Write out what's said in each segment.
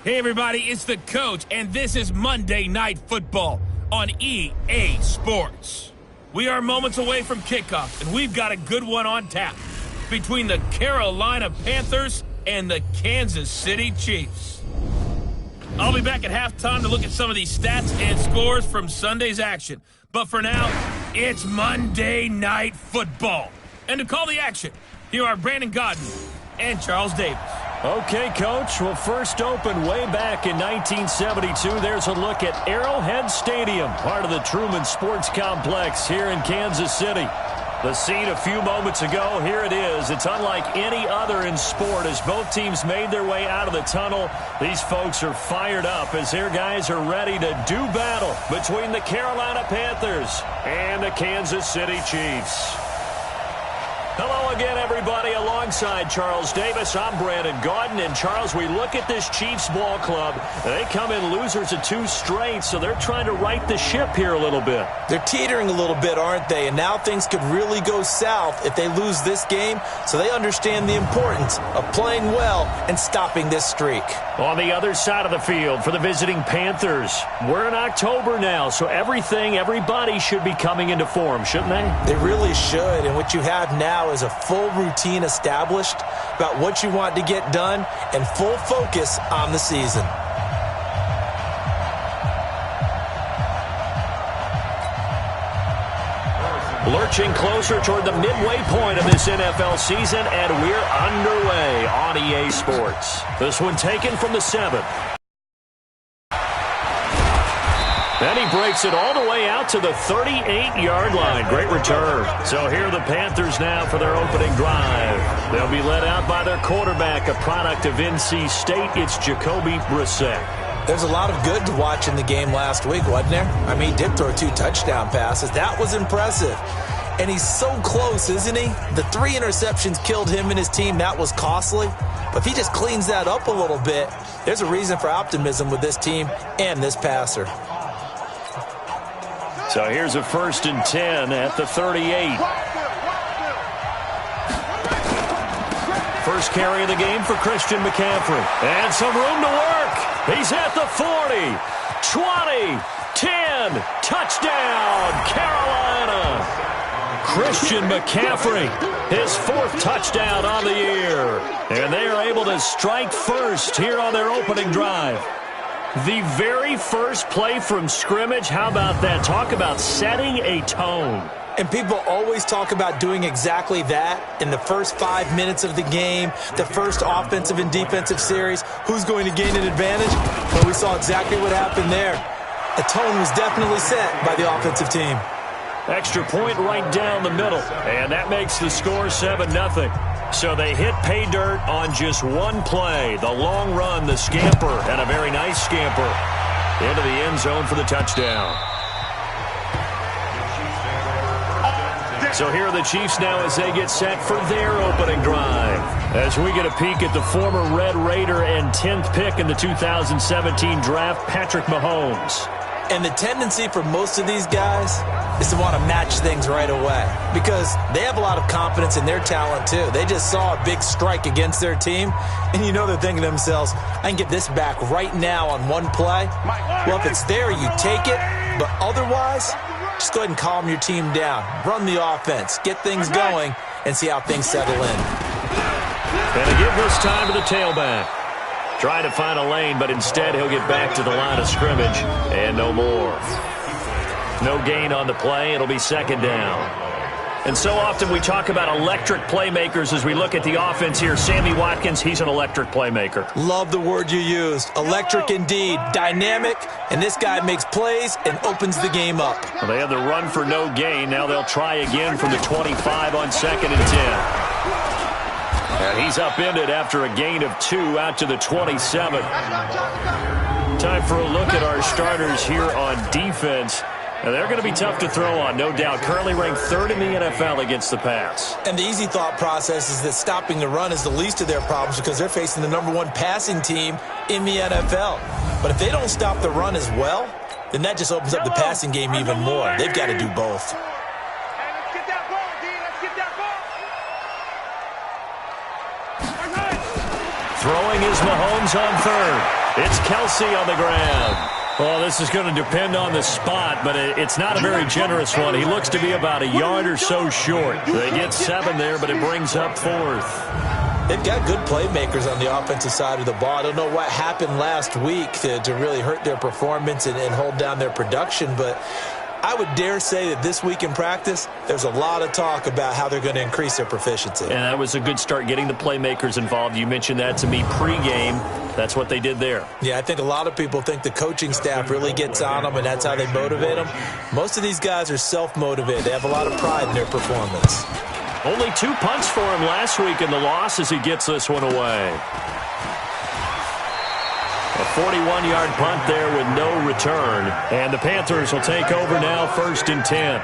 Hey everybody, it's the coach, and this is Monday Night Football on EA Sports. We are moments away from kickoff, and we've got a good one on tap between the Carolina Panthers and the Kansas City Chiefs. I'll be back at halftime to look at some of these stats and scores from Sunday's action. But for now, it's Monday Night Football. And to call the action, here are Brandon Godden and Charles Davis. Okay, Coach. Well, first opened way back in 1972. There's a look at Arrowhead Stadium, part of the Truman Sports Complex here in Kansas City. The scene a few moments ago, here it is. It's unlike any other in sport as both teams made their way out of the tunnel. These folks are fired up as their guys are ready to do battle between the Carolina Panthers and the Kansas City Chiefs. Hello again, everybody. Alongside Charles Davis, I'm Brandon Godden. And, Charles, we look at this Chiefs ball club. They come in losers of 2 straight, so they're trying to right the ship here a little bit. They're teetering a little bit, aren't they? And now things could really go south if they lose this game, so they understand the importance of playing well and stopping this streak. On the other side of the field for the visiting Panthers, we're in October now, so everybody should be coming into form, shouldn't they? They really should, and what you have now is a full routine established about what you want to get done and full focus on the season. Lurching closer toward the midway point of this NFL season, and we're underway on EA Sports. This one taken from the 7. And he breaks it all the way out to the 38-yard line. Great return. So here are the Panthers now for their opening drive. They'll be led out by their quarterback, a product of NC State. It's Jacoby Brissett. There's a lot of good to watch in the game last week, wasn't there? I mean, he did throw 2 touchdown passes. That was impressive. And he's so close, isn't he? The 3 interceptions killed him and his team. That was costly. But if he just cleans that up a little bit, there's a reason for optimism with this team and this passer. So here's a 1st and 10 at the 38. First carry of the game for Christian McCaffrey. And some room to work. He's at the 40, 20, 10, touchdown, Carolina. Christian McCaffrey, his 4th touchdown on the year. And they are able to strike first here on their opening drive. The very first play from scrimmage, how about that? Talk about setting a tone. And people always talk about doing exactly that in the first 5 minutes of the game, the first offensive and defensive series. Who's going to gain an advantage? Well, we saw exactly what happened there. The tone was definitely set by the offensive team. Extra point right down the middle, and that makes the score 7-0. So they hit pay dirt on just one play. The long run, the scamper, and a very nice scamper into the end zone for the touchdown. So here are the Chiefs now as they get set for their opening drive. As we get a peek at the former Red Raider and 10th pick in the 2017 draft, Patrick Mahomes. And the tendency for most of these guys is to want to match things right away because they have a lot of confidence in their talent too. They just saw a big strike against their team, and you know they're thinking to themselves, I can get this back right now on one play. Well, if it's there, you take it, but otherwise, just go ahead and calm your team down. Run the offense, get things going, and see how things settle in. And to give this time to the tailback. Trying to find a lane, but instead he'll get back to the line of scrimmage, and no more. No gain on the play. It'll be 2nd down. And so often we talk about electric playmakers as we look at the offense here. Sammy Watkins, he's an electric playmaker. Love the word you used. Electric indeed. Dynamic, and this guy makes plays and opens the game up. Well, they had the run for no gain. Now they'll try again from the 25 on 2nd and 10. And he's upended after a gain of 2 out to the 27. Time for a look at our starters here on defense. And they're going to be tough to throw on, no doubt. Currently ranked 3rd in the NFL against the pass. And the easy thought process is that stopping the run is the least of their problems because they're facing the #1 passing team in the NFL. But if they don't stop the run as well, then that just opens up the passing game even more. They've got to do both. Throwing is Mahomes on 3rd. It's Kelsey on the ground. Well, this is going to depend on the spot, but it's not a very generous one. He looks to be about a yard or so short. They get 7 there, but it brings up 4th. They've got good playmakers on the offensive side of the ball. I don't know what happened last week to really hurt their performance and hold down their production, but I would dare say that this week in practice, there's a lot of talk about how they're going to increase their proficiency. And that was a good start, getting the playmakers involved. You mentioned that to me pregame. That's what they did there. Yeah, I think a lot of people think the coaching staff really gets on them, and that's how they motivate them. Most of these guys are self-motivated. They have a lot of pride in their performance. Only 2 punts for him last week in the loss as he gets this one away. A 41-yard punt there with no return. And the Panthers will take over now, 1st and 10.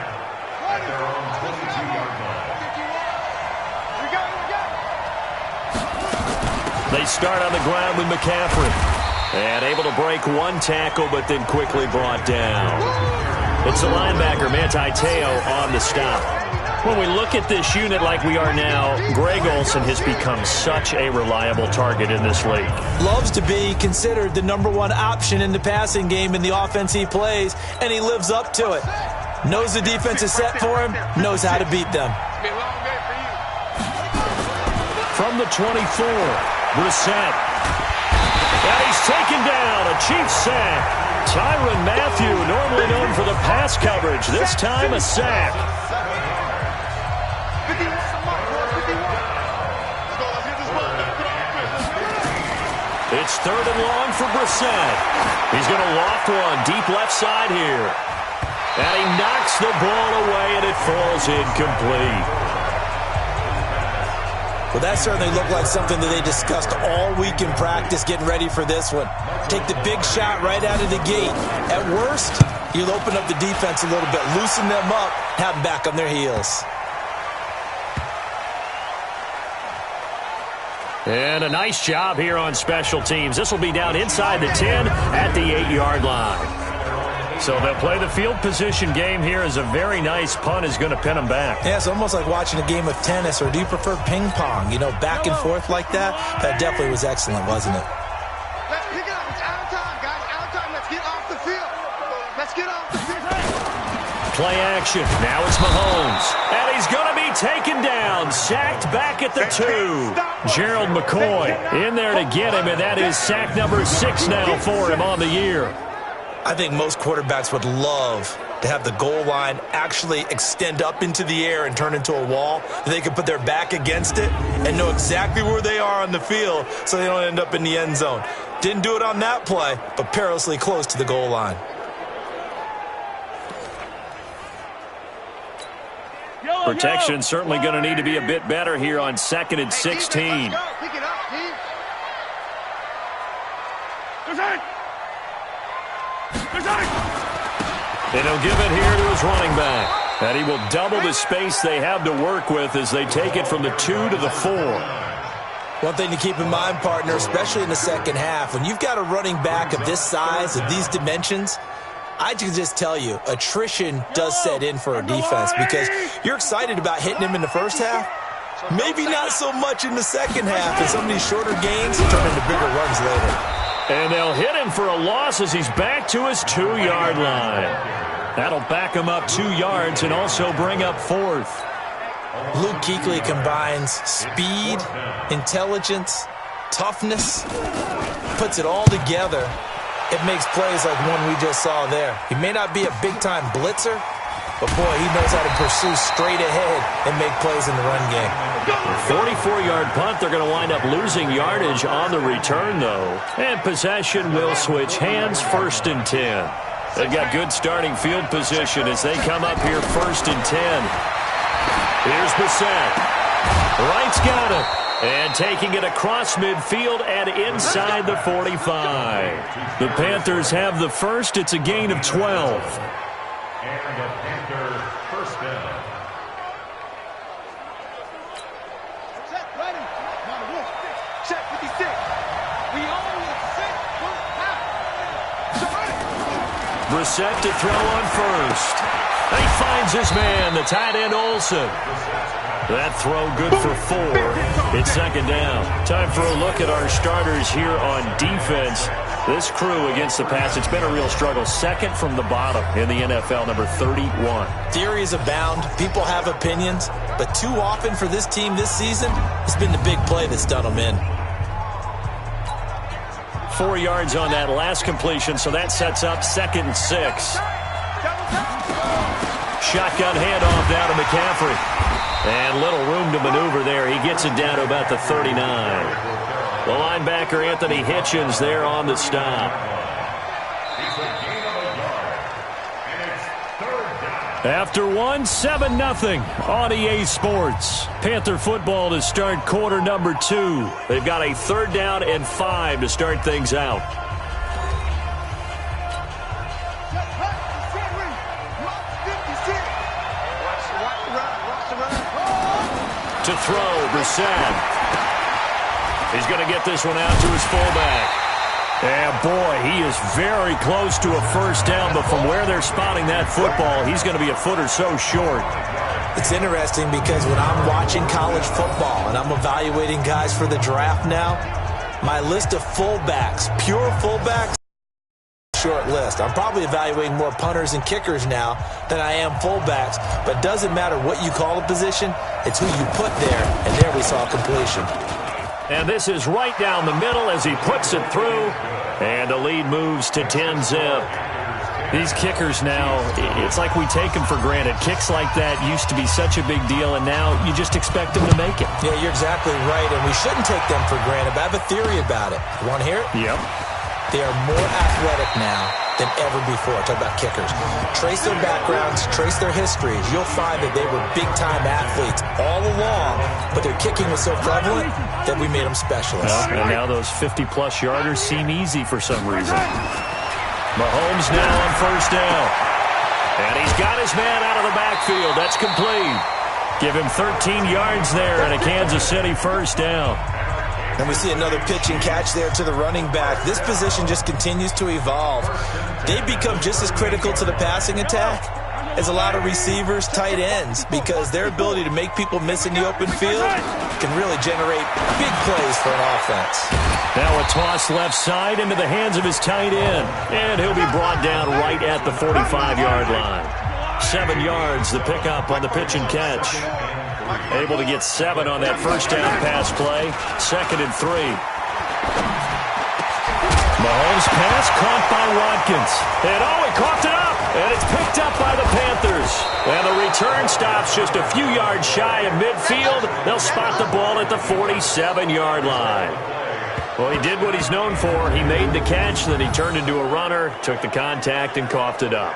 They start on the ground with McCaffrey. And able to break 1 tackle, but then quickly brought down. It's the linebacker, Manti Te'o, on the stop. When we look at this unit like we are now, Greg Olsen has become such a reliable target in this league. Loves to be considered the #1 option in the passing game in the offense he plays, and he lives up to it. Knows the defense is set for him, knows how to beat them. From the 24, Brissett. And he's taken down, a Chiefs sack. Tyrann Mathieu, normally known for the pass coverage, this time a sack. It's 3rd and long for Brissett. He's going to loft one deep left side here. And he knocks the ball away, and it falls incomplete. Well, that certainly looked like something that they discussed all week in practice getting ready for this one. Take the big shot right out of the gate. At worst, you'll open up the defense a little bit, loosen them up, have them back on their heels. And a nice job here on special teams. This will be down inside the 10 at the 8-yard line. So they'll play the field position game here as a very nice punt is going to pin them back. Yeah, it's almost like watching a game of tennis, or do you prefer ping pong? You know, back and forth like that? That definitely was excellent, wasn't it? Let's pick it up. It's out of time, guys. Out of time. Let's get off the field. Let's get off the field. Play action. Now it's Mahomes. And he's going to be taken down. Sacked back at the 2. Gerald McCoy in there to get him, and that is sack number 6 now for him on the year. I think most quarterbacks would love to have the goal line actually extend up into the air and turn into a wall. They can put their back against it and know exactly where they are on the field so they don't end up in the end zone. Didn't do it on that play, but perilously close to the goal line. Protection certainly going to need to be a bit better here on 2nd and 16. Pick it up, team. And he'll give it here to his running back. And he will double the space they have to work with as they take it from the 2 to the 4. One thing to keep in mind, partner, especially in the second half, when you've got a running back of this size, of these dimensions, I can just tell you, attrition does set in for a defense because you're excited about hitting him in the first half. Maybe not so much in the second half, and some of these shorter gains turn into bigger runs later. And they'll hit him for a loss as he's back to his 2-yard line. That'll back him up 2 yards and also bring up 4th. Luke Kuechly combines speed, intelligence, toughness, puts it all together. It makes plays like one we just saw there. He may not be a big-time blitzer, but, boy, he knows how to pursue straight ahead and make plays in the run game. 44-yard punt. They're going to wind up losing yardage on the return, though. And possession will switch hands, 1st and 10. They've got good starting field position as they come up here 1st and 10. Here's Brissett. Wright's got it. And taking it across midfield and inside the 45. The Panthers have the first. It's a gain of 12. And the Panthers first down. Set, ready. Set 56. We always set first half. So ready. Brissett to throw on first. And he finds his man, the tight end Olsen. That throw good for 4. It's 2nd down. Time for a look at our starters here on defense. This crew against the pass, it's been a real struggle. Second from the bottom in the NFL, number 31. Theories abound. People have opinions. But too often for this team this season, it's been the big play that's done them in. 4 yards on that last completion, so that sets up 2nd and 6. Shotgun handoff down to McCaffrey. And little room to maneuver there. He gets it down to about the 39. The linebacker, Anthony Hitchens, there on the stop. After 7-0 on EA Sports. Panther football to start quarter number 2. They've got a 3rd down and 5 to start things out. To throw, Brissett. He's going to get this one out to his fullback. And boy, he is very close to a first down, but from where they're spotting that football, he's going to be a foot or so short. It's interesting because when I'm watching college football and I'm evaluating guys for the draft now, my list of fullbacks, pure fullbacks, short list. I'm probably evaluating more punters and kickers now than I am fullbacks, but it doesn't matter what you call a position, it's who you put there, and there we saw completion. And this is right down the middle as he puts it through. And the lead moves to 10-zip. These kickers now, it's like we take them for granted. Kicks like that used to be such a big deal, and now you just expect them to make it. Yeah, you're exactly right, and we shouldn't take them for granted. But I have a theory about it. You want to hear it? Yep. They are more athletic now than ever before. Talk about kickers. Trace their backgrounds, trace their histories. You'll find that they were big-time athletes all along, but their kicking was so prevalent that we made them specialists. And now those 50-plus yarders seem easy for some reason. Mahomes now on first down. And he's got his man out of the backfield. That's complete. Give him 13 yards there and a Kansas City first down. And we see another pitch and catch there to the running back. This position just continues to evolve. They become just as critical to the passing attack as a lot of receivers, tight ends, because their ability to make people miss in the open field can really generate big plays for an offense. Now a toss left side into the hands of his tight end. And he'll be brought down right at the 45-yard line. 7 yards, the pickup on the pitch and catch. Able to get 7 on that first down pass play. 2nd and 3. Mahomes pass caught by Watkins. And he coughed it up. And it's picked up by the Panthers. And the return stops just a few yards shy of midfield. They'll spot the ball at the 47-yard line. Well, he did what he's known for. He made the catch, then he turned into a runner, took the contact, and coughed it up.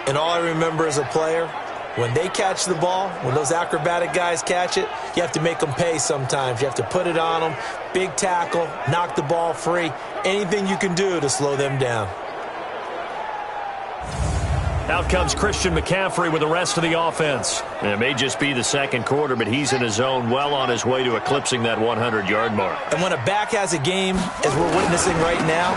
And all I remember as a player, when they catch the ball, when those acrobatic guys catch it, you have to make them pay sometimes. You have to put it on them, big tackle, knock the ball free, anything you can do to slow them down. Out comes Christian McCaffrey with the rest of the offense. It may just be the second quarter, but he's in his zone, well on his way to eclipsing that 100-yard mark. And when a back has a game, as we're witnessing right now,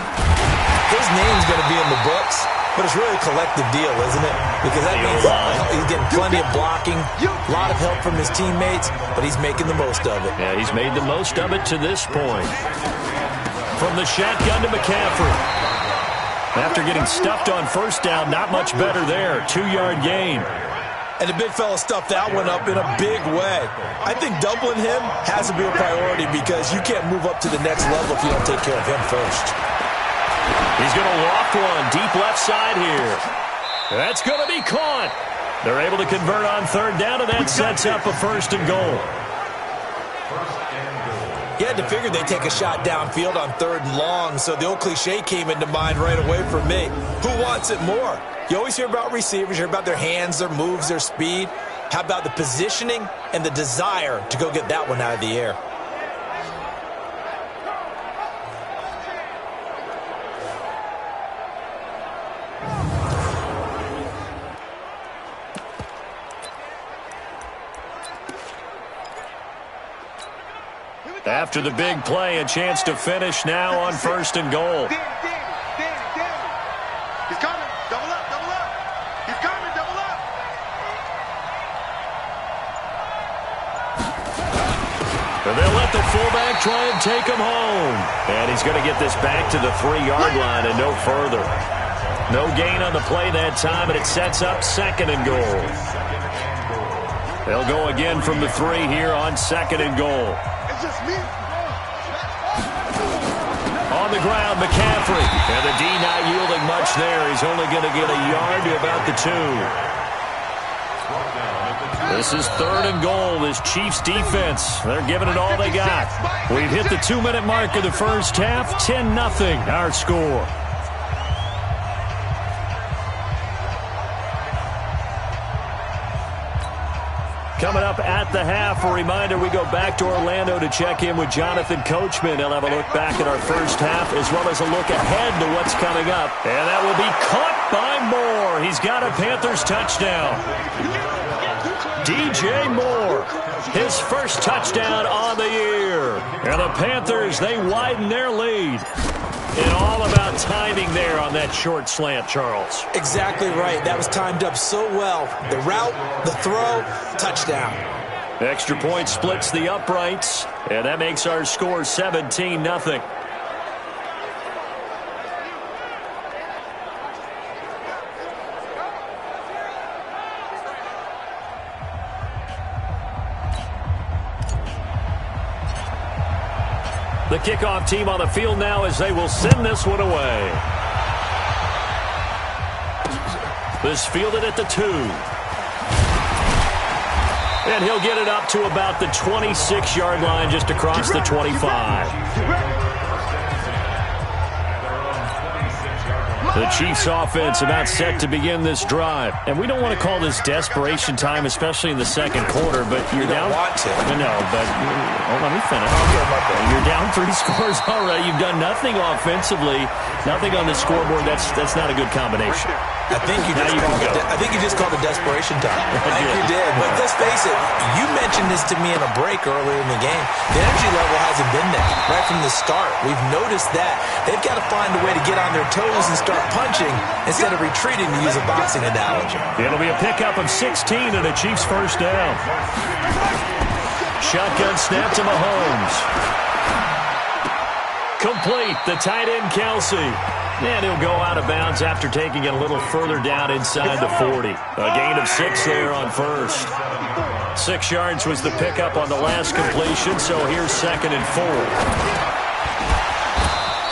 his name's going to be in the books. But it's really a collective deal, isn't it? Because that means he's getting plenty of blocking, a lot of help from his teammates, but he's making the most of it. Yeah, he's made the most of it to this point. From the shotgun to McCaffrey. After getting stuffed on first down, not much better there. 2-yard gain. And the big fella stuffed that one up in a big way. I think doubling him has to be a priority because you can't move up to the next level if you don't take care of him first. He's going to loft one deep left side here. That's going to be caught. They're able to convert on third down, and that sets up a 1st and goal. You had to figure they'd take a shot downfield on 3rd and long, so the old cliche came into mind right away for me. Who wants it more? You always hear about receivers, you hear about their hands, their moves, their speed. How about the positioning and the desire to go get that one out of the air? After the big play, a chance to finish now on 1st and goal. He's coming. Double up, double up. He's coming, double up. And they'll let the fullback try and take him home. And he's going to get this back to the 3-yard line and no further. No gain on the play that time, and it sets up 2nd and goal. They'll go again from the 3 here on 2nd and goal. On the ground, McCaffrey. And the D not yielding much there. He's only going to get a yard to about the 2. This is 3rd and goal. This Chiefs defense, they're giving it all they got. We've hit the 2-minute mark of the first half. 10-0 our score. Coming up at the half, a reminder, we go back to Orlando to check in with Jonathan Coachman. He'll have a look back at our first half as well as a look ahead to what's coming up. And that will be caught by Moore. He's got a Panthers touchdown. DJ Moore, his first touchdown on the year. And the Panthers, they widen their lead. And all about timing there on that short slant, Charles. Exactly right. That was timed up so well. The route, the throw, touchdown. Extra point splits the uprights, and that makes our score 17-0. The kickoff team on the field now as they will send this one away. This fielded at the 2. And he'll get it up to about the 26-yard line just across the 25. The Chiefs offense about set to begin this drive. And we don't want to call this desperation time, especially in the second quarter, but you're down. Want to. No, but let me finish. You're down 3 scores already. You've done nothing offensively, nothing on the scoreboard. That's not a good combination. I think you just called it desperation time. I think you did. But let's face it, you mentioned this to me in a break earlier in the game. The energy level hasn't been there right from the start. We've noticed that. They've got to find a way to get on their toes and start punching instead of retreating, to use a boxing analogy. It'll be a pickup of 16 and a Chiefs first down. Shotgun snap to Mahomes. Complete. The tight end, Kelsey. And he'll go out of bounds after taking it a little further down inside the 40. A gain of 6 there on first. 6 yards was the pickup on the last completion, so here's 2nd and 4.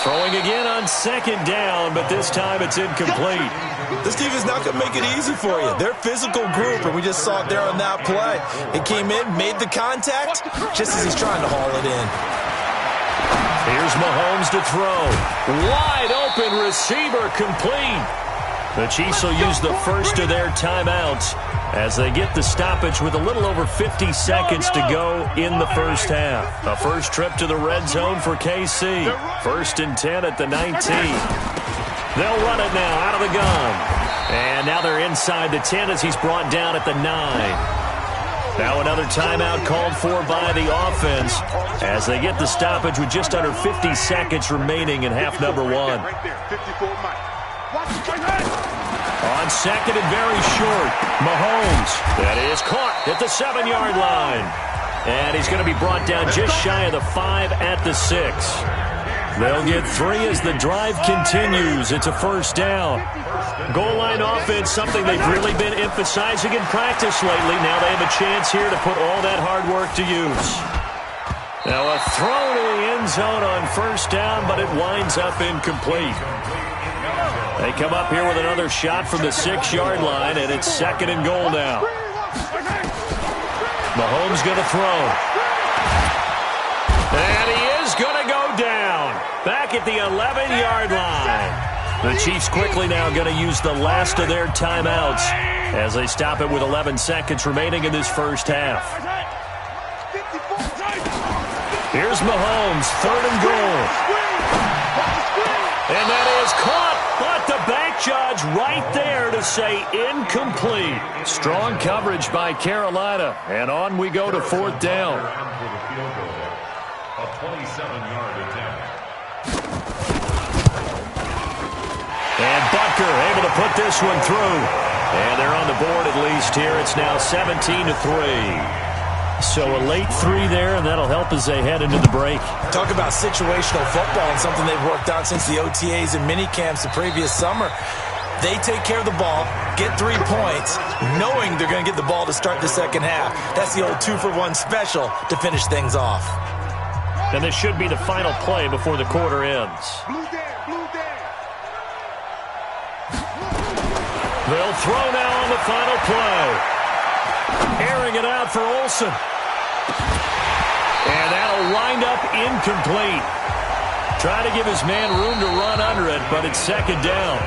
Throwing again on 2nd down, but this time it's incomplete. This team is not going to make it easy for you. They're a physical group, and we just saw it there on that play. It came in, made the contact, just as he's trying to haul it in. Here's Mahomes to throw. Wide open receiver, complete. The Chiefs will use the first of their timeouts as they get the stoppage with a little over 50 seconds to go in the first half. A first trip to the red zone for KC. 1st and 10 at the 19. They'll run it now out of the gun. And now they're inside the 10 as he's brought down at the 9. Now another timeout called for by the offense as they get the stoppage with just under 50 seconds remaining in half number 1. On 2nd and very short, Mahomes. That is caught at the 7-yard line. And he's going to be brought down just shy of the 5 at the 6. They'll get 3 as the drive continues. It's a first down. Goal line offense, something they've really been emphasizing in practice lately. Now they have a chance here to put all that hard work to use. Now a throw to the end zone on first down, but it winds up incomplete. They come up here with another shot from the 6-yard line, and it's 2nd and goal now. Mahomes going to throw. And he is going to go down. Back at the 11-yard line. The Chiefs quickly now going to use the last of their timeouts as they stop it with 11 seconds remaining in this first half. Here's Mahomes, 3rd and goal. And that is caught, but the back judge right there to say incomplete. Strong coverage by Carolina, and on we go to 4th down. A 27-yard attempt. And Butker able to put this one through. And they're on the board at least here. It's now 17-3. So a late 3 there, and that'll help as they head into the break. Talk about situational football and something they've worked on since the OTAs and mini camps the previous summer. They take care of the ball, get 3 points, knowing they're going to get the ball to start the second half. That's the old 2-for-1 special to finish things off. And this should be the final play before the quarter ends. They'll throw now on the final play. Airing it out for Olsen. And that'll wind up incomplete. Trying to give his man room to run under it, but it's second down.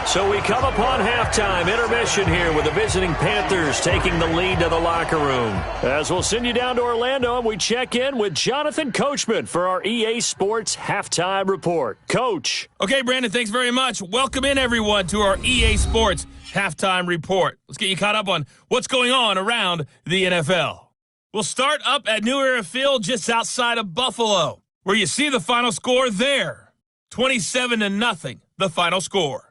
So we come upon halftime intermission here with the visiting Panthers taking the lead to the locker room. As we'll send you down to Orlando and we check in with Jonathan Coachman for our EA Sports Halftime Report. Coach. Okay, Brandon, thanks very much. Welcome in, everyone, to our EA Sports Halftime Report. Let's get you caught up on what's going on around the NFL. We'll start up at New Era Field just outside of Buffalo, where you see the final score there. 27-0, the final score.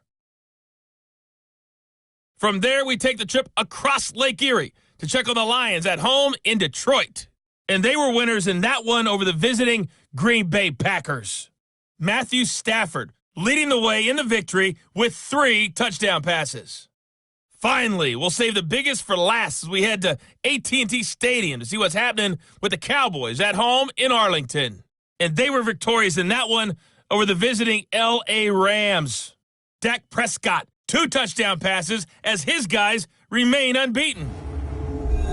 From there, we take the trip across Lake Erie to check on the Lions at home in Detroit. And they were winners in that one over the visiting Green Bay Packers. Matthew Stafford leading the way in the victory with 3 touchdown passes. Finally, we'll save the biggest for last as we head to AT&T Stadium to see what's happening with the Cowboys at home in Arlington. And they were victorious in that one over the visiting L.A. Rams. Dak Prescott, 2 touchdown passes as his guys remain unbeaten.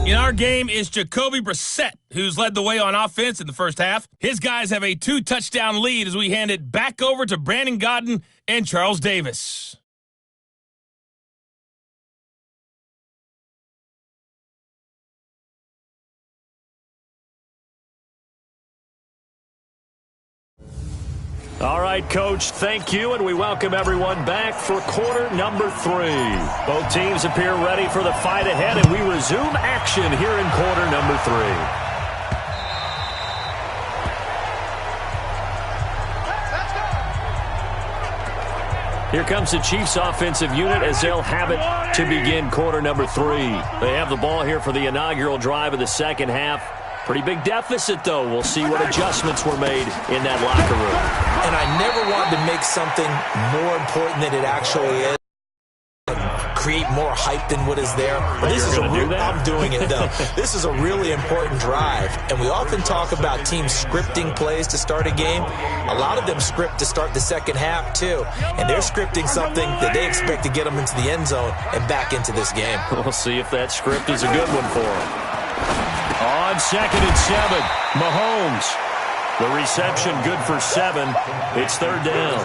In our game is Jacoby Brissett, who's led the way on offense in the first half. His guys have a 2-touchdown lead as we hand it back over to Brandon Godden and Charles Davis. All right, Coach, thank you, and we welcome everyone back for quarter number 3. Both teams appear ready for the fight ahead, and we resume action here in quarter number 3. Here comes the Chiefs offensive unit as they'll have it to begin quarter number 3. They have the ball here for the inaugural drive of the second half. Pretty big deficit, though. We'll see what adjustments were made in that locker room. And I never wanted to make something more important than it actually is. Create more hype than what is there. But this is I'm doing it, though. This is a really important drive. And we often talk about teams scripting plays to start a game. A lot of them script to start the second half, too. And they're scripting something that they expect to get them into the end zone and back into this game. We'll see if that script is a good one for them. On 2nd and 7, Mahomes. The reception good for 7. It's 3rd down.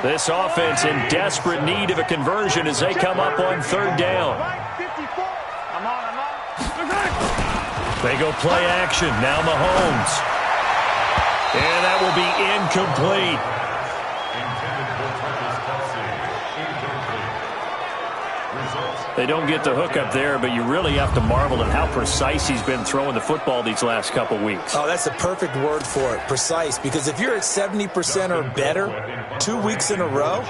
This offense in desperate need of a conversion as they come up on 3rd down. They go play action. Now Mahomes. And that will be incomplete. They don't get the hook up there, but you really have to marvel at how precise he's been throwing the football these last couple weeks. Oh, that's the perfect word for it, precise. Because if you're at 70% or better 2 weeks in a row,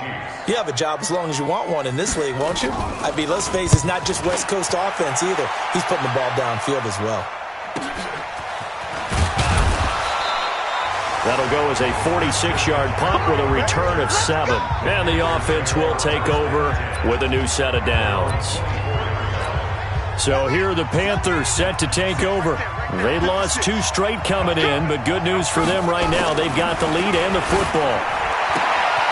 you have a job as long as you want one in this league, won't you? I mean, let's face it, it's not just West Coast offense either. He's putting the ball downfield as well. That'll go as a 46-yard punt with a return of 7. And the offense will take over with a new set of downs. So here are the Panthers set to take over. They lost 2 straight coming in, but good news for them right now. They've got the lead and the football.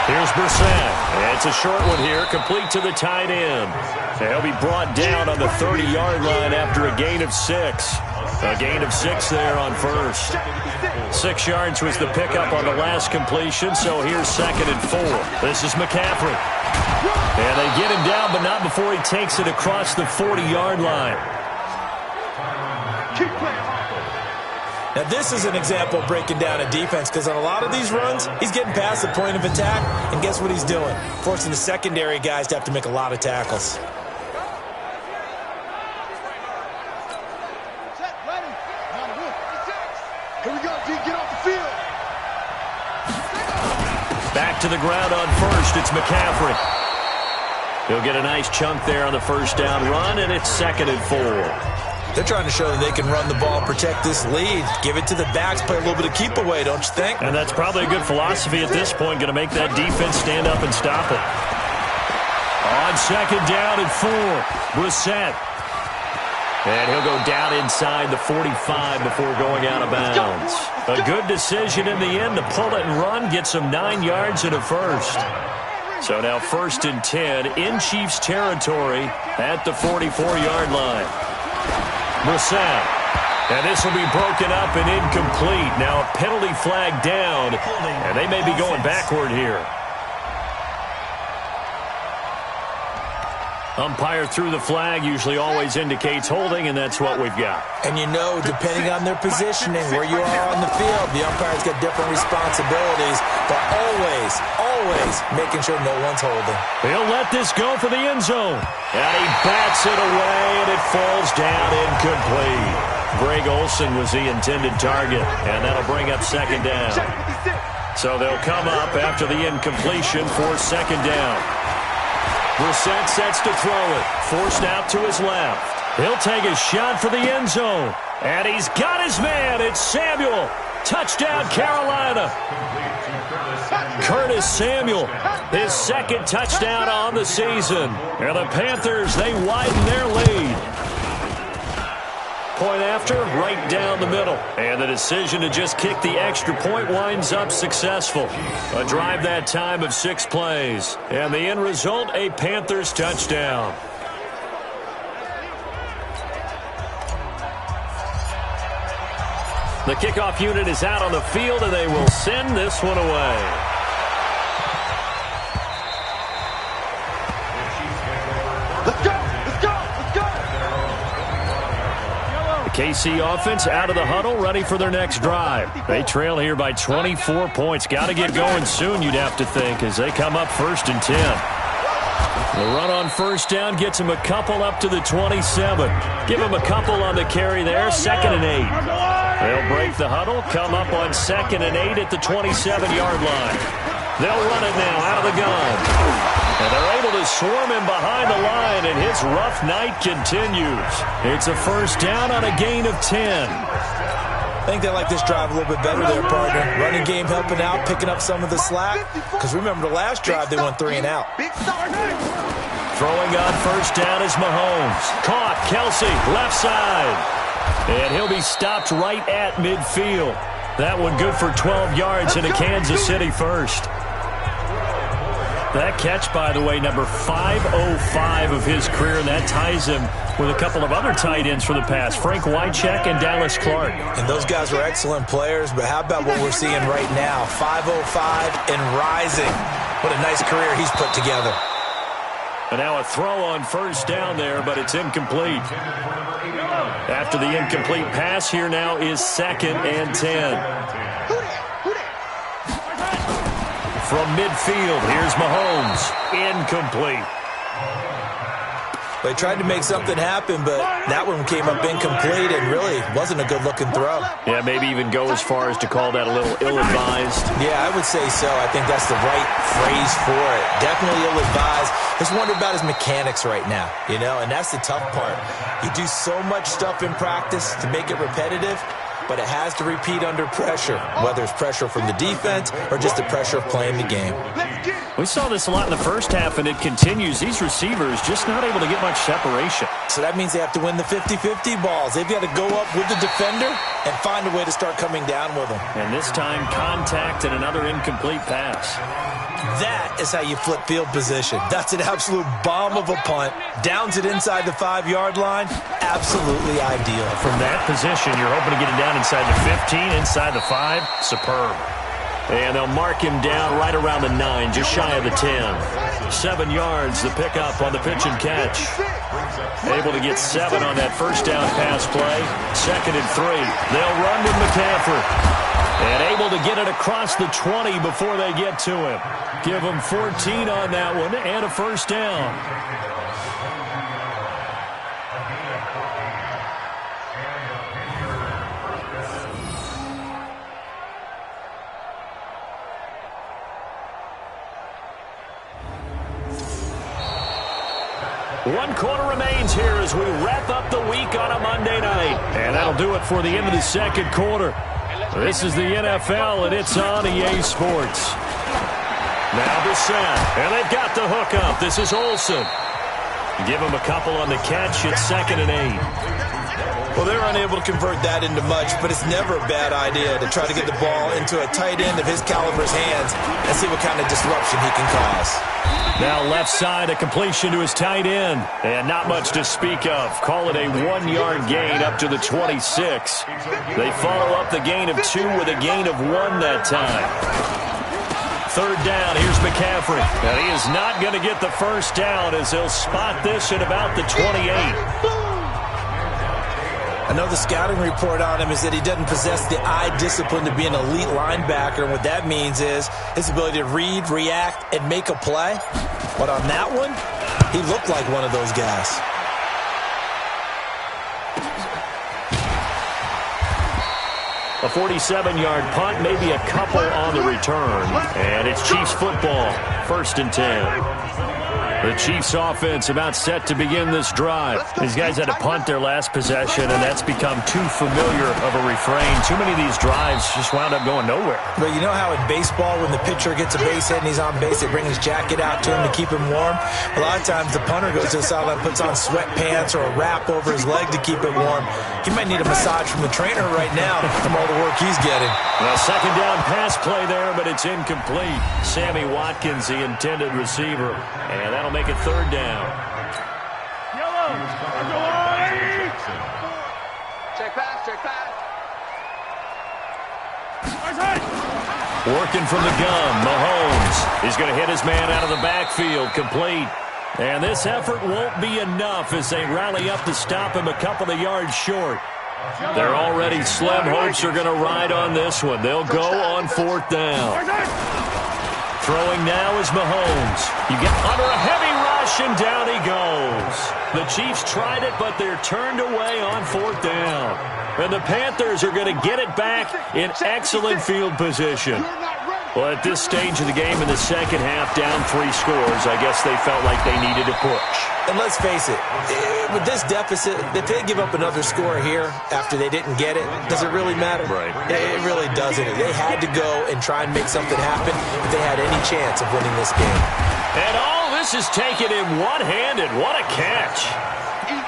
Here's Brissett. It's a short one here, complete to the tight end. They'll be brought down on the 30-yard line after a gain of 6. A gain of 6 there on first. 6 yards was the pickup on the last completion, so here's 2nd and 4. This is McCaffrey. And they get him down, but not before he takes it across the 40-yard line. Now, this is an example of breaking down a defense, because on a lot of these runs, he's getting past the point of attack, and guess what he's doing? Forcing the secondary guys to have to make a lot of tackles. Back to the ground on first, it's McCaffrey. He'll get a nice chunk there on the first down run, and it's 2nd and 4. They're trying to show that they can run the ball and protect this lead. Give it to the backs, play a little bit of keep away, don't you think? And that's probably a good philosophy at this point, going to make that defense stand up and stop it. On second down and 4, Brissett. And he'll go down inside the 45 before going out of bounds. A good decision in the end to pull it and run, get some 9 yards and a first. So now 1st and 10 in Chiefs territory at the 44-yard line. Brissett. And this will be broken up and incomplete. Now a penalty flag down, and they may be going backward here. Umpire threw the flag, usually always indicates holding, and that's what we've got. And you know, depending on their positioning, where you are on the field, the umpire's got different responsibilities, but always making sure no one's holding. He'll let this go for the end zone. And he bats it away, and it falls down incomplete. Greg Olsen was the intended target, and that'll bring up second down. So they'll come up after the incompletion for second down. Brissett sets to throw it. Forced out to his left. He'll take a shot for the end zone. And he's got his man. It's Samuel. Touchdown, Carolina. Curtis Samuel, his second touchdown on the season. And the Panthers, they widen their lead. Point after, right down the middle. And the decision to just kick the extra point winds up successful. A drive that time of 6 plays. And the end result, a Panthers touchdown. The kickoff unit is out on the field, and they will send this one away. KC offense out of the huddle, ready for their next drive. They trail here by 24 points. Got to get going soon, you'd have to think, as they come up 1st and 10. The run on first down gets them a couple up to the 27. Give them a couple on the carry there, 2nd and 8. They'll break the huddle, come up on 2nd and 8 at the 27-yard line. They'll run it now out of the gun. And they're able to swarm him behind the line, and his rough night continues. It's a first down on a gain of 10. I think they like this drive a little bit better there, partner. Running game helping out, picking up some of the slack. Because remember, the last drive, they went 3 and out. Throwing on first down is Mahomes. Caught, Kelsey, left side. And he'll be stopped right at midfield. That one good for 12 yards and a Kansas City first. That catch, by the way, number 505 of his career, and that ties him with a couple of other tight ends for the pass, Frank Wycheck and Dallas Clark. And those guys were excellent players, but how about what we're seeing right now? 505 and rising. What a nice career he's put together. And now a throw on first down there, but it's incomplete. After the incomplete pass, here now is 2nd and 10. From midfield, here's Mahomes. Incomplete. They tried to make something happen, but that one came up incomplete and really wasn't a good-looking throw. Yeah, maybe even go as far as to call that a little ill-advised. Yeah, I would say so. I think that's the right phrase for it. Definitely ill-advised. Just wonder about his mechanics right now, you know, and that's the tough part. You do so much stuff in practice to make it repetitive, but it has to repeat under pressure, whether it's pressure from the defense or just the pressure of playing the game. We saw this a lot in the first half, and it continues. These receivers just not able to get much separation. So that means they have to win the 50-50 balls. They've got to go up with the defender and find a way to start coming down with them. And this time, contact and another incomplete pass. That is how you flip field position. That's an absolute bomb of a punt. Downs it inside the 5-yard line. Absolutely ideal. From that position, you're hoping to get it down inside the 15, inside the 5. Superb. And they'll mark him down right around the 9, just shy of the 10. 7 yards, the pickup on the pitch and catch. Able to get 7 on that first down pass play. 2nd and 3. They'll run with McCaffrey. And able to get it across the 20 before they get to him. Give him 14 on that one and a first down. 1 quarter remains here as we wrap up the week on a Monday night. And that'll do it for the end of the second quarter. This is the NFL, and it's on EA Sports. Now Brissett, and they've got the hook up. This is Olsen. Give him a couple on the catch. It's 2nd and 8. Well, they're unable to convert that into much, but it's never a bad idea to try to get the ball into a tight end of his caliber's hands and see what kind of disruption he can cause. Now left side, a completion to his tight end. And not much to speak of. Call it a 1-yard gain up to the 26. They follow up the gain of 2 with a gain of 1 that time. 3rd down, here's McCaffrey. And he is not going to get the first down as he'll spot this at about the 28. I know the scouting report on him is that he doesn't possess the eye discipline to be an elite linebacker. And what that means is his ability to read, react, and make a play. But on that one, he looked like one of those guys. A 47-yard punt, maybe a couple on the return. And it's Chiefs football, 1st and 10. The Chiefs offense about set to begin this drive. These guys had to punt their last possession, and that's become too familiar of a refrain. Too many of these drives just wound up going nowhere. But you know how in baseball, when the pitcher gets a base hit and he's on base, they bring his jacket out to him to keep him warm? A lot of times the punter goes to the sideline, puts on sweatpants or a wrap over his leg to keep it warm. He might need a massage from the trainer right now from all the work he's getting. Well, 2nd down pass play there, but it's incomplete. Sammy Watkins, the intended receiver, and that'll make it 3rd down. Check pass, check pass. Working from the gun, Mahomes. He's going to hit his man out of the backfield, complete. And this effort won't be enough as they rally up to stop him a couple of yards short. They're already slim hopes are going to ride on this one. They'll go on 4th down. Throwing now is Mahomes. You get under a heavy rush, and down he goes. The Chiefs tried it, but they're turned away on 4th down. And the Panthers are going to get it back in excellent field position. Well, at this stage of the game in the second half, down 3 scores, I guess they felt like they needed a push. And let's face it, with this deficit, if they give up another score here after they didn't get it, does it really matter? Right. It really doesn't. They had to go and try and make something happen if they had any chance of winning this game. And all this is taken in one-handed. What a catch.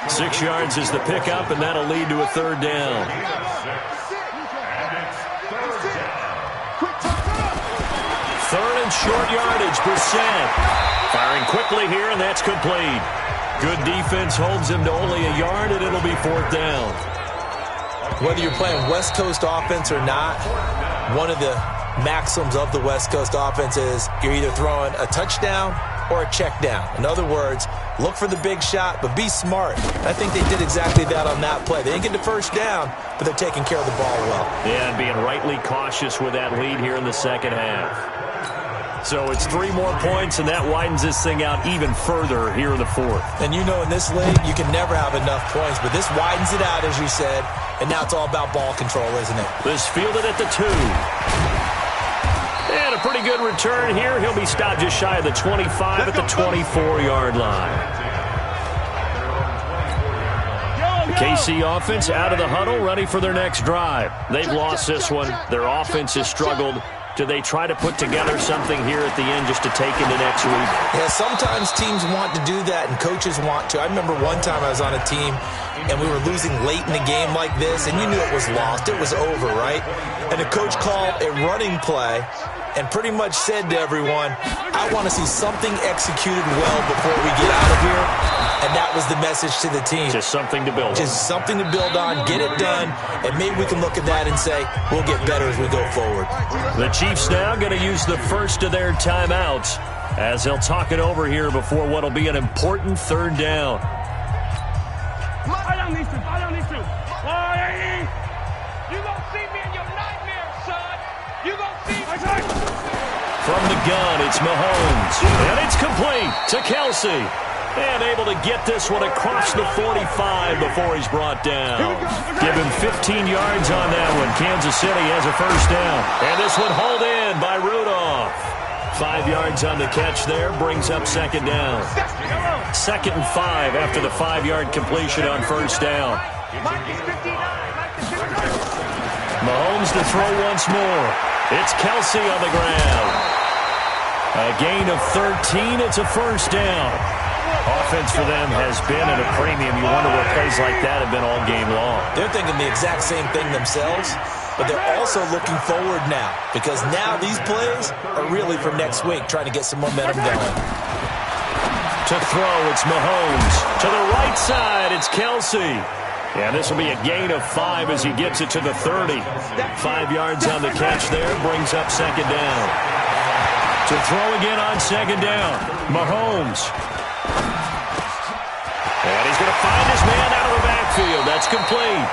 6 yards is the pickup, and that'll lead to a 3rd down. 3rd and short yardage, Brissett. Firing quickly here, and that's complete. Good defense holds him to only a yard, and it'll be 4th down. Whether you're playing West Coast offense or not, one of the maxims of the West Coast offense is you're either throwing a touchdown or a check down. In other words, look for the big shot, but be smart. I think they did exactly that on that play. They didn't get the first down, but they're taking care of the ball well. Yeah, and being rightly cautious with that lead here in the second half. So it's 3 more points, and that widens this thing out even further here in the 4th. And you know in this league, you can never have enough points, but this widens it out, as you said, and now it's all about ball control, isn't it? This fielded at the 2. And a pretty good return here. He'll be stopped just shy of the 25 at the 24-yard line. The KC offense out of the huddle, ready for their next drive. They've lost this one. Their offense has struggled. Do they try to put together something here at the end just to take into next week? Yeah, sometimes teams want to do that and coaches want to. I remember one time I was on a team and we were losing late in the game like this, and you knew it was lost. It was over, right? And the coach called a running play and pretty much said to everyone, I want to see something executed well before we get out of here. And that was the message to the team. Just something to build on. Just something to build on, get it done, and maybe we can look at that and say, we'll get better as we go forward. The Chiefs now going to use the first of their timeouts as they'll talk it over here before what will be an important 3rd down. You gonna see me in your nightmares, son. You gonna see me. From the gun, it's Mahomes. And it's complete to Kelsey. And able to get this one across the 45 before he's brought down. Give him 15 yards on that one. Kansas City has a 1st down. And this one hauled in by Rudolph. 5 yards on the catch there, brings up second down. 2nd and 5 after the 5-yard completion on first down. Mahomes to throw once more. It's Kelsey on the ground. A gain of 13. It's a first down. Offense for them has been at a premium. You wonder where plays like that have been all game long. They're thinking the exact same thing themselves, but they're also looking forward now because now these plays are really for next week, trying to get some momentum going. To throw, it's Mahomes. To the right side, it's Kelsey. Yeah, this will be a gain of 5 as he gets it to the 30. 5 yards on the catch there, brings up second down. To throw again on second down, Mahomes. And he's going to find his man out of the backfield. That's complete.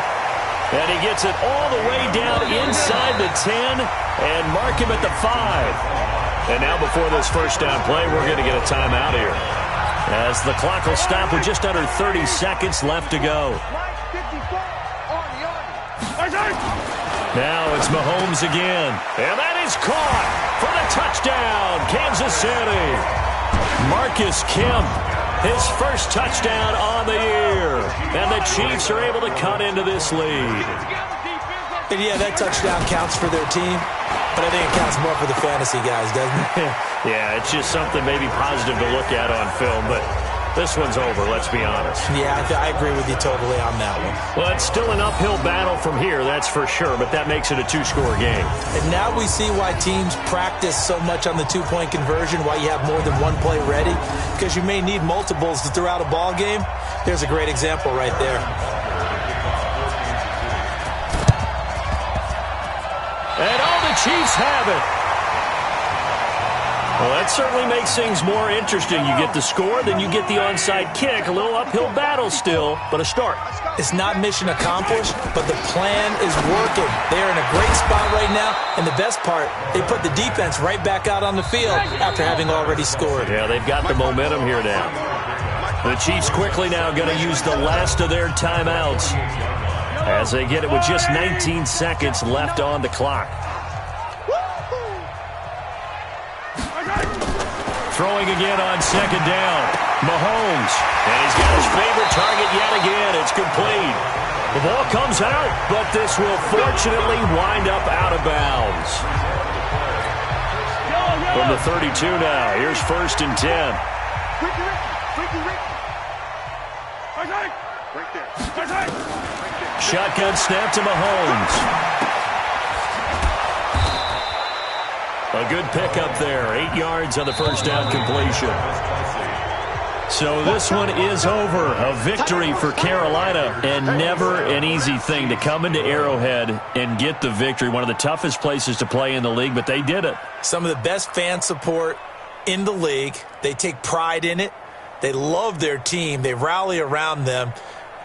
And he gets it all the way down inside the 10 and mark him at the 5. And now before this first down play, we're going to get a timeout here, as the clock will stop with just under 30 seconds left to go. Now it's Mahomes again. And that is caught for the touchdown, Kansas City. Marcus Kemp, his first touchdown on the year. And the Chiefs are able to cut into this lead. And yeah, that touchdown counts for their team, but I think it counts more for the fantasy guys, doesn't it? Yeah, it's just something maybe positive to look at on film, but this one's over, let's be honest. Yeah, I agree with you totally on that one. Well, it's still an uphill battle from here, that's for sure, but that makes it a 2-score game. And now we see why teams practice so much on the 2-point conversion, why you have more than one play ready, because you may need multiples throughout a ball game. There's a great example right there. And all the Chiefs have it. Well, that certainly makes things more interesting. You get the score, then you get the onside kick. A little uphill battle still, but a start. It's not mission accomplished, but the plan is working. They're in a great spot right now, and the best part, they put the defense right back out on the field after having already scored. Yeah, they've got the momentum here now. The Chiefs quickly now going to use the last of their timeouts as they get it with just 19 seconds left on the clock. Throwing again on second down. Mahomes. And he's got his favorite target yet again. It's complete. The ball comes out, but this will fortunately wind up out of bounds. From the 32 now, here's 1st and 10. Shotgun snap to Mahomes. A good pickup there. 8 yards on the first down completion. So this one is over. A victory for Carolina, and never an easy thing to come into Arrowhead and get the victory. One of the toughest places to play in the league, but they did it. Some of the best fan support in the league. They take pride in it. They love their team. They rally around them,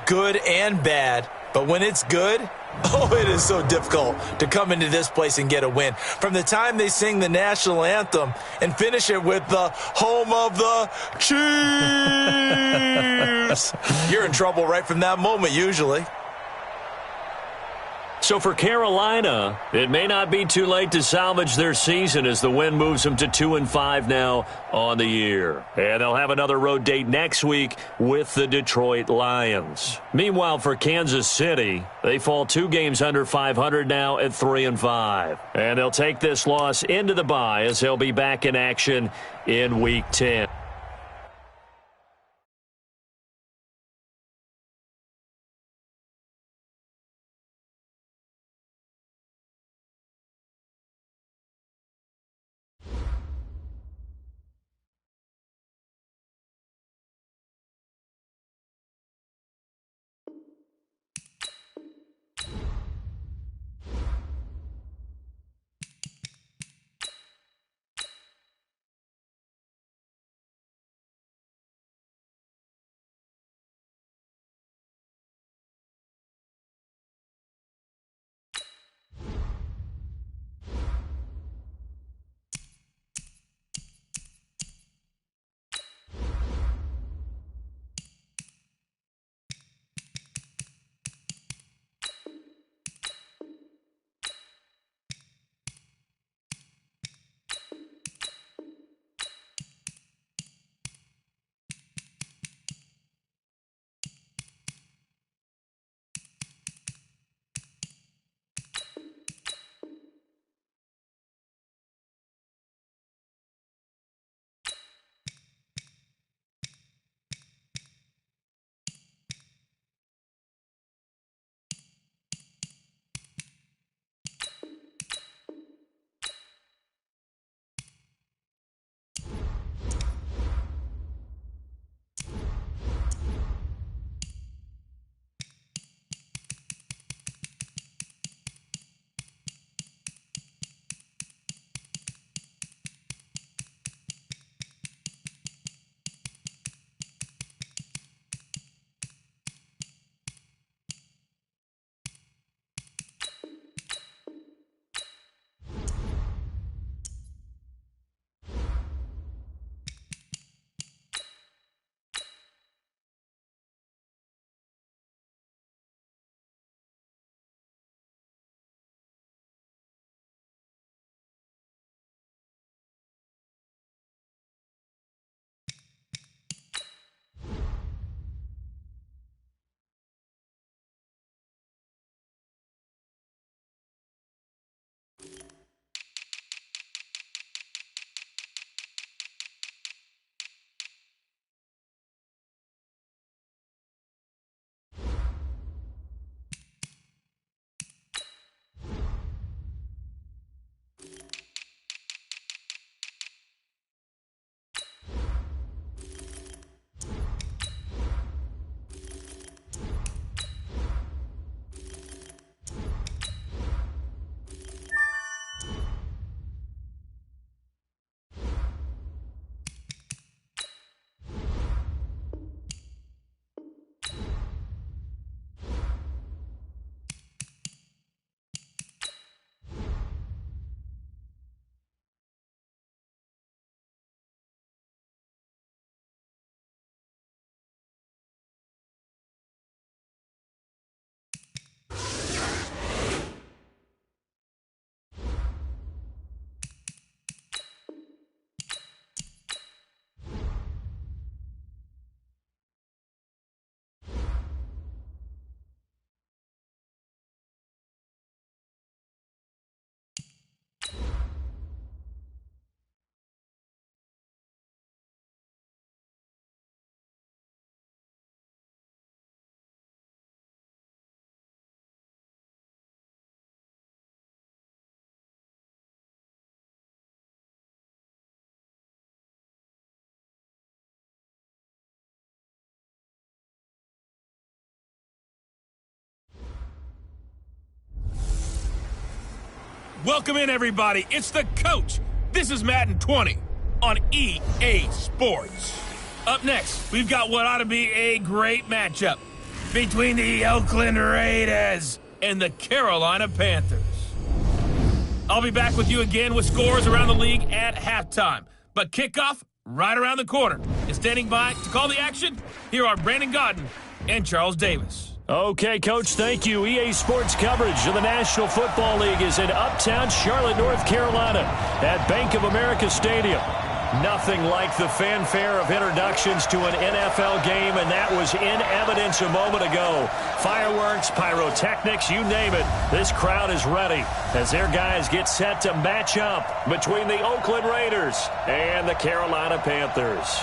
good and bad. But when it's good, oh, it is so difficult to come into this place and get a win. From the time they sing the national anthem and finish it with the home of the Chiefs, you're in trouble right from that moment usually. So for Carolina, it may not be too late to salvage their season as the win moves them to 2-5 now on the year. And they'll have another road date next week with the Detroit Lions. Meanwhile, for Kansas City, they fall 2 games under 500 now at 3-5. And they'll take this loss into the bye as they'll be back in action in Week 10. Welcome in, everybody. It's the coach. This is Madden 20 on EA Sports. Up next, we've got what ought to be a great matchup between the Oakland Raiders and the Carolina Panthers. I'll be back with you again with scores around the league at halftime. But kickoff right around the corner. And standing by to call the action, here are Brandon Godden and Charles Davis. Okay, Coach, thank you. EA Sports coverage of the National Football League is in uptown Charlotte, North Carolina at Bank of America Stadium. Nothing like the fanfare of introductions to an NFL game, and that was in evidence a moment ago. Fireworks, pyrotechnics, you name it. This crowd is ready as their guys get set to match up between the Oakland Raiders and the Carolina Panthers.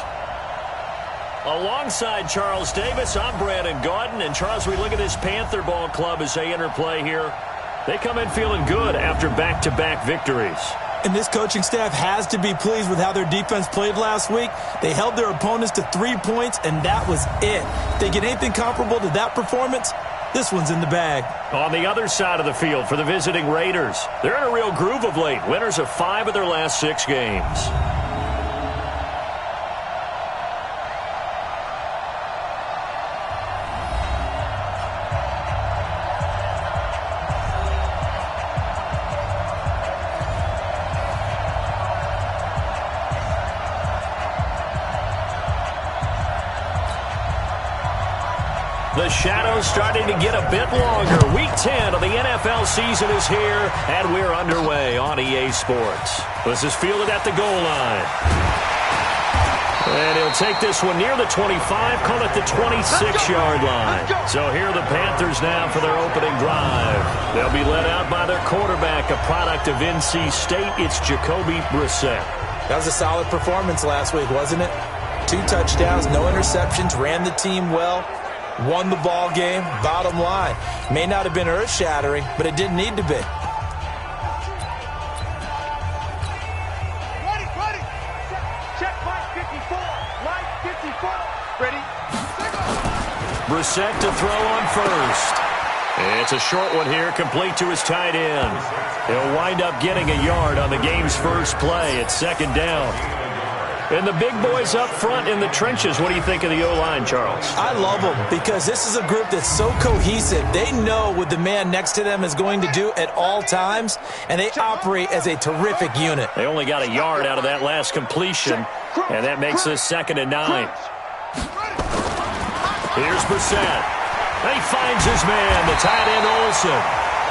Alongside Charles Davis, I'm Brandon Gaudin. And Charles, we look at this Panther ball club as they enter play here. They come in feeling good after back-to-back victories. And this coaching staff has to be pleased with how their defense played last week. They held their opponents to 3 points, and that was it. If they get anything comparable to that performance, this one's in the bag. On the other side of the field for the visiting Raiders, they're in a real groove of late. Winners of 5 of their last 6 games. The shadow's starting to get a bit longer. Week 10 of the NFL season is here, and we're underway on EA Sports. This is fielded at the goal line. And he'll take this one near the 25, call it the 26-yard line. So here are the Panthers now for their opening drive. They'll be led out by their quarterback, a product of NC State. It's Jacoby Brissett. That was a solid performance last week, wasn't it? 2 touchdowns, no interceptions, ran the team well. Won the ball game. Bottom line, may not have been earth-shattering, but it didn't need to be. Ready. Check line 54. Line 54. Ready. Brissett to throw on first. It's a short one here, complete to his tight end. He'll wind up getting a yard on the game's first play at 2nd down. And the big boys up front in the trenches, what do you think of the O-line, Charles? I love them because this is a group that's so cohesive. They know what the man next to them is going to do at all times, and they operate as a terrific unit. They only got a yard out of that last completion, and that makes this 2nd and 9. Here's Brissett. He finds his man, the tight end Olsen.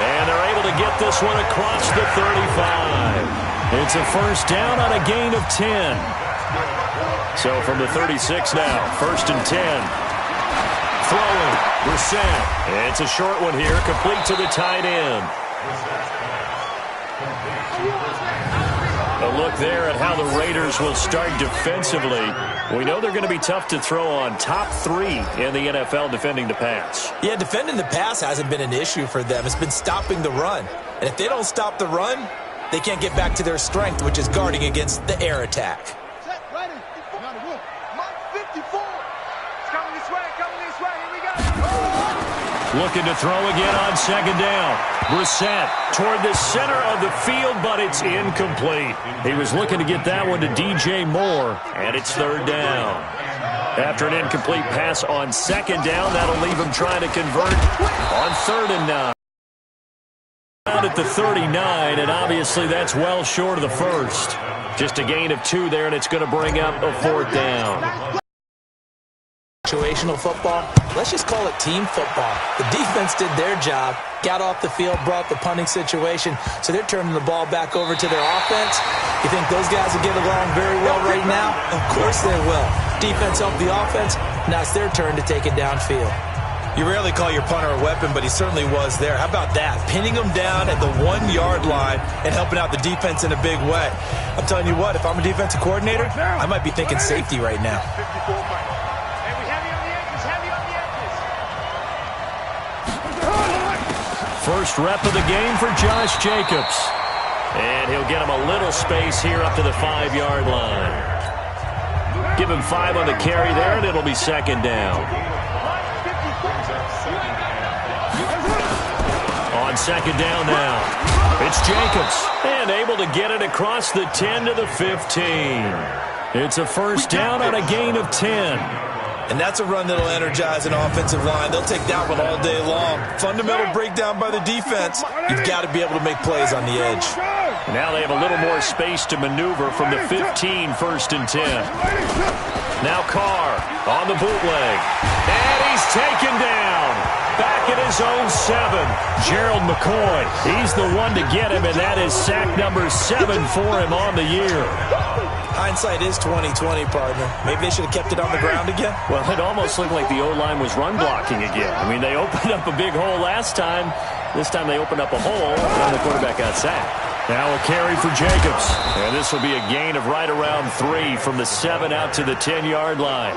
And they're able to get this one across the 35. It's a first down on a gain of 10. So from the 36 now, 1st and 10. Throwing, Brissett. It's a short one here, complete to the tight end. A look there at how the Raiders will start defensively. We know they're going to be tough to throw on, top 3 in the NFL defending the pass. Yeah, defending the pass hasn't been an issue for them. It's been stopping the run. And if they don't stop the run, they can't get back to their strength, which is guarding against the air attack. Looking to throw again on 2nd down. Brissett toward the center of the field, but it's incomplete. He was looking to get that one to DJ Moore, and it's 3rd down. After an incomplete pass on 2nd down, that'll leave him trying to convert on 3rd and 9. Out at the 39, and obviously that's well short of the first. Just a gain of 2 there, and it's going to bring up a 4th down. Situational football, let's just call it team football. The defense did their job, got off the field, brought the punting situation, so they're turning the ball back over to their offense. You think those guys will get along very well right now? Of course they will. Defense helped the offense. Now it's their turn to take it downfield. You rarely call your punter a weapon, but he certainly was there. How about that? Pinning him down at the 1-yard line and helping out the defense in a big way. I'm telling you what, if I'm a defensive coordinator, I might be thinking safety right now. First rep of the game for Josh Jacobs. And he'll get him a little space here up to the 5-yard line. Give him 5 on the carry there, and it'll be 2nd down. On On second down now, it's Jacobs. And able to get it across the 10 to the 15. It's a first down on a gain of 10. And that's a run that'll energize an offensive line. They'll take that one all day long. Fundamental breakdown by the defense. You've got to be able to make plays on the edge. Now they have a little more space to maneuver from the 15, first and 10. Now Carr on the bootleg. And he's taken down. Back at his own 7. Gerald McCoy, he's the one to get him, and that is sack number 7 for him on the year. Hindsight is 20/20, partner. Maybe they should have kept it on the ground again. Well, it almost looked like the O-line was run blocking again. I mean, they opened up a big hole last time. This time they opened up a hole, and the quarterback got sacked. Now a carry for Jacobs. And this will be a gain of right around 3 from the 7 out to the 10-yard line.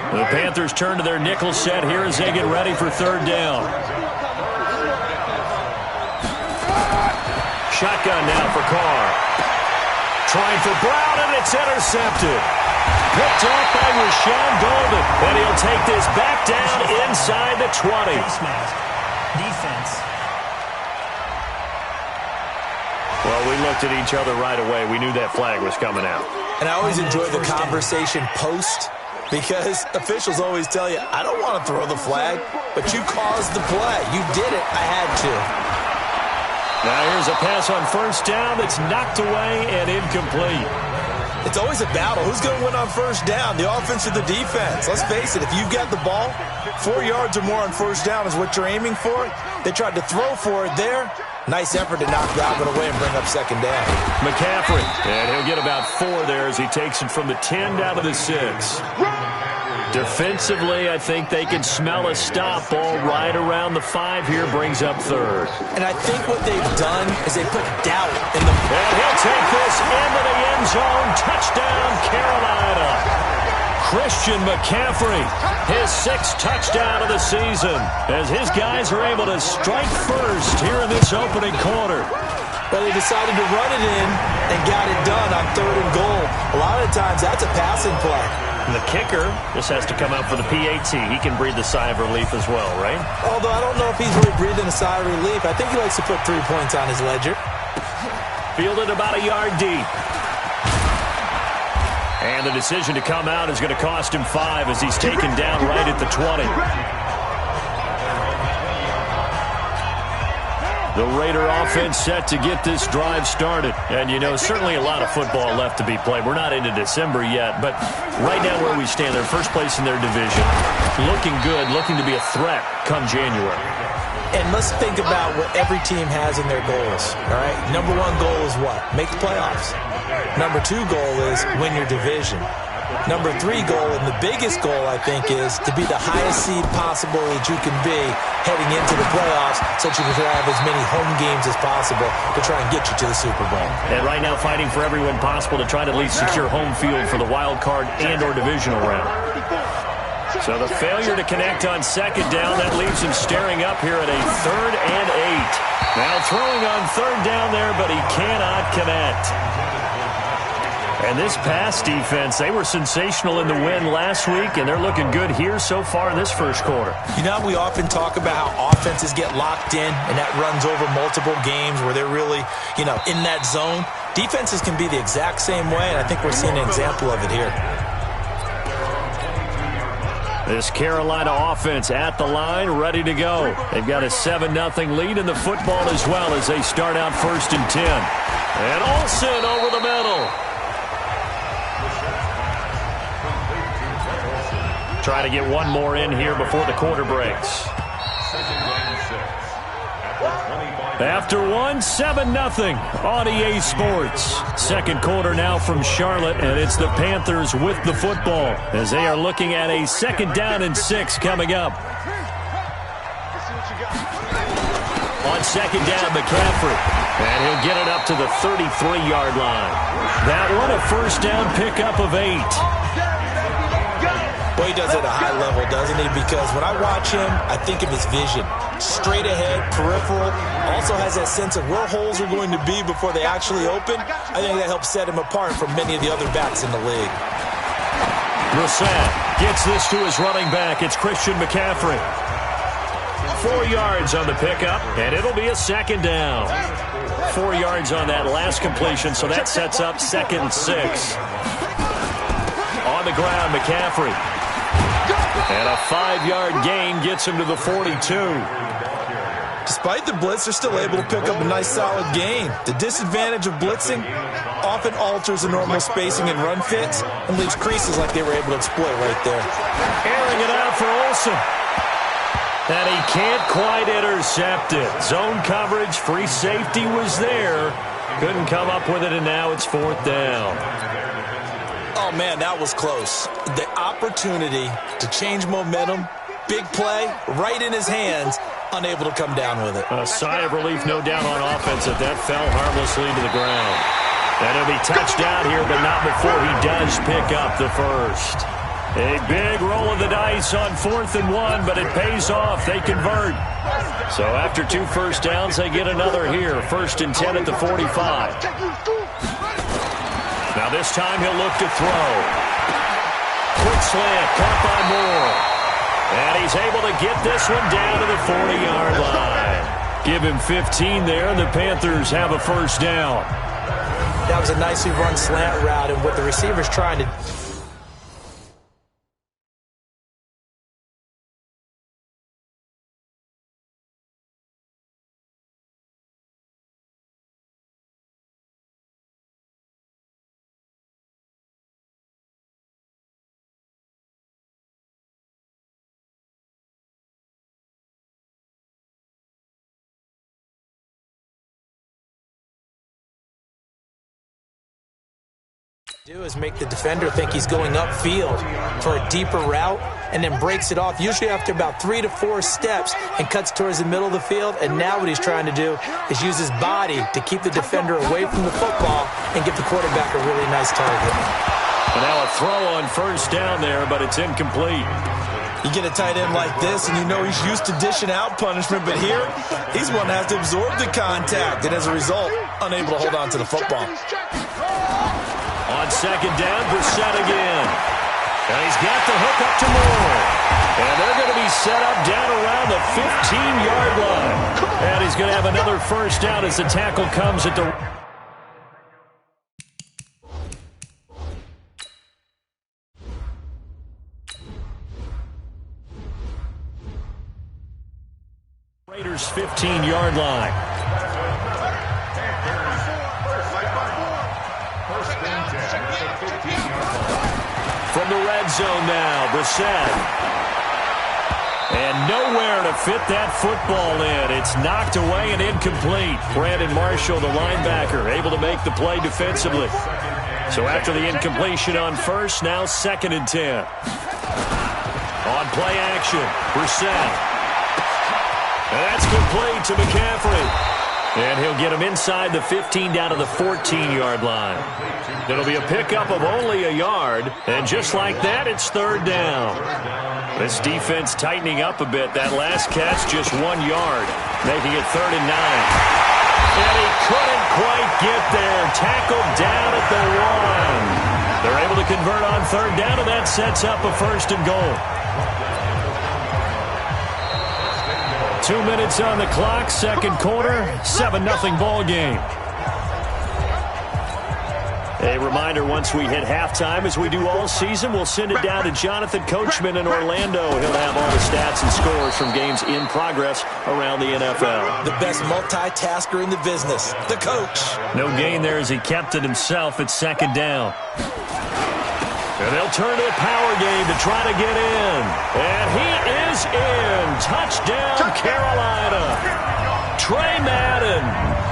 The Panthers turn to their nickel set here as they get ready for third down. Shotgun now for Carr. Trying for Brown, and it's intercepted. Picked off by Rashawn Golden. And he'll take this back down inside the 20. Defense. Well, we looked at each other right away. We knew that flag was coming out. And I always enjoy the conversation post, because officials always tell you, I don't want to throw the flag, but you caused the play. You did it. I had to. Now here's a pass on first down that's knocked away and incomplete. It's always a battle. Who's going to win on first down, the offense or the defense? Let's face it, if you've got the ball, 4 yards or more on first down is what you're aiming for. They tried to throw for it there. Nice effort to knock that one away and bring up second down. McCaffrey, and he'll get about 4 there as he takes it from the 10 down to the 6. Defensively, I think they can smell a stop ball right around the 5 here, brings up third. And I think what they've done is they put doubt in the... And he'll take this into the end zone. Touchdown, Carolina. Christian McCaffrey, his 6th touchdown of the season, as his guys are able to strike first here in this opening quarter. But they decided to run it in and got it done on 3rd and goal. A lot of times that's a passing play. And the kicker just has to come out for the PAT. He can breathe a sigh of relief as well, right? Although I don't know if he's really breathing a sigh of relief. I think he likes to put 3 points on his ledger. Fielded about a yard deep. And the decision to come out is going to cost him 5 as he's taken down right at the 20. The Raider offense set to get this drive started. And, you know, certainly a lot of football left to be played. We're not into December yet, but right now where we stand, they're first place in their division. Looking good, looking to be a threat come January. And let's think about what every team has in their goals, all right? Number 1 goal is what? Make the playoffs. Number 2 goal is win your division. Number 3 goal, and the biggest goal, I think, is to be the highest seed possible that you can be heading into the playoffs so that you can have as many home games as possible to try and get you to the Super Bowl. And right now fighting for every win possible to try to at least secure home field for the wild card and or divisional round. So the failure to connect on second down, that leaves him staring up here at a 3rd and 8. Now throwing on 3rd down there, but he cannot connect. And this pass defense, they were sensational in the win last week, and they're looking good here so far in this first quarter. You know, we often talk about how offenses get locked in, and that runs over multiple games where they're really, you know, in that zone. Defenses can be the exact same way, and I think we're seeing an example of it here. This Carolina offense at the line, ready to go. They've got a 7-0 lead in the football as well as they start out 1st and 10. And Olsen over the middle. Try to get one more in here before the quarter breaks. After one, 7-0 on EA Sports. Second quarter now from Charlotte, and it's the Panthers with the football as they are looking at a 2nd down and 6 coming up. On 2nd down, McCaffrey, and he'll get it up to the 33-yard line. That one, a 1st down pickup of 8. Well, he does it at a high level, doesn't he? Because when I watch him, I think of his vision. Straight ahead, peripheral. Also has that sense of where holes are going to be before they actually open. I think that helps set him apart from many of the other backs in the league. Brissett gets this to his running back. It's Christian McCaffrey. 4 yards on the pickup, and it'll be a second down. 4 yards on that last completion, so that sets up 2nd and 6. On the ground, McCaffrey. And a 5-yard gain gets him to the 42. Despite the blitz, they're still able to pick up a nice solid gain. The disadvantage of blitzing often alters the normal spacing and run fits and leaves creases like they were able to exploit right there. Airing it out for Olsen. And he can't quite intercept it. Zone coverage, free safety was there. Couldn't come up with it, and now it's 4th down. Oh, man, that was close. The opportunity to change momentum, big play, right in his hands, unable to come down with it. A sigh of relief, no doubt, on offense that fell harmlessly to the ground. And he'll be touched down here, but not before he does pick up the first. A big roll of the dice on 4th and 1, but it pays off. They convert. So after 2 first downs, they get another here. 1st and 10 at the 45. Now this time he'll look to throw. Quick slant, caught by Moore. And he's able to get this one down to the 40-yard line. Give him 15 there, and the Panthers have a first down. That was a nicely run slant route, and what the receiver's trying to... do is make the defender think he's going upfield for a deeper route and then breaks it off, usually after about 3 to 4 steps, and cuts towards the middle of the field. And now what he's trying to do is use his body to keep the defender away from the football and give the quarterback a really nice target. And now a throw on 1st down there, but it's incomplete. You get a tight end like this, and you know he's used to dishing out punishment, but here, he's one that has to absorb the contact, and as a result, unable to hold on to the football. On 2nd down, Brissett again. And he's got the hook up to Moore. And they're going to be set up down around the 15-yard line. And he's going to have another first down as the tackle comes at the... Raiders' 15-yard line. From the red zone now, Brissett. And nowhere to fit that football in. It's knocked away and incomplete. Brandon Marshall, the linebacker, able to make the play defensively. So after the incompletion on 1st, now 2nd and 10. On play action, Brissett. And that's complete to McCaffrey. And he'll get him inside the 15 down to the 14-yard line. It'll be a pickup of only a yard. And just like that, it's 3rd down. This defense tightening up a bit. That last catch, just 1 yard, making it 3rd and 9. And he couldn't quite get there. Tackled down at the 1. They're able to convert on 3rd down, and that sets up a 1st and goal. 2 minutes on the clock, 2nd quarter, 7-0 ball game. A reminder, once we hit halftime, as we do all season, we'll send it down to Jonathan Coachman in Orlando. He'll have all the stats and scores from games in progress around the NFL. The best multitasker in the business, the coach. No gain there as he kept it himself at 2nd down. And they'll turn to a power game to try to get in. And he is in. Touchdown, Carolina. Trey Madden,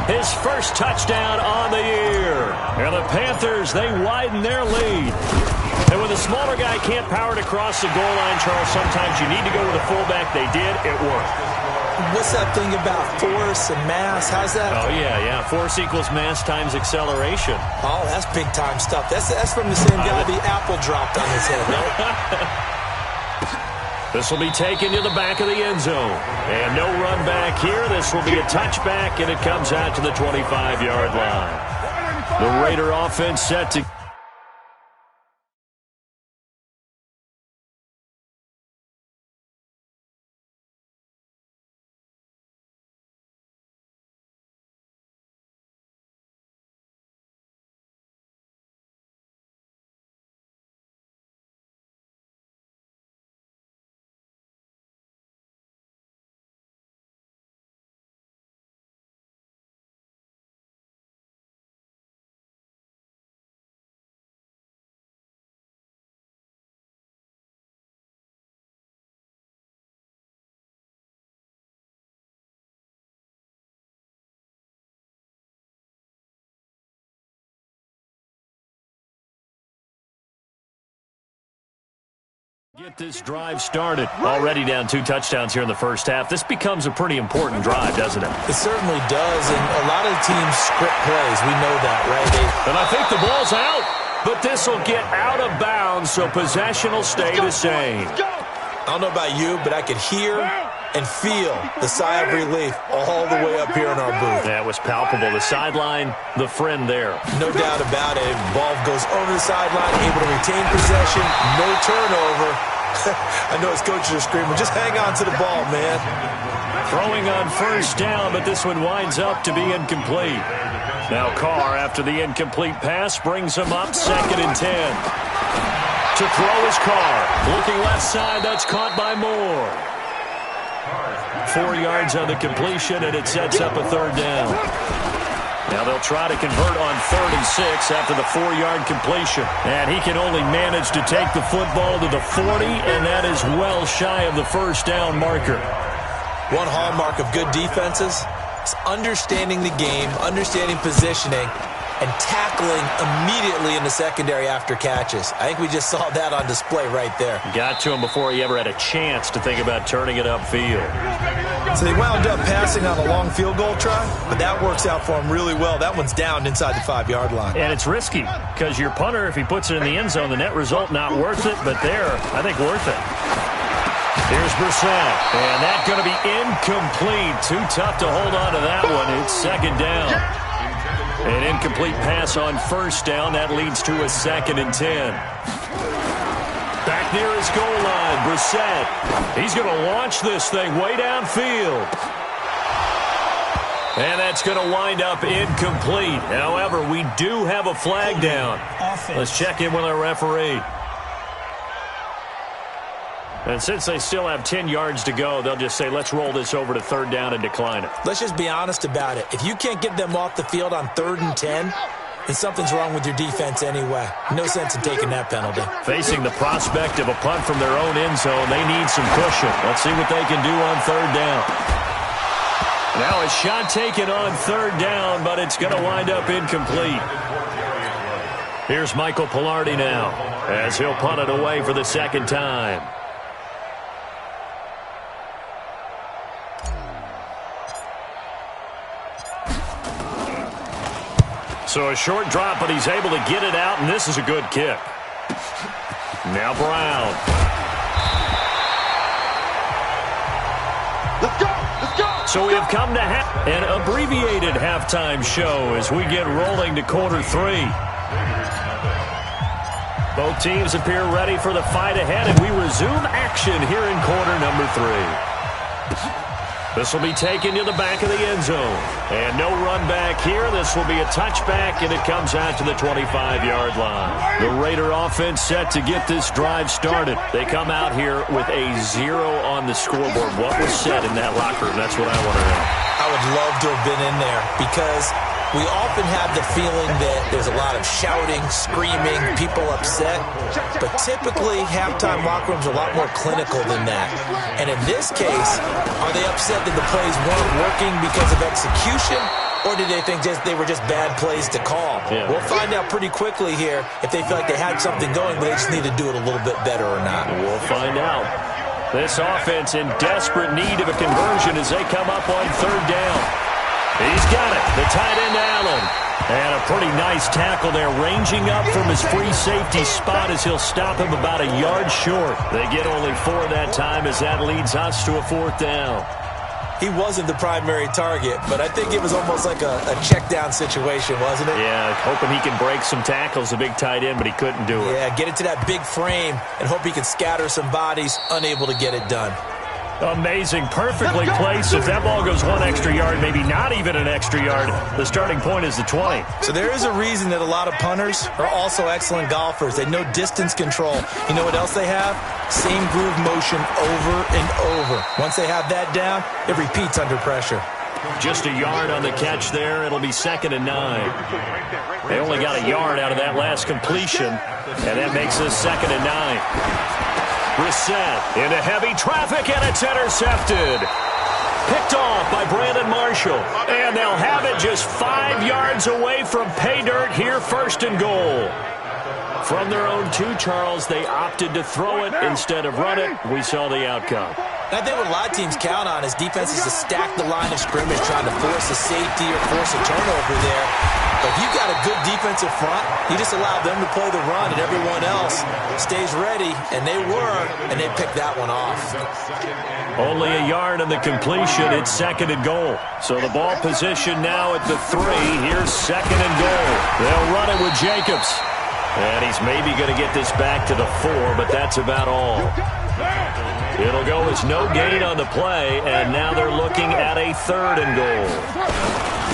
his first touchdown on the year. And the Panthers, they widen their lead. And when the smaller guy can't power it across the goal line, Charles, sometimes you need to go with a fullback. They did. It worked. What's that thing about force and mass? How's that? Oh, yeah. Force equals mass times acceleration. Oh, that's big-time stuff. That's from the same guy the apple dropped on his head, right? This will be taken to the back of the end zone. And no run back here. This will be a touchback, and it comes out to the 25-yard line. The Raider offense set to... Get this drive started. Already down 2 touchdowns here in the first half. This becomes a pretty important drive, doesn't it? It certainly does, and a lot of teams script plays. We know that, right? And I think the ball's out, but this will get out of bounds, so possession will stay the same. I don't know about you, but I could hear and feel the sigh of relief all the way up here in our booth. That was palpable. The sideline, the friend there. No doubt about it. Ball goes over the sideline, able to retain possession, no turnover. I know his coaches are screaming, just hang on to the ball, man. Throwing on first down, but this one winds up to be incomplete. Now Carr, after the incomplete pass, brings him up 2nd and 10. To throw is Carr. Looking left side, that's caught by Moore. 4 yards on the completion, and it sets up a 3rd down. Now they'll try to convert on 3rd and 6 after the 4-yard completion. And he can only manage to take the football to the 40, and that is well shy of the first down marker. One hallmark of good defenses is understanding the game, understanding positioning, and tackling immediately in the secondary after catches. I think we just saw that on display right there. Got to him before he ever had a chance to think about turning it upfield. So they wound up passing on a long field goal try, but that works out for him really well. That one's down inside the 5-yard line. And it's risky because your punter, if he puts it in the end zone, the net result not worth it, but there, I think worth it. Here's Brissett, and that's going to be incomplete. Too tough to hold on to that one. It's 2nd down. An incomplete pass on first down. That leads to a 2nd and 10. Back near his goal line, Brissett. He's going to launch this thing way downfield. And that's going to wind up incomplete. However, we do have a flag down. Let's check in with our referee. And since they still have 10 yards to go, they'll just say, let's roll this over to 3rd down and decline it. Let's just be honest about it. If you can't get them off the field on 3rd and 10, then something's wrong with your defense anyway. No sense in taking that penalty. Facing the prospect of a punt from their own end zone, they need some cushion. Let's see what they can do on 3rd down. Now a shot taken on 3rd down, but it's going to wind up incomplete. Here's Michael Pilardi now, as he'll punt it away for the 2nd time. So a short drop, but he's able to get it out, and this is a good kick. Now Brown. Let's go! Let's go! So we have come to an abbreviated halftime show as we get rolling to quarter 3. Both teams appear ready for the fight ahead, and we resume action here in quarter number 3. This will be taken to the back of the end zone. And no run back here. This will be a touchback, and it comes out to the 25-yard line. The Raider offense set to get this drive started. They come out here with a 0 on the scoreboard. What was said in that locker room? That's what I want to know. I would love to have been in there because we often have the feeling that there's a lot of shouting, screaming, people upset. But typically, halftime locker rooms are a lot more clinical than that. And in this case, are they upset that the plays weren't working because of execution? Or did they think they were just bad plays to call? Yeah. We'll find out pretty quickly here if they feel like they had something going, but they just need to do it a little bit better or not. We'll find out. This offense in desperate need of a conversion as they come up on 3rd down. He's got it. The tight end, Allen. And a pretty nice tackle there, ranging up from his free safety spot as he'll stop him about a yard short. They get only 4 that time as that leads us to a 4th down. He wasn't the primary target, but I think it was almost like a check down situation, wasn't it? Yeah, hoping he can break some tackles, a big tight end, but he couldn't do it. Yeah, get it to that big frame and hope he can scatter some bodies, unable to get it done. Amazing, perfectly placed. If that ball goes 1 extra yard, maybe not even an extra yard, the starting point is the 20. So there is a reason that a lot of punters are also excellent golfers. They know distance control. You know what else they have? Same groove motion over and over. Once they have that down, it repeats under pressure. Just a yard on the catch there. It'll be 2nd and 9. They only got a yard out of that last completion, and that makes us 2nd and 9. Brissett into heavy traffic, and it's intercepted. Picked off by Brandon Marshall. And they'll have it just 5 yards away from pay dirt here, 1st and goal. From their own 2, Charles, they opted to throw it instead of run it. We saw the outcome. I think what a lot of teams count on is defenses to stack the line of scrimmage, trying to force a safety or force a turnover there. But if you've got a good defensive front, you just allow them to play the run, and everyone else stays ready, and they were, and they picked that one off. Only a yard in the completion. It's 2nd and goal. So the ball position now at the 3. Here's 2nd and goal. They'll run it with Jacobs. And he's maybe going to get this back to the 4, but that's about all. It'll go as no gain on the play, and now they're looking at a 3rd and goal.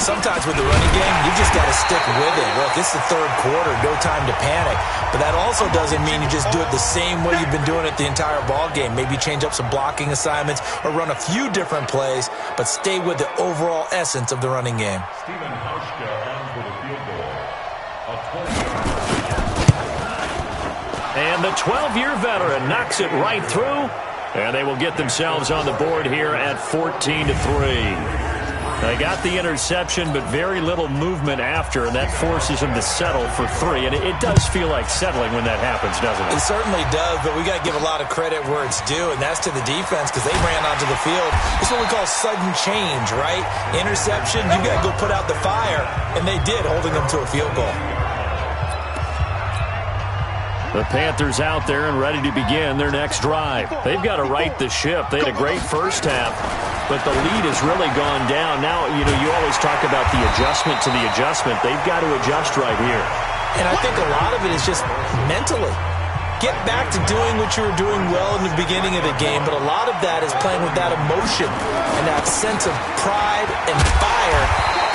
Sometimes with the running game, you just got to stick with it. Look, it's the 3rd quarter, no time to panic. But that also doesn't mean you just do it the same way you've been doing it the entire ball game. Maybe change up some blocking assignments or run a few different plays, but stay with the overall essence of the running game. And the 12-year veteran knocks it right through, and they will get themselves on the board here at 14-3. They got the interception, but very little movement after, and that forces them to settle for 3. And it does feel like settling when that happens, doesn't it? It certainly does, but we got to give a lot of credit where it's due, and that's to the defense because they ran onto the field. It's what we call sudden change, right? Interception, you got to go put out the fire, and they did, holding them to a field goal. The Panthers out there and ready to begin their next drive. They've got to right the ship. They had a great first half, but the lead has really gone down. Now, you always talk about the adjustment to the adjustment. They've got to adjust right here. And I think a lot of it is just mentally. Get back to doing what you were doing well in the beginning of the game, but a lot of that is playing with that emotion and that sense of pride and fire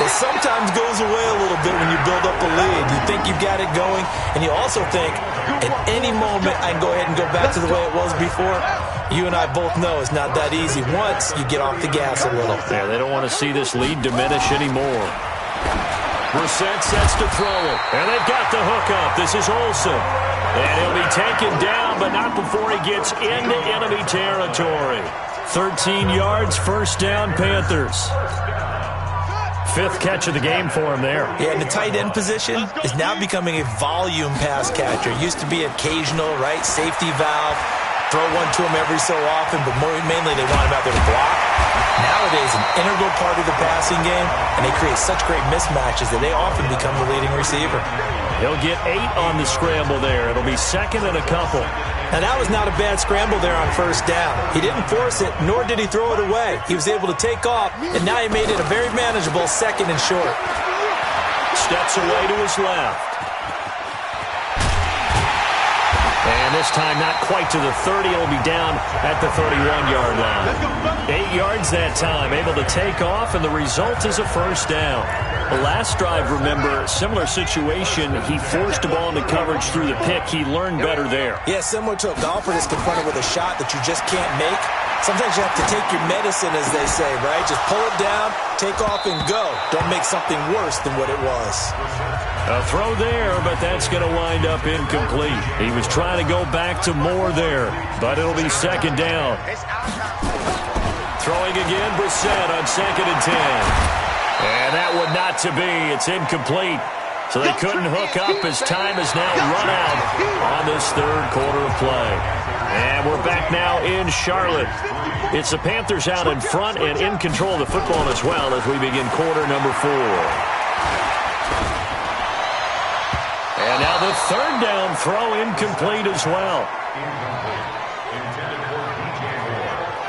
that sometimes goes away a little bit when you build up a lead. You think you've got it going, and you also think, at any moment, I can go ahead and go back to the way it was before. You and I both know it's not that easy once you get off the gas a little. Yeah, they don't want to see this lead diminish anymore. Brissett sets to throw it, and they've got the hook up. This is Olsen. And he'll be taken down, but not before he gets into enemy territory. 13 yards, 1st down, Panthers. 5th catch of the game for him there. Yeah, and the tight end position is now becoming a volume pass catcher. Used to be occasional, right? Safety valve. Throw one to him every so often, but mainly they want him out there to block. Nowadays, an integral part of the passing game, and they create such great mismatches that they often become the leading receiver. He'll get 8 on the scramble there. It'll be 2nd and a couple. Now, that was not a bad scramble there on 1st down. He didn't force it, nor did he throw it away. He was able to take off, and now he made it a very manageable 2nd and short. Steps away to his left. And this time not quite to the 30. It'll be down at the 31-yard line. 8 yards that time, able to take off, and the result is a 1st down. The last drive, remember, similar situation. He forced the ball into coverage through the pick. He learned better there. Yeah, similar to a golfer that's confronted with a shot that you just can't make. Sometimes you have to take your medicine, as they say, right? Just pull it down, take off, and go. Don't make something worse than what it was. A throw there, but that's going to wind up incomplete. He was trying to go back to more there, but it'll be 2nd down. Throwing again, Brissett on 2nd and 10. And that would not to be. It's incomplete. So they couldn't hook up as time has now run out on this 3rd quarter of play. And we're back now in Charlotte. It's the Panthers out in front and in control of the football as well as we begin quarter number 4. And now the 3rd down throw incomplete as well.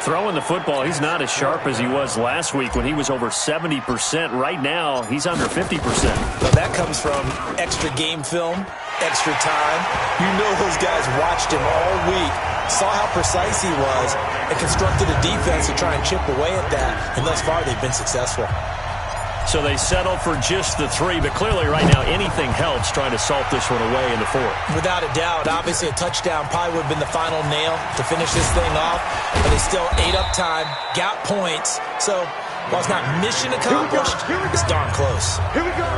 Throwing the football, he's not as sharp as he was last week when he was over 70%. Right now, he's under 50%. Well, that comes from extra game film, extra time. You know those guys watched him all week, saw how precise he was, and constructed a defense to try and chip away at that. And thus far, they've been successful. So they settle for just the 3, but clearly right now anything helps trying to salt this one away in the 4th. Without a doubt, obviously a touchdown probably would have been the final nail to finish this thing off, but they still ate up time, got points. So while it's not mission accomplished, it's darn close. Here we go.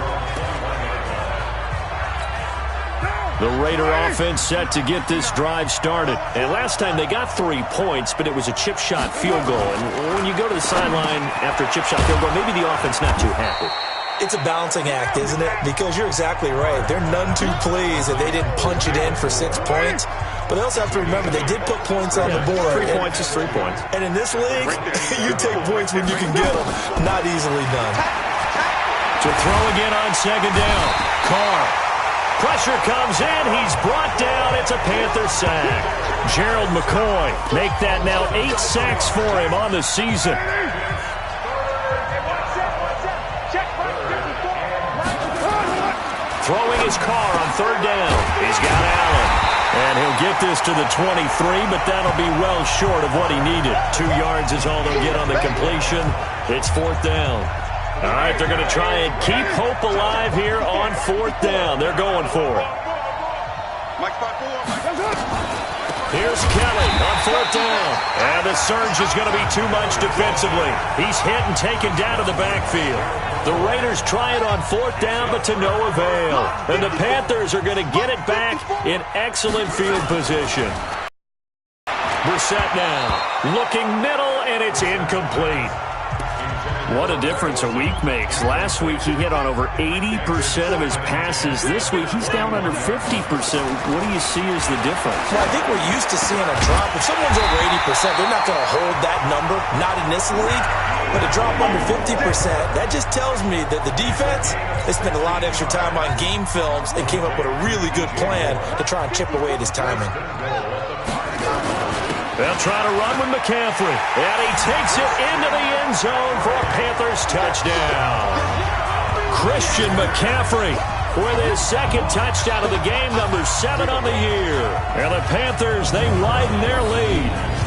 The Raider offense set to get this drive started. And last time they got 3 points, but it was a chip shot field goal. And when you go to the sideline after a chip shot field goal, maybe the offense not too happy. It's a balancing act, isn't it? Because you're exactly right. They're none too pleased that they didn't punch it in for 6 points. But they also have to remember they did put points on the board. 3 points is 3 points. And in this league, you take points when you can get them. Not easily done. To throw again on second down. Carr. Pressure comes in. He's brought down. It's a Panther sack. Gerald McCoy make that now 8 sacks for him on the season. Throwing his Carr on third down. He's got Allen. And he'll get this to the 23, but that'll be well short of what he needed. 2 yards is all they'll get on the completion. It's fourth down. All right, they're going to try and keep hope alive here on fourth down. They're going for it. Here's Kelly on fourth down. And the surge is going to be too much defensively. He's hit and taken down to the backfield. The Raiders try it on fourth down, but to no avail. And the Panthers are going to get it back in excellent field position. Brissett now looking middle, and it's incomplete. What a difference a week makes. Last week he hit on over 80% of his passes. This week he's down under 50%. What do you see as the difference? Well, I think we're used to seeing a drop. If someone's over 80%, they're not going to hold that number. Not in this league. But a drop under 50%, that just tells me that the defense, they spent a lot of extra time on game films and came up with a really good plan to try and chip away at his timing. They'll try to run with McCaffrey. And he takes it into the end zone for a Panthers touchdown. Christian McCaffrey with his second touchdown of the game, number 7 on the year. And the Panthers, they widen their lead.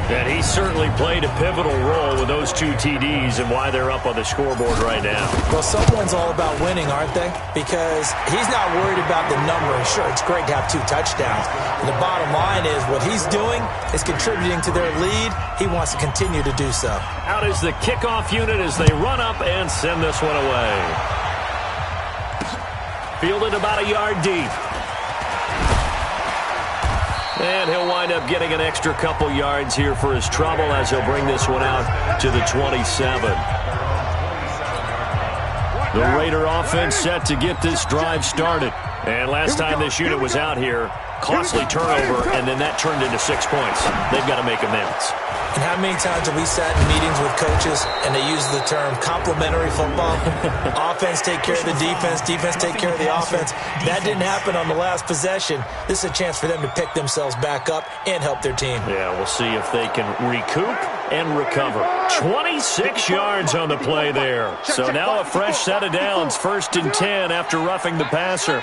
And he certainly played a pivotal role with those 2 TDs and why they're up on the scoreboard right now. Well, someone's all about winning, aren't they? Because he's not worried about the number. Sure, it's great to have 2 touchdowns. And the bottom line is what he's doing is contributing to their lead. He wants to continue to do so. Out is the kickoff unit as they run up and send this one away. Fielded about a yard deep. And he'll wind up getting an extra couple yards here for his trouble as he'll bring this one out to the 27. The Raider offense set to get this drive started. And last time this unit was out here, costly turnover, and then that turned into 6 points. They've got to make amends. And how many times have we sat in meetings with coaches and they use the term complementary football? Offense take care of the defense, defense take care of the offense. That didn't happen on the last possession. This is a chance for them to pick themselves back up and help their team. Yeah, we'll see if they can recoup and recover. 26 yards on the play there. So now a fresh set of downs, 1st and 10 after roughing the passer.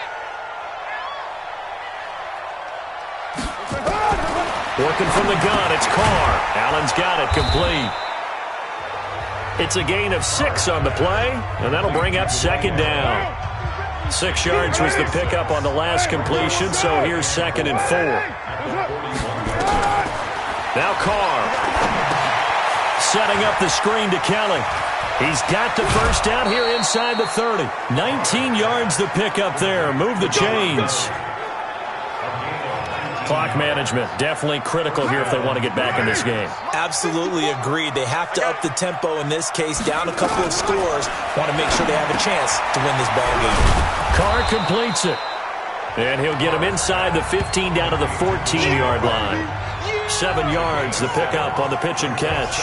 Working from the gun, it's Carr. Allen's got it complete. It's a gain of 6 on the play, and that'll bring up second down. 6 yards was the pickup on the last completion, so here's 2nd and 4. Now Carr. Setting up the screen to Kelly. He's got the first down here inside the 30. 19 yards the pickup there. Move the chains. Clock management, definitely critical here if they want to get back in this game. Absolutely agreed. They have to up the tempo in this case, down a couple of scores. Want to make sure they have a chance to win this ball game. Carr completes it. And he'll get him inside the 15 down to the 14-yard line. 7 yards, the pickup on the pitch and catch.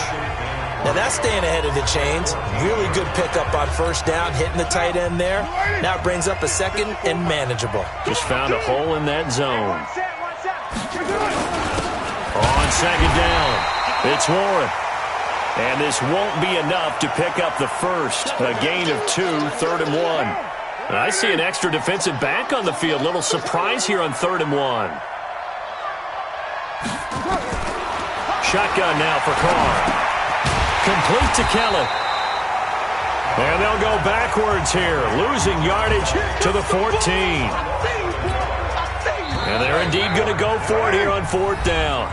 Now that's staying ahead of the chains. Really good pickup on first down, hitting the tight end there. Now it brings up a 2nd and manageable. Just found a hole in that zone. On 2nd down, it's Warren. And this won't be enough to pick up the first. A gain of 2, 3rd and 1. I see an extra defensive back on the field. Little surprise here on 3rd and 1. Shotgun now for Carr. Complete to Kelly. And they'll go backwards here, losing yardage to the 14. And they're indeed going to go for it here on 4th down.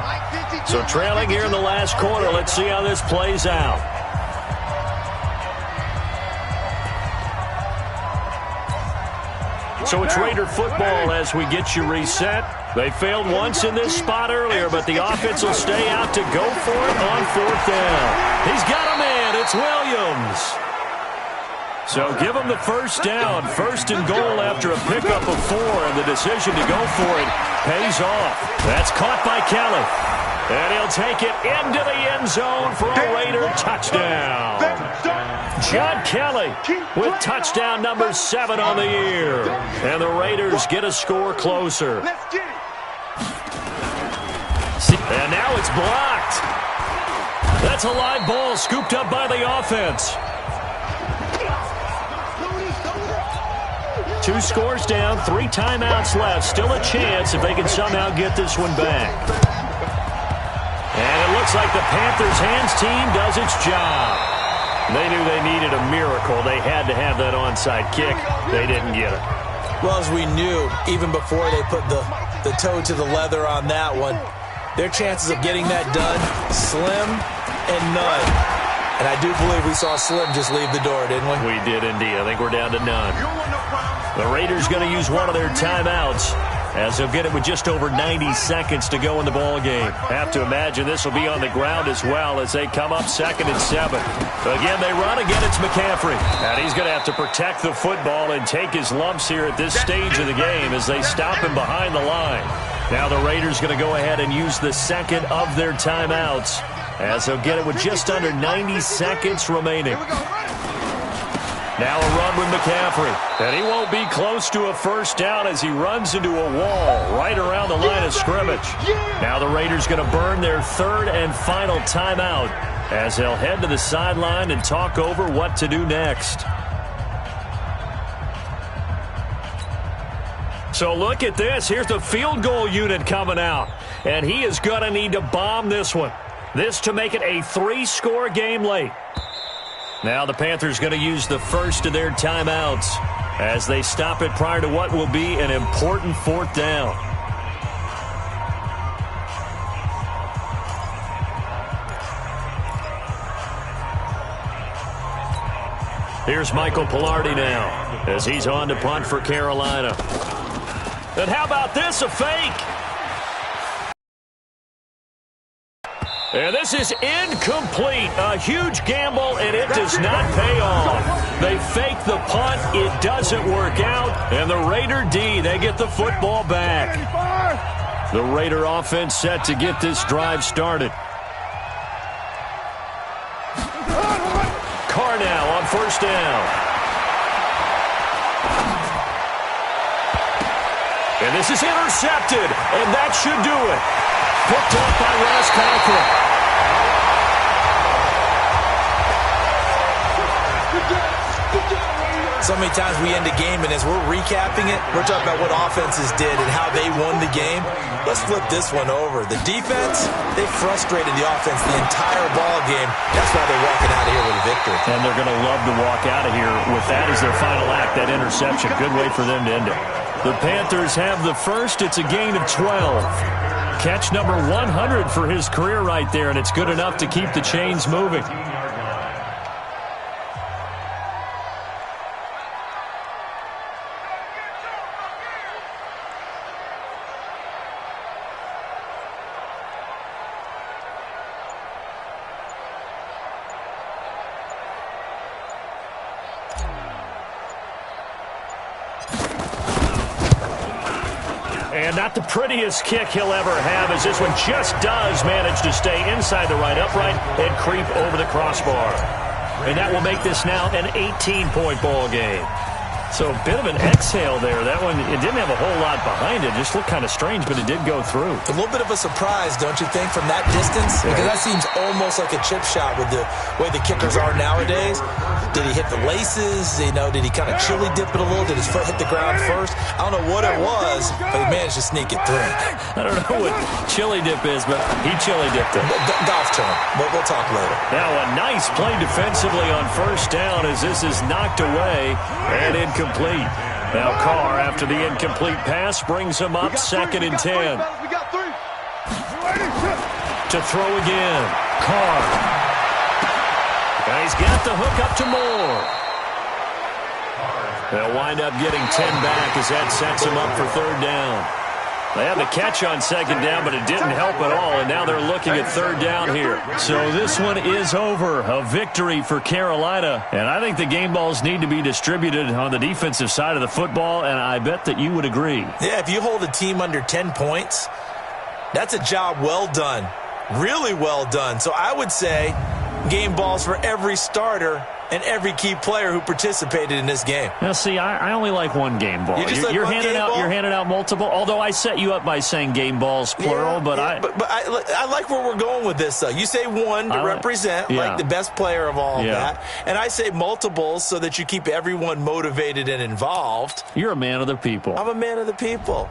So trailing here in the last quarter. Let's see how this plays out. So it's Raider football as we get you reset. They failed once in this spot earlier, but the offense will stay out to go for it on 4th down. He's got a man. It's Williams. So give him the first down. First and goal after a pickup of 4, and the decision to go for it pays off. That's caught by Kelly. And he'll take it into the end zone for a Raider touchdown. John Kelly with touchdown number 7 on the year. And the Raiders get a score closer. And now it's blocked. That's a live ball scooped up by the offense. 2 scores down, 3 timeouts left. Still a chance if they can somehow get this one back. And it looks like the Panthers' hands team does its job. They knew they needed a miracle. They had to have that onside kick. They didn't get it. Well, as we knew, even before they put the toe to the leather on that one, their chances of getting that done, slim and none. And I do believe we saw Slim just leave the door, didn't we? We did indeed. I think we're down to none. The Raiders going to use one of their timeouts, as they'll get it with just over 90 seconds to go in the ball game. Have to imagine this will be on the ground as well as they come up 2nd and 7. Again, they run. Again, it's McCaffrey. And he's going to have to protect the football and take his lumps here at this stage of the game as they stop him behind the line. Now the Raiders going to go ahead and use the second of their timeouts, as they'll get it with just under 90 seconds remaining. Now a run with McCaffrey. And he won't be close to a first down as he runs into a wall right around the line of scrimmage. Now the Raiders going to burn their 3rd and final timeout as they'll head to the sideline and talk over what to do next. So look at this. Here's the field goal unit coming out. And he is going to need to bomb this one. This to make it a 3-score game late. Now the Panthers going to use the first of their timeouts as they stop it prior to what will be an important 4th down. Here's Michael Pilardi now as he's on to punt for Carolina. And how about this, a fake? And this is incomplete. A huge gamble, and it does not pay off. They fake the punt. It doesn't work out. And the Raider D, they get the football back. The Raider offense set to get this drive started. Carr now on first down. And this is intercepted, and that should do it. Picked off by Ross Conklin. So many times we end a game, and as we're recapping it, we're talking about what offenses did and how they won the game. Let's flip this one over. The defense, they frustrated the offense the entire ball game. That's why they're walking out of here with a victory. And they're going to love to walk out of here with that as their final act, that interception. Good way for them to end it. The Panthers have the first. It's a gain of 12. Catch number 100 for his career right there, and it's good enough to keep the chains moving. And not the prettiest kick he'll ever have, as this one just does manage to stay inside the right upright and creep over the crossbar. And that will make this now an 18-point ball game. So a bit of an exhale there. That one, it didn't have a whole lot behind it. Just looked kind of strange, but it did go through. A little bit of a surprise, don't you think, from that distance? Because that seems almost like a chip shot with the way the kickers are nowadays. Did he hit the laces? You know, did he kind of chili dip it a little? Did his foot hit the ground first? I don't know what it was, but he managed to sneak it through. I don't know what chili dip is, but he chili dipped it. Golf term. We'll talk later. Now a nice play defensively on first down as this is knocked away and incomplete. Now Carr, after the incomplete pass, brings him up 2nd and 10. To throw again. Carr. And he's got the hook up to Moore. They'll wind up getting 10 back as that sets him up for 3rd down. They had the catch on second down, but it didn't help at all, and now they're looking at third down here. So this one is over. A victory for Carolina, and I think the game balls need to be distributed on the defensive side of the football, and I bet that you would agree. Yeah, if you hold a team under 10 points, that's a job well done. Really well done. So I would say game balls for every starter and every key player who participated in this game. Now, see, I only like one game ball. You're handing out multiple. Although I set you up by saying game balls plural, but I like where we're going with this. Though you say one to represent like the best player of all of that, and I say multiples so that you keep everyone motivated and involved. You're a man of the people. I'm a man of the people.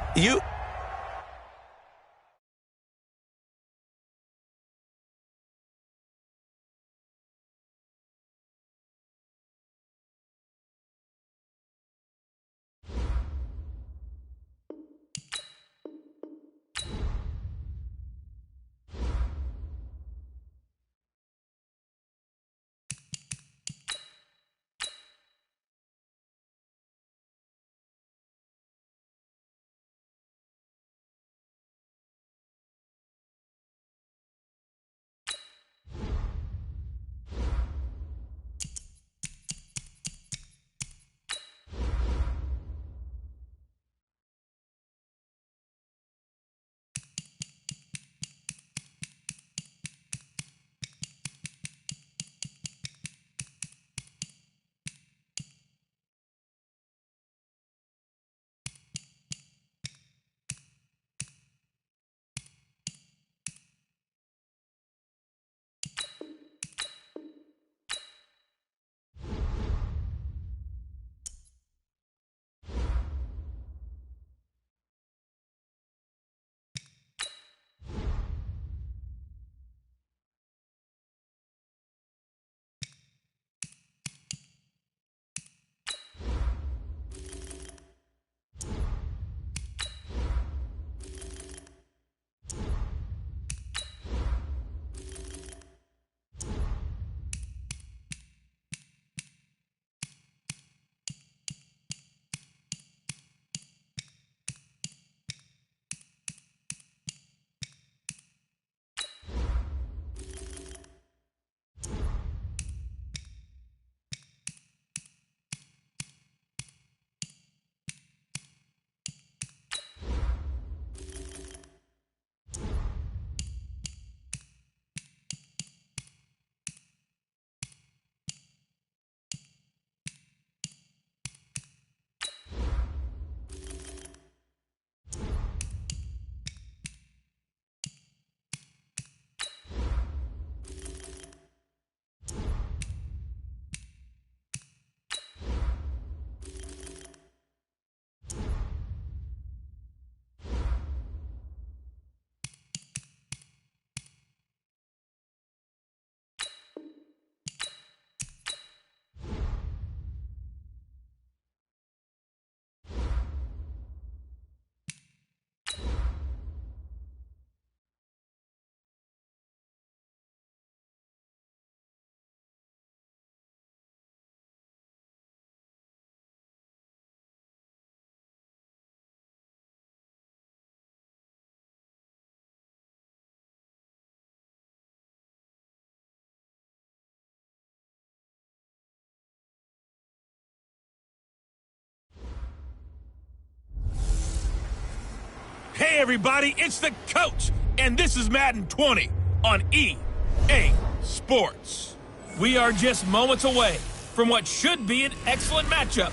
Hey, everybody, it's the coach, and this is Madden 20 on EA Sports. We are just moments away from what should be an excellent matchup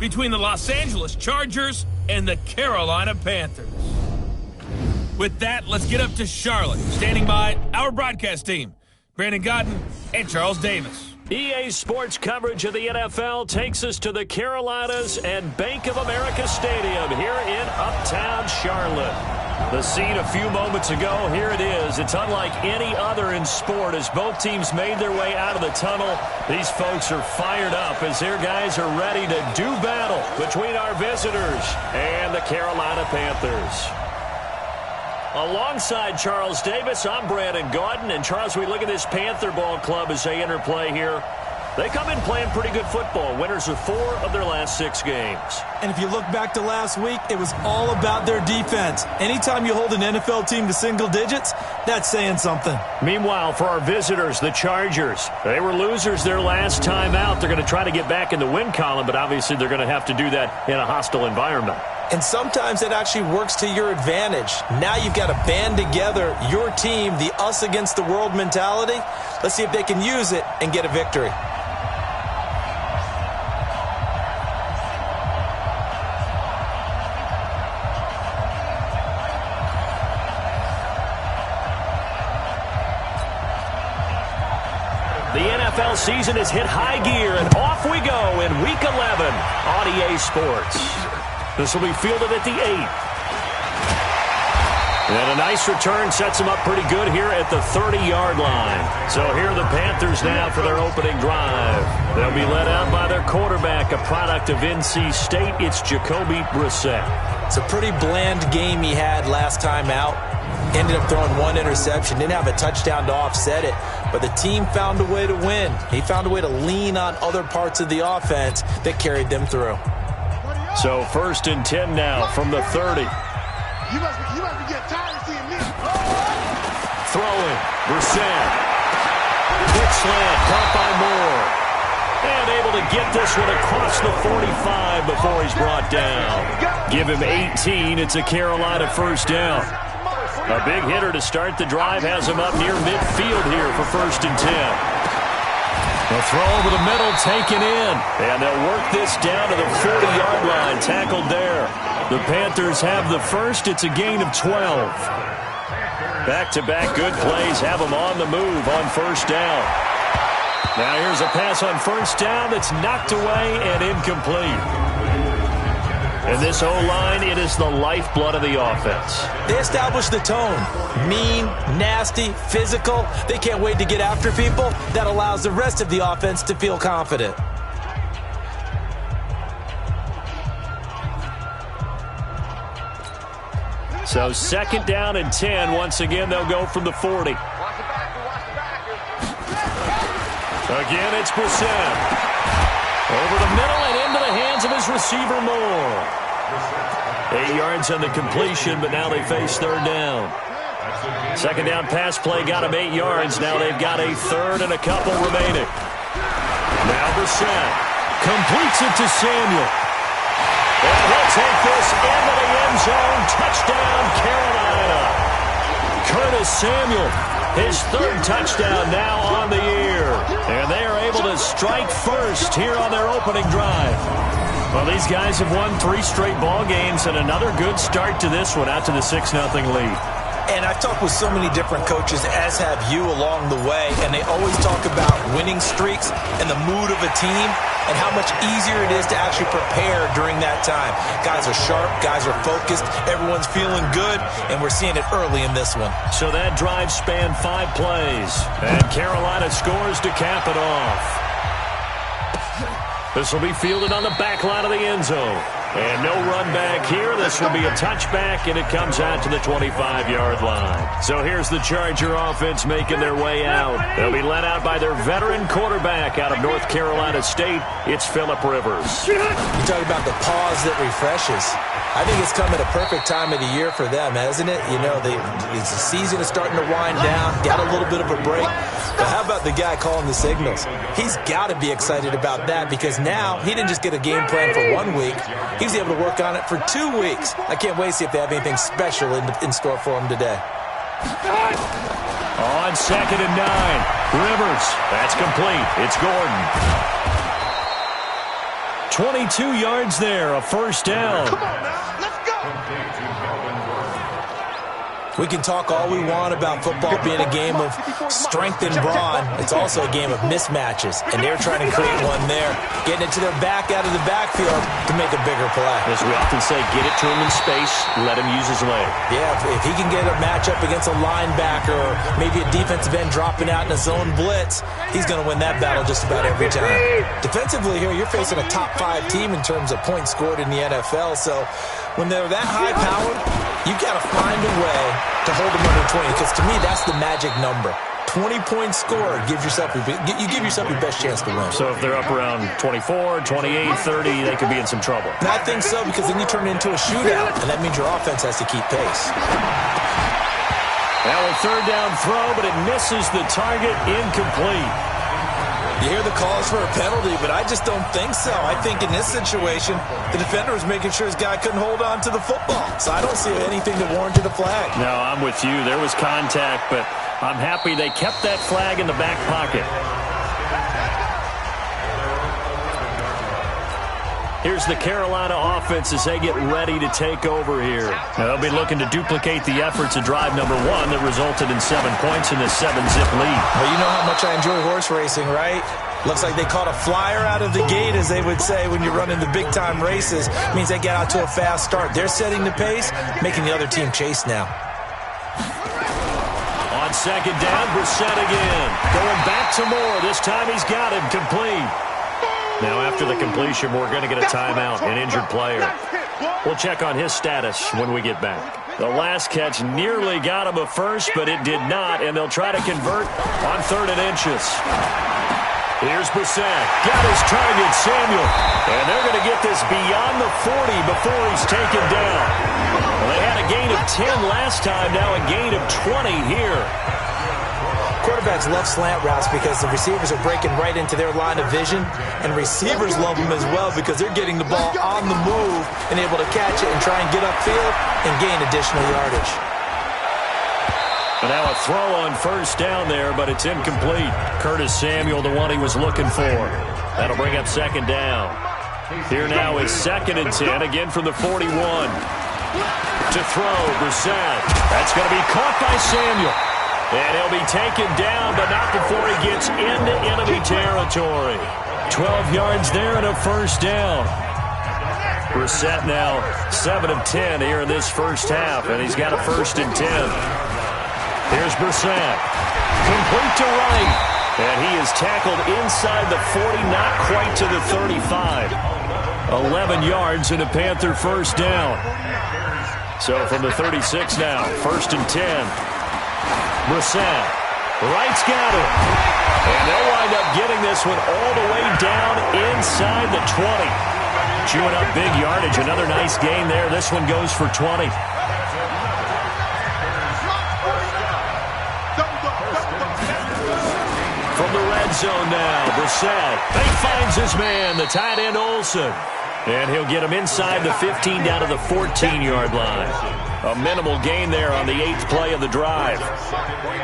between the Los Angeles Chargers and the Carolina Panthers. With that, let's get up to Charlotte, standing by our broadcast team, Brandon Godden and Charles Davis. EA Sports coverage of the NFL takes us to the Carolinas and Bank of America Stadium here in Uptown Charlotte. The scene a few moments ago, here it is. It's unlike any other in sport as both teams made their way out of the tunnel. These folks are fired up as their guys are ready to do battle between our visitors and the Carolina Panthers. Alongside Charles Davis, I'm Brandon Gaudin. And, Charles, we look at this Panther ball club as they interplay here. They come in playing pretty good football. Winners of 4 of their last 6 games. And if you look back to last week, it was all about their defense. Anytime you hold an NFL team to single digits, that's saying something. Meanwhile, for our visitors, the Chargers, they were losers their last time out. They're going to try to get back in the win column, but obviously they're going to have to do that in a hostile environment. And sometimes it actually works to your advantage. Now you've got to band together your team, the us against the world mentality. Let's see if they can use it and get a victory. The NFL season has hit high gear, and off we go in Week 11 on EA Sports. This will be fielded at the 8. And a nice return sets them up pretty good here at the 30-yard line. So here are the Panthers now for their opening drive. They'll be led out by their quarterback, a product of NC State. It's Jacoby Brissett. It's a pretty bland game he had last time out. Ended up throwing 1 interception. Didn't have a touchdown to offset it. But the team found a way to win. He found a way to lean on other parts of the offense that carried them through. So 1st and 10 now from the 30. You must be getting tired of seeing me. Throwing. Brissett. Quick slant. Caught by Moore. And able to get this one across the 45 before he's brought down. Give him 18. It's a Carolina first down. A big hitter to start the drive has him up near midfield here for 1st and 10. The throw over the middle taken in. And they'll work this down to the 40-yard line. Tackled there. The Panthers have the first. It's a gain of 12. Back-to-back good plays have them on the move on 1st down. Now here's a pass on 1st down that's knocked away and incomplete. And this O-line, it is the lifeblood of the offense. They establish the tone. Mean, nasty, physical. They can't wait to get after people. That allows the rest of the offense to feel confident. So 2nd down and 10. Once again, they'll go from the 40. Again, it's Brissett. Over the middle and into the hands of his receiver, Moore. 8 yards on the completion, but now they face 3rd down. 2nd down pass play got him 8 yards. Now they've got a 3rd and a couple remaining. Now Brissett completes it to Samuel. And he'll take this into the end zone. Touchdown, Carolina. Curtis Samuel, his 3rd touchdown now on the year. And they are able to strike first here on their opening drive. Well, these guys have won 3 straight ball games and another good start to this one out to the 6-0 lead. And I've talked with so many different coaches, as have you, along the way, and they always talk about winning streaks and the mood of a team and how much easier it is to actually prepare during that time. Guys are sharp, guys are focused, everyone's feeling good, and we're seeing it early in this one. So that drive spanned 5 plays, and Carolina scores to cap it off. This will be fielded on the back line of the end zone. And no run back here. This will be a touchback, and it comes out to the 25-yard line. So here's the Charger offense making their way out. They'll be led out by their veteran quarterback out of North Carolina State. It's Phillip Rivers. You talk about the pause that refreshes. I think it's come at a perfect time of the year for them, hasn't it? You know, the season is starting to wind down, got a little bit of a break. But how about the guy calling the signals? He's got to be excited about that because now he didn't just get a game plan for 1 week. He was able to work on it for 2 weeks. I can't wait to see if they have anything special in store for him today. On 2nd and 9, Rivers. That's complete. It's Gordon. 22 yards there, a 1st down. Come on now, let's go. We can talk all we want about football being a game of strength and brawn. It's also a game of mismatches, and they're trying to create one there, getting it to their back out of the backfield to make a bigger play. As we often say, get it to him in space, let him use his leg. Yeah, if he can get a matchup against a linebacker or maybe a defensive end dropping out in a zone blitz, he's going to win that battle just about every time. Defensively here, you're facing a top 5 team in terms of points scored in the NFL, so when they're that high-powered, you got to find a way to hold them under 20, because to me, that's the magic number. 20-point score, you give yourself your best chance to win. So if they're up around 24, 28, 30, they could be in some trouble. And I think so, because then you turn it into a shootout, and that means your offense has to keep pace. Now a third down throw, but it misses the target, incomplete. You hear the calls for a penalty, but I just don't think so. I think in this situation, the defender was making sure his guy couldn't hold on to the football. So I don't see anything that warranted a flag. No, I'm with you. There was contact, but I'm happy they kept that flag in the back pocket. Here's the Carolina offense as they get ready to take over here. Now, they'll be looking to duplicate the efforts of drive number 1 that resulted in 7 points in this 7-zip lead. Well, you know how much I enjoy horse racing, right? Looks like they caught a flyer out of the gate, as they would say when you're running the big-time races. It means they get out to a fast start. They're setting the pace, making the other team chase now. On second down, Brissett again. Going back to Moore. This time he's got him complete. Now, after the completion, we're going to get a timeout, an injured player. We'll check on his status when we get back. The last catch nearly got him a first, but it did not, and they'll try to convert on 3rd and inches. Here's Brissett. Got his target, Samuel. And they're going to get this beyond the 40 before he's taken down. Well, they had a gain of 10 last time, now a gain of 20 here. Quarterbacks love slant routes because the receivers are breaking right into their line of vision, and receivers love them as well because they're getting the ball on the move and able to catch it and try and get upfield and gain additional yardage. And now a throw on first down there, but it's incomplete. Curtis Samuel, the one he was looking for. That'll bring up second down. Here now is 2nd and 10, again from the 41. To throw, Brissett. That's going to be caught by Samuel. And he'll be taken down, but not before he gets into enemy territory. 12 yards there and a first down. Brissett now 7 of 10 here in this first half, and he's got a 1st and 10. Here's Brissett. Complete to right. And he is tackled inside the 40, not quite to the 35. 11 yards and a Panther first down. So from the 36 now, 1st and 10. Brissett. Wright's got it. And they'll wind up getting this one all the way down inside the 20. Chewing up big yardage. Another nice gain there. This one goes for 20. From the red zone now, Brissett. He finds his man, the tight end Olsen. And he'll get him inside the 15 down to the 14-yard line. A minimal gain there on the 8th play of the drive.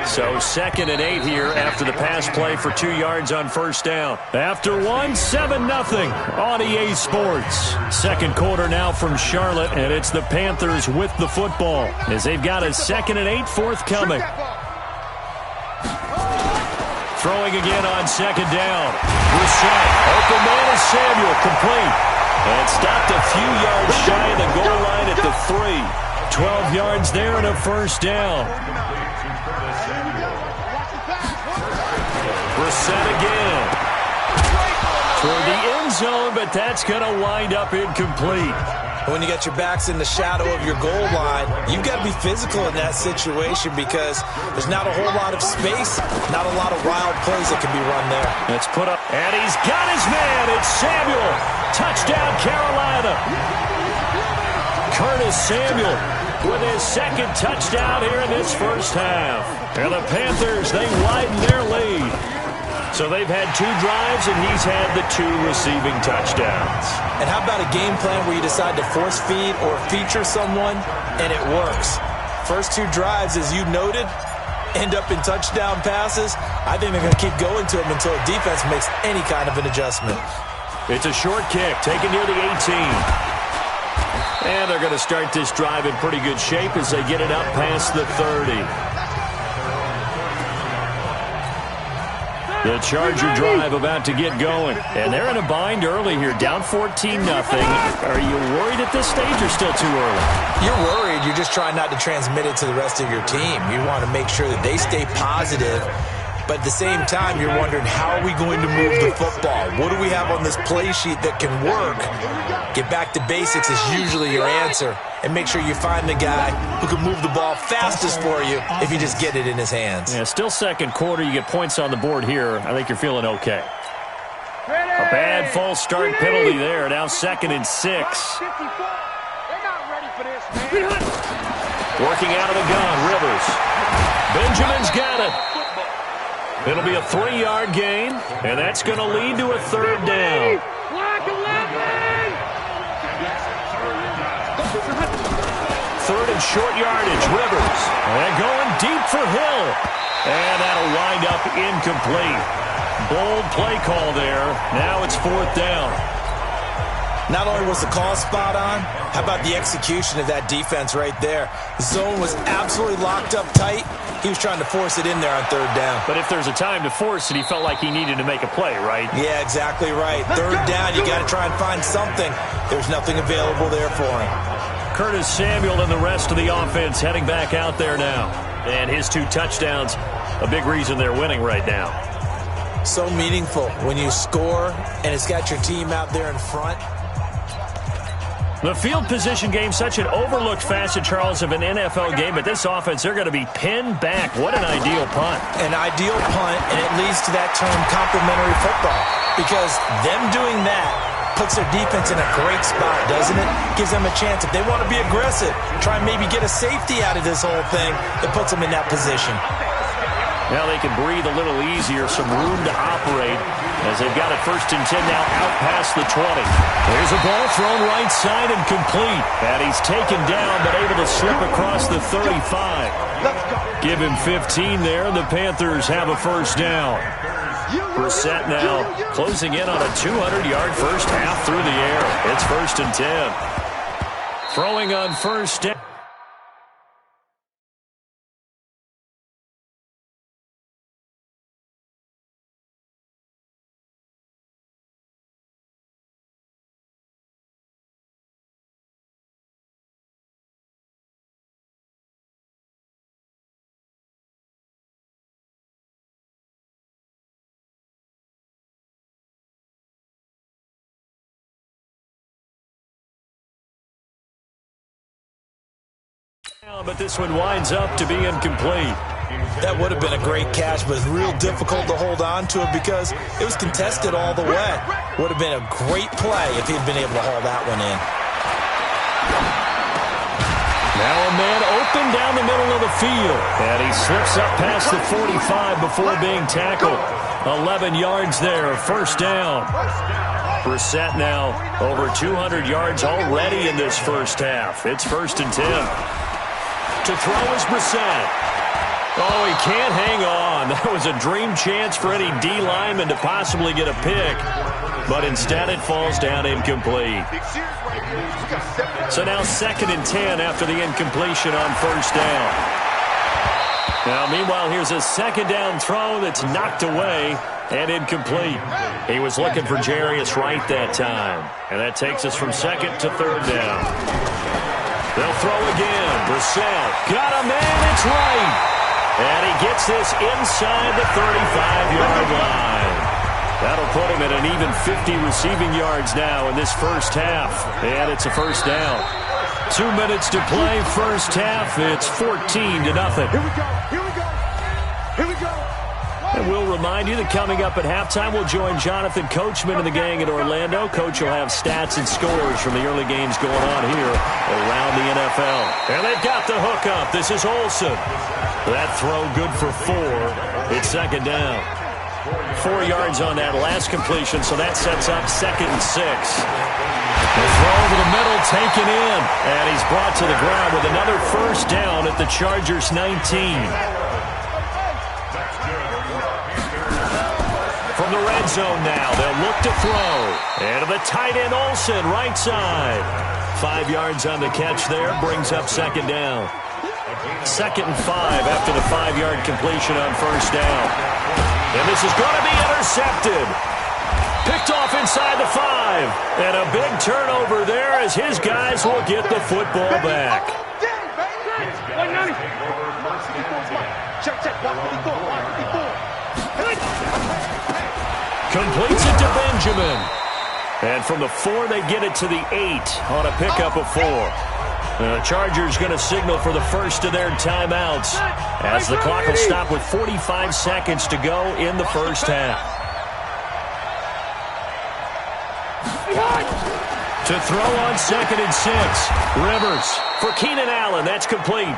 So 2nd and 8 here after the pass play for 2 yards on first down. After 1, 7-0 on EA Sports. Second quarter now from Charlotte, and it's the Panthers with the football as they've got a 2nd and 8 forthcoming. Throwing again on second down. Brissett. Open man is Samuel. Complete. And stopped a few yards shy of the goal line at the 3. 12 yards there and a first down. Brissett again. Toward the end zone, but that's going to wind up incomplete. When you got your backs in the shadow of your goal line, you've got to be physical in that situation because there's not a whole lot of space, not a lot of wild plays that can be run there. It's put up, and he's got his man. It's Samuel. Touchdown, Carolina. Curtis Samuel with his 2nd touchdown here in this first half. And the Panthers, they widen their lead. So they've had 2 drives, and he's had the 2 receiving touchdowns. And how about a game plan where you decide to force feed or feature someone, and it works? First 2 drives, as you noted, end up in touchdown passes. I think they're going to keep going to them until the defense makes any kind of an adjustment. It's a short kick, taken near the 18. And they're going to start this drive in pretty good shape as they get it up past the 30. The Charger drive about to get going. And they're in a bind early here, down 14-0. Are you worried at this stage or still too early? You're worried. You're just trying not to transmit it to the rest of your team. You want to make sure that they stay positive But at the same time, you're wondering, how are we going to move the football? What do we have on this play sheet that can work? Get back to basics is usually your answer. And make sure you find the guy who can move the ball fastest for you if you just get it in his hands. Yeah, still second quarter. You get points on the board here. I think you're feeling okay. A bad false start penalty there. Now 2nd and 6. Working out of the gun, Rivers. Benjamin's got it. It'll be a 3-yard gain, and that's going to lead to a 3rd down. 3rd and short yardage, Rivers. And going deep for Hill. And that'll wind up incomplete. Bold play call there. Now it's 4th down. Not only was the call spot on, how about the execution of that defense right there? The zone was absolutely locked up tight. He was trying to force it in there on 3rd down. But if there's a time to force it, he felt like he needed to make a play, right? Yeah, exactly right. 3rd down, you got to try and find something. There's nothing available there for him. Curtis Samuel and the rest of the offense heading back out there now. And his 2 touchdowns, a big reason they're winning right now. So meaningful when you score and it's got your team out there in front. The field position game, such an overlooked facet, Charles, of an NFL game. But this offense, they're going to be pinned back. What an ideal punt. An ideal punt, and it leads to that term complementary football. Because them doing that puts their defense in a great spot, doesn't it? Gives them a chance. If they want to be aggressive, try and maybe get a safety out of this whole thing, it puts them in that position. Now they can breathe a little easier, some room to operate as they've got it 1st and 10 now out past the 20. There's a ball thrown right side and complete. And he's taken down but able to slip across the 35. Give him 15 there. The Panthers have a 1st down. Brissett now closing in on a 200-yard first half through the air. It's 1st and 10. Throwing on 1st down. But this one winds up to be incomplete. That would have been a great catch, but it's real difficult to hold on to it because it was contested all the way. Would have been a great play if he'd been able to haul that one in. Now a man open down the middle of the field. And he slips up past the 45 before being tackled. 11 yards there, 1st down. Brissett now over 200 yards already in this first half. It's 1st and 10. To throw is Brissett. Oh, he can't hang on. That was a dream chance for any D lineman to possibly get a pick. But instead it falls down incomplete. So now 2nd and 10 after the incompletion on 1st down. Now, meanwhile, here's a 2nd down throw that's knocked away and incomplete. He was looking for Jarius Wright that time. And that takes us from 2nd to 3rd down. They'll throw again. Brissett got a man. It's right. And he gets this inside the 35-yard line. That'll put him at an even 50 receiving yards now in this first half. And it's a 1st down. 2 minutes to play first half. It's 14-0. Here we go. Here we go. Here we go. And we'll remind you that coming up at halftime, we'll join Jonathan Coachman and the gang in Orlando. Coach will have stats and scores from the early games going on here around the NFL. And they've got the hook up. This is Olsen. That throw good for 4. It's 2nd down. 4 yards on that last completion, so that sets up 2nd and 6. The throw over the middle taken in. And he's brought to the ground with another 1st down at the Chargers' 19. From the red zone now, they'll look to throw. And to the tight end, Olsen, right side. 5 yards on the catch there, brings up 2nd down. 2nd and 5 after the 5-yard completion on 1st down. And this is going to be intercepted. Picked off inside the 5. And a big turnover there as his guys will get the football back. Check, check, 154, 154. Completes it to Benjamin. And from the 4, they get it to the 8 on a pickup of 4. The Chargers going to signal for the first of their timeouts as the clock will stop with 45 seconds to go in the first half. To throw on 2nd and 6. Rivers for Keenan Allen. That's complete.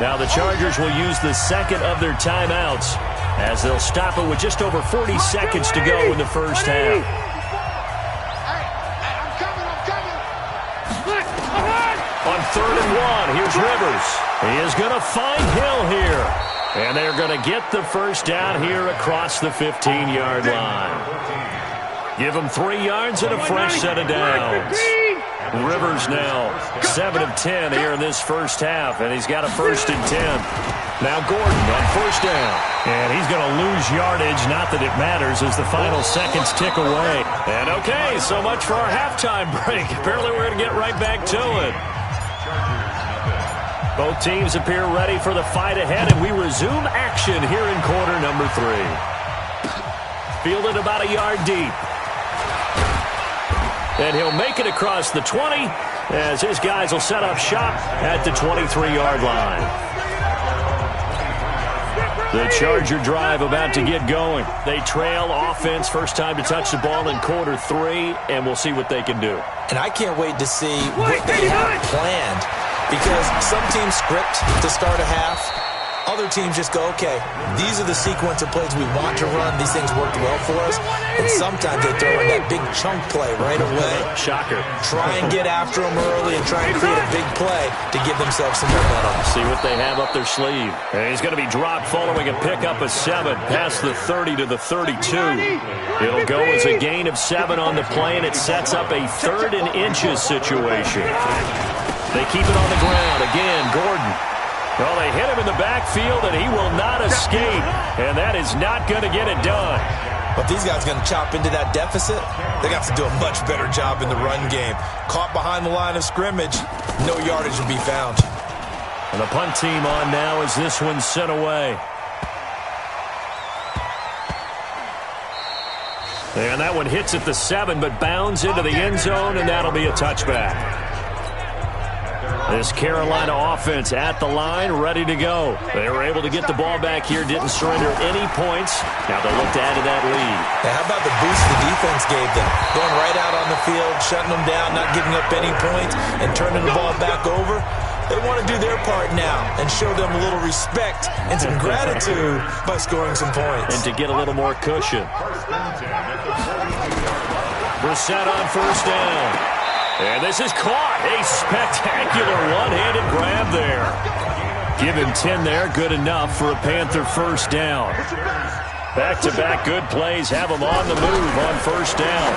Now the Chargers will use the second of their timeouts as they'll stop it with just over 40 seconds to go in the first half. On 3rd and 1, here's Rivers. He is going to find Hill here. And they're going to get the first down here across the 15-yard line. Give him 3 yards and a fresh set of downs. Rivers now 7 of 10 here in this first half, and he's got a 1st and 10. Now Gordon on 1st down. And he's going to lose yardage, not that it matters, as the final seconds tick away. And okay, so much for our halftime break. Apparently we're going to get right back to it. Both teams appear ready for the fight ahead, and we resume action here in quarter number 3. Fielded about a yard deep. And he'll make it across the 20 as his guys will set up shop at the 23-yard line. The Charger drive about to get going. They trail offense, first time to touch the ball in quarter 3, and we'll see what they can do. And I can't wait to see what they have planned, because some teams script to start a half. Other teams just go, okay, these are the sequence of plays we want to run. These things worked well for us. And sometimes they throw in that big chunk play right away. Shocker. Try and get after them early and try and create a big play to give themselves some momentum. See what they have up their sleeve. And he's going to be dropped following a pickup of 7 past the 30 to the 32. It'll go as a gain of 7 on the play, and it sets up a 3rd and inches situation. They keep it on the ground. Again, Gordon. Well, they hit him in the backfield, and he will not escape. And that is not going to get it done. But these guys are going to chop into that deficit. They got to do a much better job in the run game. Caught behind the line of scrimmage, no yardage will be found. And the punt team on now as this one's sent away. And that one hits at the 7, but bounds into the end zone, and that'll be a touchback. This Carolina offense at the line, ready to go. They were able to get the ball back here, didn't surrender any points. Now they'll look to add to that lead. Now, how about the boost the defense gave them? Going right out on the field, shutting them down, not giving up any points, and turning the ball back over. They want to do their part now and show them a little respect and some gratitude by scoring some points. And to get a little more cushion. Brissett on 1st down. And this is caught. A spectacular one-handed grab there. Give him 10 there. Good enough for a Panther 1st down. Back-to-back good plays have him on the move on 1st down.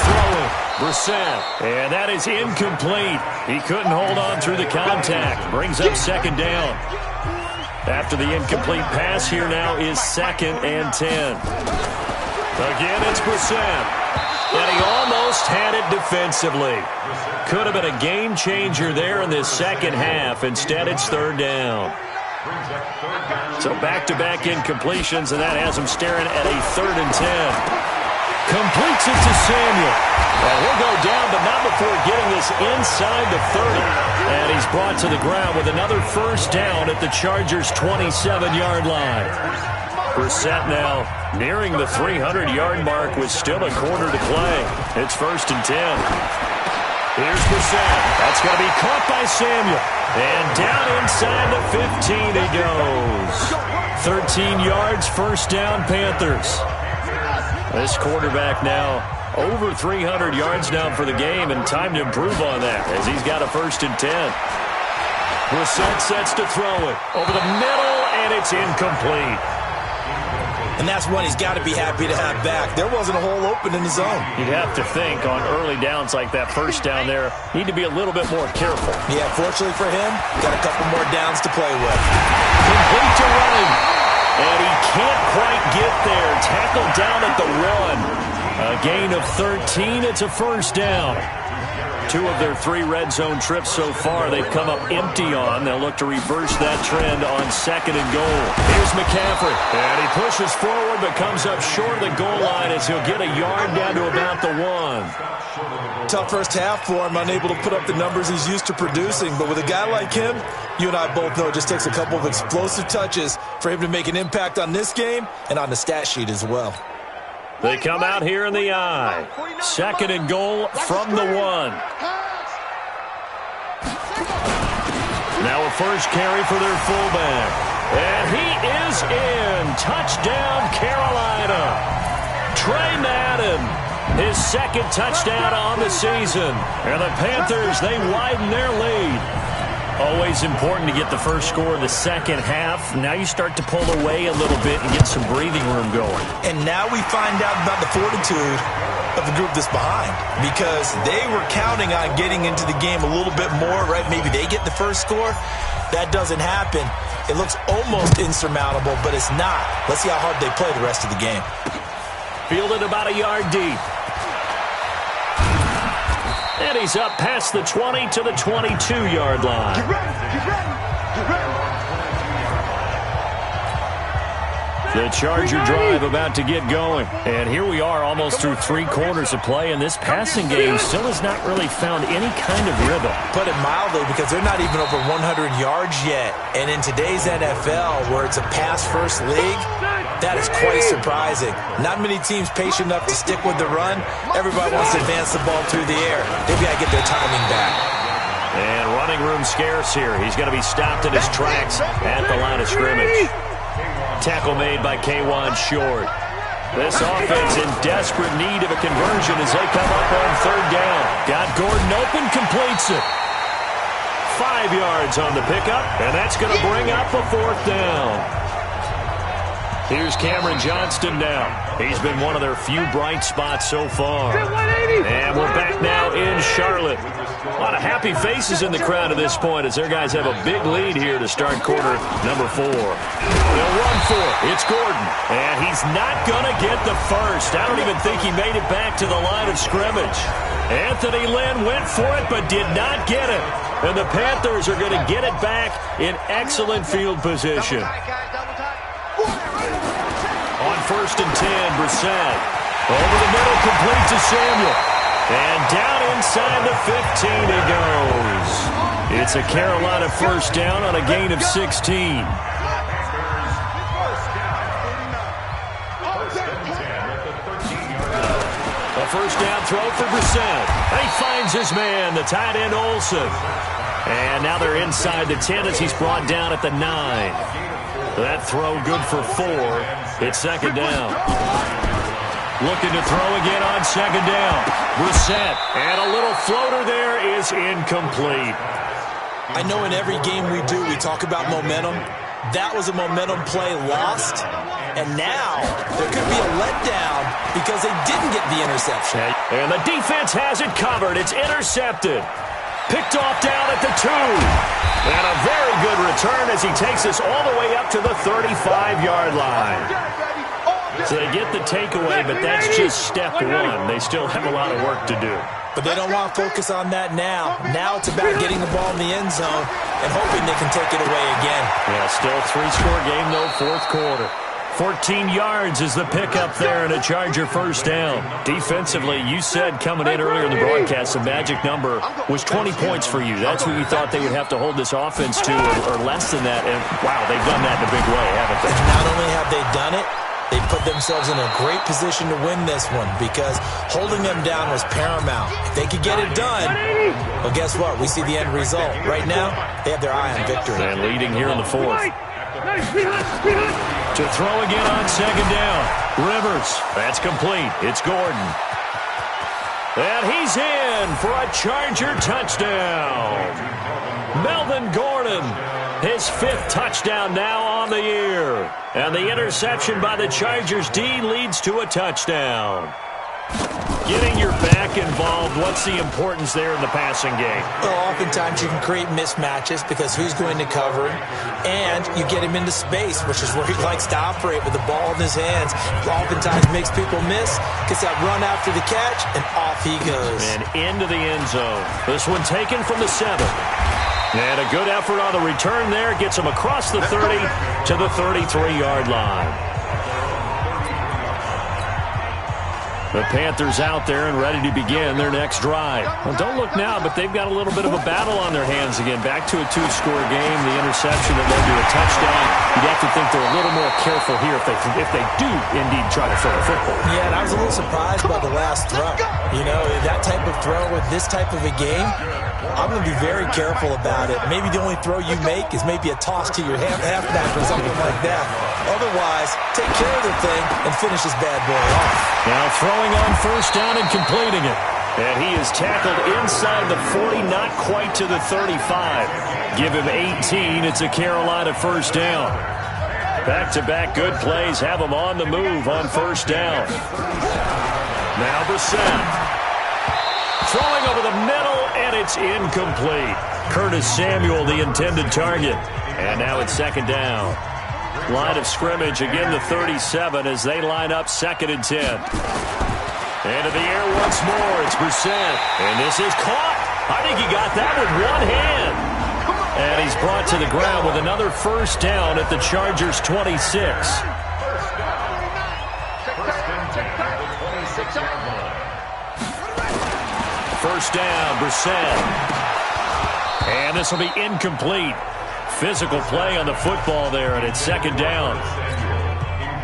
Throwing. Brissett. And that is incomplete. He couldn't hold on through the contact. Brings up 2nd down. After the incomplete pass, here now is 2nd and 10. Again, it's Brissett. And he almost had it defensively. Could have been a game changer there in this second half. Instead, it's 3rd down. So back-to-back incompletions, and that has him staring at a 3rd and 10. Completes it to Samuel. And he'll go down, but not before getting this inside the 30. And he's brought to the ground with another 1st down at the Chargers' 27-yard line. Brissett now nearing the 300-yard mark with still a quarter to play. It's 1st and 10. Here's Brissett. That's going to be caught by Samuel. And down inside the 15 he goes. 13 yards, 1st down, Panthers. This quarterback now over 300 yards now for the game, and time to improve on that as he's got a 1st and 10. Brissett sets to throw it over the middle, and it's incomplete. And that's one he's got to be happy to have back. There wasn't a hole open in the zone. You'd have to think on early downs like that 1st down there, need to be a little bit more careful. Yeah, fortunately for him, got a couple more downs to play with. Complete to running. And he can't quite get there. Tackled down at the 1. A gain of 13. It's a 1st down. 2 of their 3 red zone trips so far, they've come up empty on. They'll look to reverse that trend on 2nd and goal. Here's McCaffrey, and he pushes forward but comes up short of the goal line as he'll get a yard down to about the 1. Tough first half for him, unable to put up the numbers he's used to producing. But with a guy like him, you and I both know it just takes a couple of explosive touches for him to make an impact on this game and on the stat sheet as well. They come out here in the I. 2nd and goal from the 1. Now a first carry for their fullback. And he is in. Touchdown, Carolina. Trey Madden, his 2nd touchdown on the season. And the Panthers, they widen their lead. Always important to get the first score of the second half. Now you start to pull away a little bit and get some breathing room going. And now we find out about the fortitude of the group that's behind, because they were counting on getting into the game a little bit more, right? Maybe they get the first score. That doesn't happen. It looks almost insurmountable, but it's not. Let's see how hard they play the rest of the game. Fielded about a yard deep. And he's up past the 20 to the 22-yard line. Get ready, get ready, get ready. The Charger drive about to get going. And here we are almost through 3 quarters of play, and this passing game still has not really found any kind of rhythm. Put it mildly, because they're not even over 100 yards yet. And in today's NFL, where it's a pass-first league, that is quite surprising. Not many teams patient enough to stick with the run. Everybody wants to advance the ball through the air. They've got to get their timing back. And running room scarce here. He's going to be stopped in his tracks at the line of scrimmage. Tackle made by K'Wan Short. This offense in desperate need of a conversion as they come up on 3rd down. Got Gordon open, completes it. 5 yards on the pickup, and that's going to bring up a 4th down. Here's Cameron Johnston now. He's been one of their few bright spots so far. And we're back now in Charlotte. A lot of happy faces in the crowd at this point as their guys have a big lead here to start quarter number 4. They'll run for it. It's Gordon. And he's not going to get the first. I don't even think he made it back to the line of scrimmage. Anthony Lynn went for it but did not get it. And the Panthers are going to get it back in excellent field position. On 1st and 10, Brissett. Over the middle, complete to Samuel. And down inside the 15 he goes. It's a Carolina first down on a gain of 16. A first down throw for Brissett. He finds his man, the tight end Olsen. And now they're inside the 10 as he's brought down at the 9. That throw good for 4. It's 2nd down. Looking to throw again on 2nd down. Brissett. And a little floater there is incomplete. I know in every game we do, we talk about momentum. That was a momentum play lost. And now there could be a letdown because they didn't get the interception. And the defense has it covered. It's intercepted. Picked off down at the 2. And a very good return as he takes us all the way up to the 35-yard line. So they get the takeaway, but that's just step 1. They still have a lot of work to do. But they don't want to focus on that now. Now it's about getting the ball in the end zone and hoping they can take it away again. Yeah, still 3-score game, though, 4th quarter. 14 yards is the pickup there and a Charger first down. Defensively, you said coming in earlier in the broadcast, the magic number was 20 points for you. That's what we thought they would have to hold this offense to, or less than that. And, wow, they've done that in a big way, haven't they? Not only have they done it, they put themselves in a great position to win this one because holding them down was paramount. If they could get it done, well, guess what? We see the end result. Right now, they have their eye on victory. And leading here in the 4th. To throw again on 2nd down. Rivers. That's complete. It's Gordon. And he's in for a Charger touchdown. Melvin Gordon, his 5th touchdown now on the year. And the interception by the Chargers D leads to a touchdown. Getting your back involved, what's the importance there in the passing game? Well, oftentimes you can create mismatches because who's going to cover him, and you get him into space, which is where he likes to operate with the ball in his hands. Oftentimes makes people miss, gets that run after the catch, and off he goes. And into the end zone. This one taken from the 7. And a good effort on the return there. Gets him across the 30 to the 33-yard line. The Panthers out there and ready to begin their next drive. Well, don't look now, but they've got a little bit of a battle on their hands again. Back to a 2-score game. The interception that led to a touchdown. You'd have to think they're a little more careful here if they do indeed try to throw the football. Yeah, and I was a little surprised by the last throw. You know, that type of throw with this type of a game, I'm going to be very careful about it. Maybe the only throw you make is maybe a toss to your halfback or something like that. Otherwise, take care of the thing and finish this bad boy off. Now throwing on first down and completing it. And he is tackled inside the 40, not quite to the 35. Give him 18. It's a Carolina first down. Back-to-back good plays have him on the move on first down. Now Brissett. Throwing over the middle, and it's incomplete. Curtis Samuel, the intended target. And now it's second down. Line of scrimmage, again the 37 as they line up 2nd and 10. Into the air once more, it's Brissett. And this is caught. I think he got that with one hand. And he's brought to the ground with another first down at the Chargers' 26. First down, Brissett. And this will be incomplete. Physical play on the football there, and it's second down.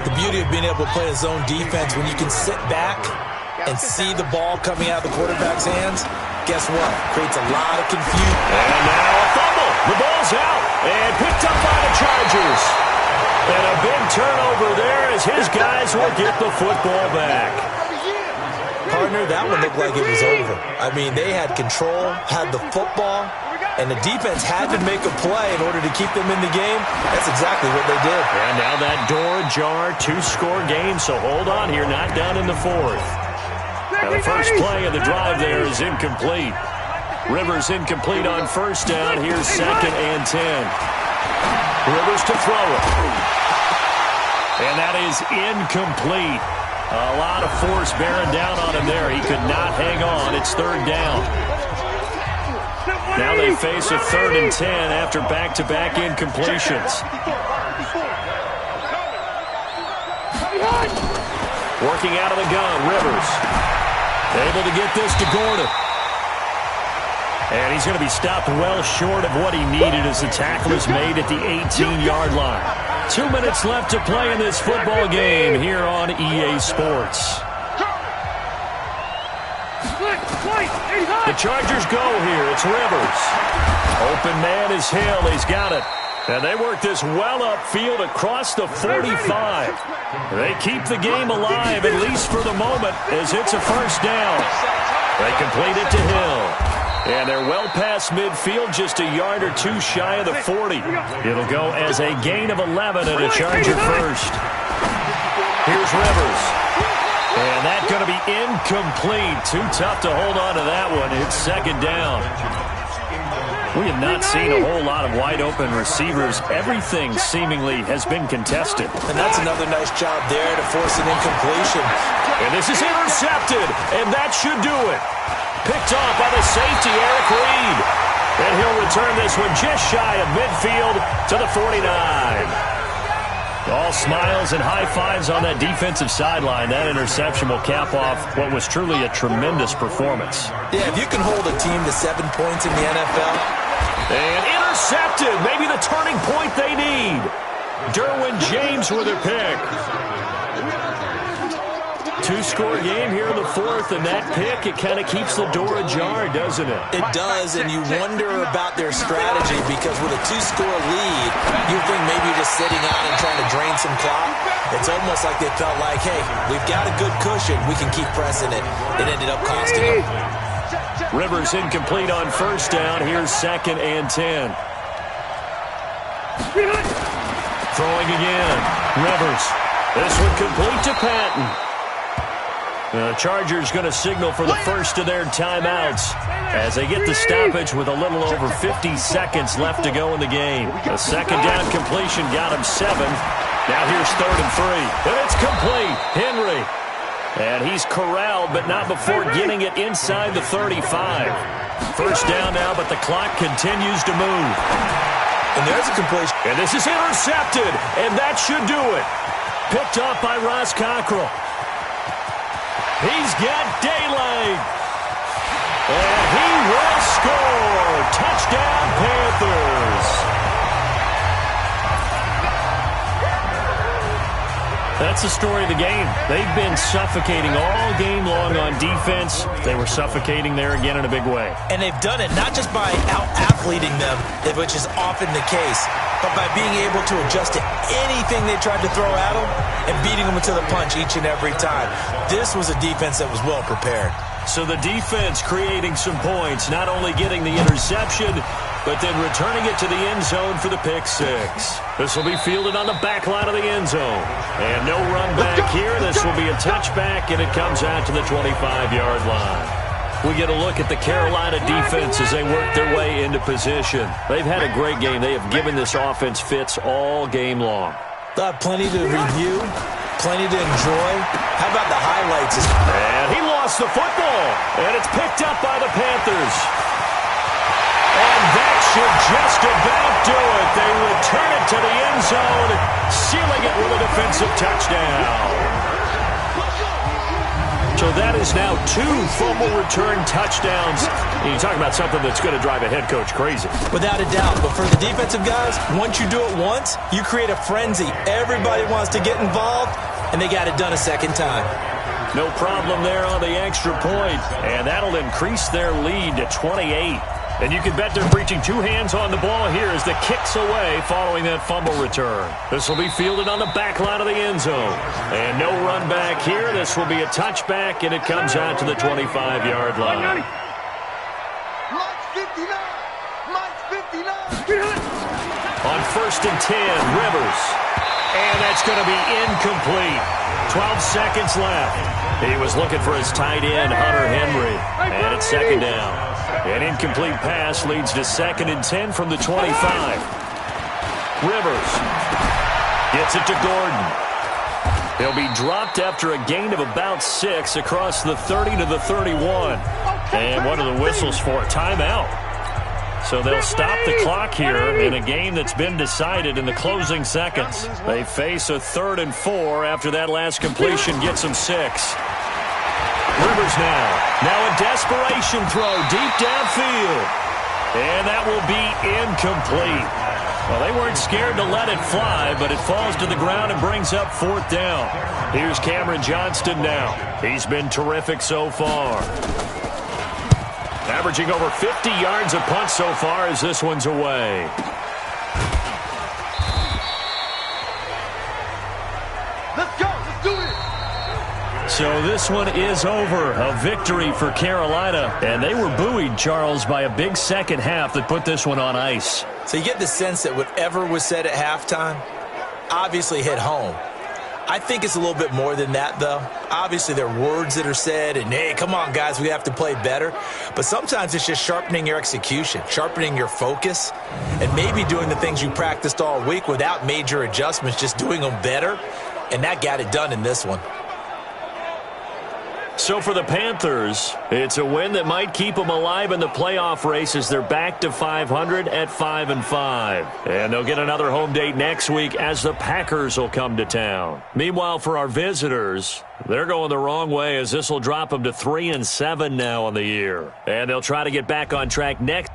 The beauty of being able to play a zone defense when you can sit back and see the ball coming out of the quarterback's hands, guess what? Creates a lot of confusion. And now a fumble. The ball's out and picked up by the Chargers. And a big turnover there as his guys will get the football back. Partner, that one looked like it was over. I mean, they had control, had the football, and the defense had to make a play in order to keep them in the game. That's exactly what they did. And now that door ajar, 2-score game, so hold on here, not done in the 4th. Now the first play of the drive there is incomplete. Rivers incomplete on first down. Here's 2nd and 10. Rivers to throw it. And that is incomplete. A lot of force bearing down on him there. He could not hang on. It's 3rd down. Now they face a 3rd and 10 after back-to-back incompletions. Working out of the gun, Rivers. Able to get this to Gordon. And he's going to be stopped well short of what he needed as the tackle is made at the 18-yard line. 2 minutes left to play in this football game here on EA Sports. The Chargers go here. It's Rivers. Open man is Hill. He's got it. And they work this well upfield across the 45. They keep the game alive, at least for the moment, as it's a first down. They complete it to Hill. And they're well past midfield, just a yard or two shy of the 40. It'll go as a gain of 11 and a Charger first. Here's Rivers. And that's going to be incomplete. Too tough to hold on to that one. It's second down. We have not seen a whole lot of wide-open receivers. Everything seemingly has been contested. And that's another nice job there to force an incompletion. And this is intercepted, and that should do it. Picked off by the safety, Eric Reed. And he'll return this one just shy of midfield to the 49. All smiles and high fives on that defensive sideline. That interception will cap off what was truly a tremendous performance. Yeah, if you can hold a team to 7 points in the NFL. And intercepted. Maybe the turning point they need. Derwin James with a pick. 2-score game here in the 4th, and that pick, it kind of keeps the door ajar, doesn't it? It does, and you wonder about their strategy because with a 2-score lead, you think maybe you're just sitting out and trying to drain some clock. It's almost like they felt like, hey, we've got a good cushion. We can keep pressing it. It ended up costing them. Rivers incomplete on first down. Here's 2nd and 10. Throwing again. Rivers. This one complete to Patton. The Chargers going to signal for the first of their timeouts as they get the stoppage with a little over 50 seconds left to go in the game. A second down completion got him 7. Now here's 3rd and 3. And it's complete. Henry. And he's corralled, but not before getting it inside the 35. First down now, but the clock continues to move. And there's a completion. And this is intercepted, and that should do it. Picked off by Ross Cockrell. He's got daylight. And he will score. Touchdown, Panthers. That's the story of the game. They've been suffocating all game long on defense. They were suffocating there again in a big way. And they've done it not just by out-athleting them, which is often the case, but by being able to adjust to anything they tried to throw at them and beating them to the punch each and every time. This was a defense that was well prepared. So the defense creating some points, not only getting the interception, but then returning it to the end zone for the pick 6. This will be fielded on the back line of the end zone. And no run back here. This will be a touchback, and it comes out to the 25-yard line. We get a look at the Carolina defense as they work their way into position. They've had a great game. They have given this offense fits all game long. They'll have plenty to review, plenty to enjoy. How about the highlights? And he lost the football, and it's picked up by the Panthers. And that should just about do it. They return it to the end zone, sealing it with a defensive touchdown. So that is now 2 fumble return touchdowns. You talk about something that's going to drive a head coach crazy. Without a doubt. But for the defensive guys, once you do it once, you create a frenzy. Everybody wants to get involved, and they got it done a second time. No problem there on the extra point, and that'll increase their lead to 28. And you can bet they're preaching 2 hands on the ball here as the kick's away following that fumble return. This will be fielded on the back line of the end zone. And no run back here. This will be a touchback, and it comes out to the 25-yard line. Mike's 59. Mike's 59. On 1st and 10, Rivers. And that's going to be incomplete. 12 seconds left. He was looking for his tight end, Hunter Henry. And it's 2nd down. An incomplete pass leads to 2nd and 10 from the 25. Rivers gets it to Gordon. He'll be dropped after a gain of about 6 across the 30 to the 31. And what are the whistles for? Timeout. So they'll stop the clock here in a game that's been decided in the closing seconds. They face a 3rd and 4 after that last completion gets them 6. Rivers now a desperation throw deep downfield. And that will be incomplete. Well, they weren't scared to let it fly, but it falls to the ground and brings up 4th down. Here's Cameron Johnston now. He's been terrific so far. Averaging over 50 yards a punt so far as this one's away. Let's go. Let's do it. So this one is over. A victory for Carolina. And they were buoyed, Charles, by a big second half that put this one on ice. So you get the sense that whatever was said at halftime obviously hit home. I think it's a little bit more than that, though. Obviously, there are words that are said, and, hey, come on, guys, we have to play better. But sometimes it's just sharpening your execution, sharpening your focus, and maybe doing the things you practiced all week without major adjustments, just doing them better. And that got it done in this one. So for the Panthers, it's a win that might keep them alive in the playoff race as they're back to 500 at 5-5. And they'll get another home date next week as the Packers will come to town. Meanwhile, for our visitors, they're going the wrong way as this will drop them to 3-7 now on the year. And they'll try to get back on track next.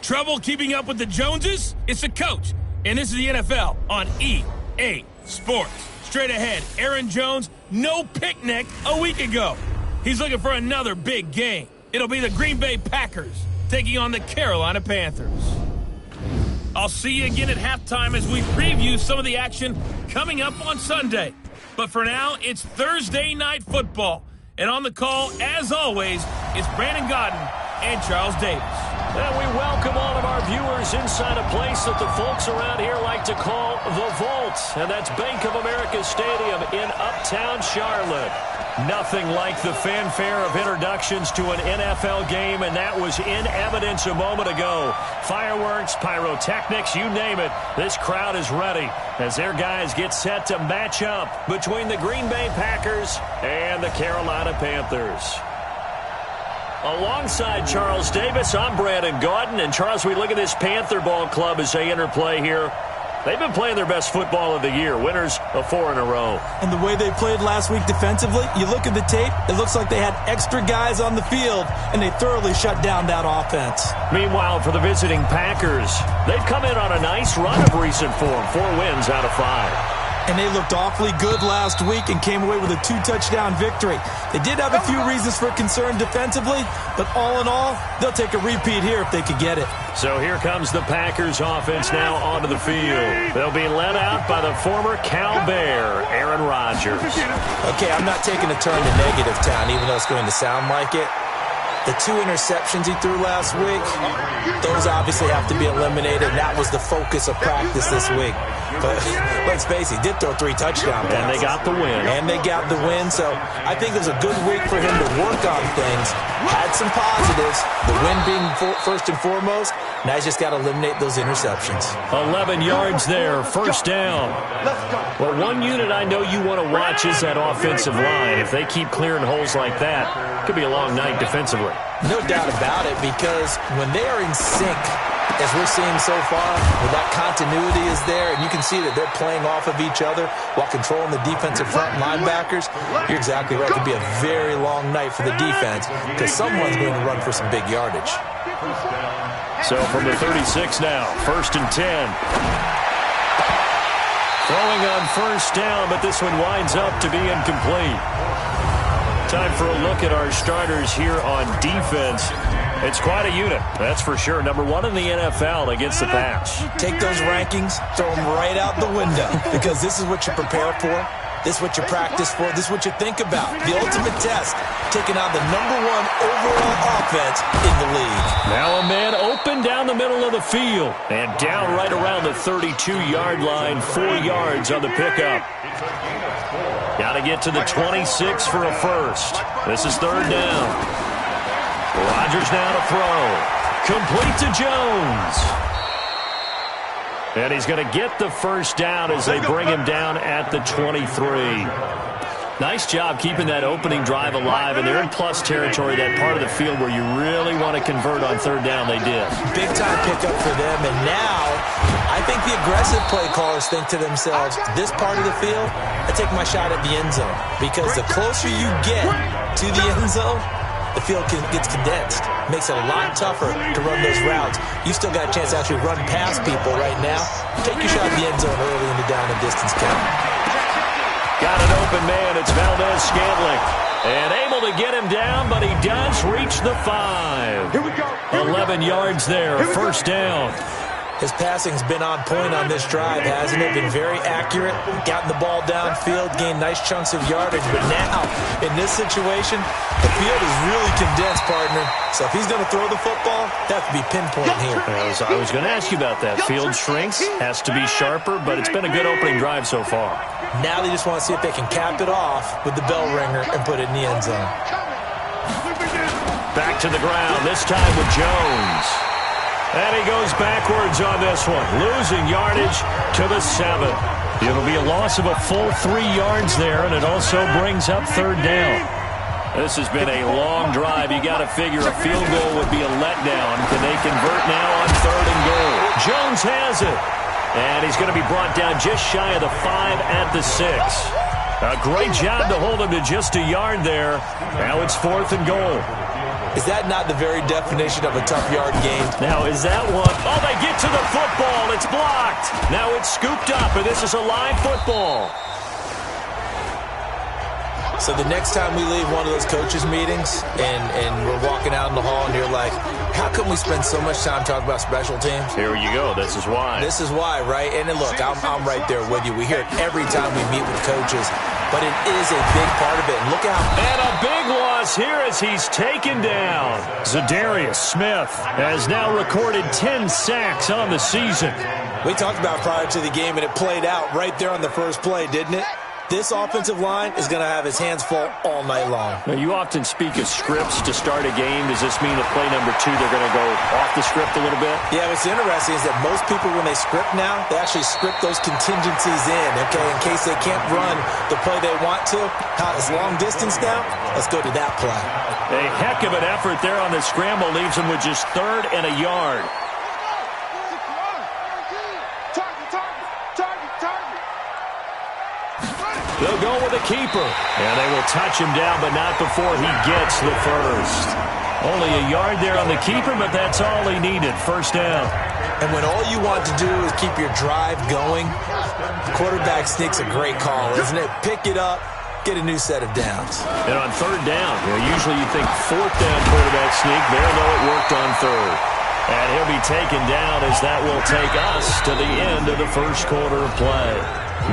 Trouble keeping up with the Joneses? It's the coach, and this is the NFL on EA Sports. Straight ahead, Aaron Jones, no picnic a week ago. He's looking for another big game. It'll be the Green Bay Packers taking on the Carolina Panthers. I'll see you again at halftime as we preview some of the action coming up on Sunday. But for now, it's Thursday Night Football. And on the call, as always, it's Brandon Godden and Charles Davis. And we welcome all of our viewers inside a place that the folks around here like to call the Vault. And that's Bank of America Stadium in Uptown Charlotte. Nothing like the fanfare of introductions to an NFL game, and that was in evidence a moment ago. Fireworks, pyrotechnics, you name it. This crowd is ready as their guys get set to match up between the Green Bay Packers and the Carolina Panthers. Alongside Charles Davis, I'm Brandon Gaudin. And Charles, we look at this Panther ball club as they enter play here. They've been playing their best football of the year, winners of 4 in a row. And the way they played last week defensively, you look at the tape, it looks like they had extra guys on the field, and they thoroughly shut down that offense. Meanwhile, for the visiting Packers, they've come in on a nice run of recent form, 4 wins out of 5. And they looked awfully good last week and came away with a 2-touchdown victory. They did have a few reasons for concern defensively, but all in all, they'll take a repeat here if they could get it. So here comes the Packers offense now onto the field. They'll be led out by the former Cal Bear, Aaron Rodgers. Okay, I'm not taking a turn to negative town, even though it's going to sound like it. The 2 interceptions he threw last week, those obviously have to be eliminated, and that was the focus of practice this week. But let's face it, he did throw 3 touchdown passes. And they got the win. So I think it was a good week for him to work on things. Had some positives, the win being first and foremost. Now he's just got to eliminate those interceptions. 11 yards there, first down. Well, one unit I know you want to watch is that offensive line. If they keep clearing holes like that, it could be a long night defensively. No doubt about it, because when they are in sync, as we're seeing so far, when that continuity is there, and you can see that they're playing off of each other while controlling the defensive front linebackers, you're exactly right. It could be a very long night for the defense because someone's going to run for some big yardage. So from the 36 now, 1st and 10. Throwing on first down, but this one winds up to be incomplete. Time for a look at our starters here on defense. It's quite a unit, that's for sure. Number 1 in the NFL against the pass. Take those rankings, throw them right out the window, because this is what you prepare for. This is what you practice for. This is what you think about. The ultimate test, taking on the number 1 overall offense in the league. Now a man open down the middle of the field and down right around the 32-yard line, 4 yards on the pickup. Got to get to the 26 for a first. This is 3rd down. Rodgers now to throw. Complete to Jones. And he's going to get the first down as they bring him down at the 23. Nice job keeping that opening drive alive, and they're in plus territory, that part of the field where you really want to convert on 3rd down. They did. Big-time pickup for them, and now I think the aggressive play callers think to themselves, this part of the field, I take my shot at the end zone, because the closer you get to the end zone, the field gets condensed. Makes it a lot tougher to run those routes. You still got a chance to actually run past people right now. Take your shot at the end zone early in the down and distance count. Got an open man. It's Valdez-Scantling. And able to get him down, but he does reach the 5. Here we go. 11 yards there, first down. His passing's been on point on this drive, hasn't it? Been very accurate, gotten the ball downfield, gained nice chunks of yardage. But now, in this situation, the field is really condensed, partner. So if he's going to throw the football, that could be pinpoint here. I was going to ask you about that. Field shrinks, has to be sharper, but it's been a good opening drive so far. Now they just want to see if they can cap it off with the bell ringer and put it in the end zone. Back to the ground, this time with Jones. And he goes backwards on this one, losing yardage to the 7. It'll be a loss of a full 3 yards there, and it also brings up 3rd down. This has been a long drive. You got to figure a field goal would be a letdown. Can they convert now on 3rd and goal? Jones has it. And he's going to be brought down just shy of the 5 at the 6. A great job to hold him to just a yard there. Now it's 4th and goal. Is that not the very definition of a tough yard gain? Now, is that one? Oh, they get to the football. It's blocked. Now it's scooped up, and this is a live football. So the next time we leave one of those coaches' meetings and we're walking out in the hall and you're like, how come we spend so much time talking about special teams? Here you go. This is why. This is why, right? And then look, I'm right there with you. We hear it every time we meet with coaches, but it is a big part of it. And look out. And a big loss here as he's taken down. Zadarius Smith has now recorded 10 sacks on the season. We talked about prior to the game, and it played out right there on the first play, didn't it? This offensive line is going to have his hands full all night long. Now, you often speak of scripts to start a game. Does this mean that play number 2, they're going to go off the script a little bit? Yeah, what's interesting is that most people, when they script now, they actually script those contingencies in, okay, in case they can't run the play they want to. It's long distance now. Let's go to that play. A heck of an effort there on the scramble leaves him with just 3rd and a yard. They'll go with a keeper. And they will touch him down, but not before he gets the first. Only a yard there on the keeper, but that's all he needed. First down. And when all you want to do is keep your drive going, quarterback sneak's a great call, isn't it? Pick it up, get a new set of downs. And on 3rd down, usually you think 4th down quarterback sneak. There, though, it worked on 3rd. And he'll be taken down as that will take us to the end of the first quarter of play.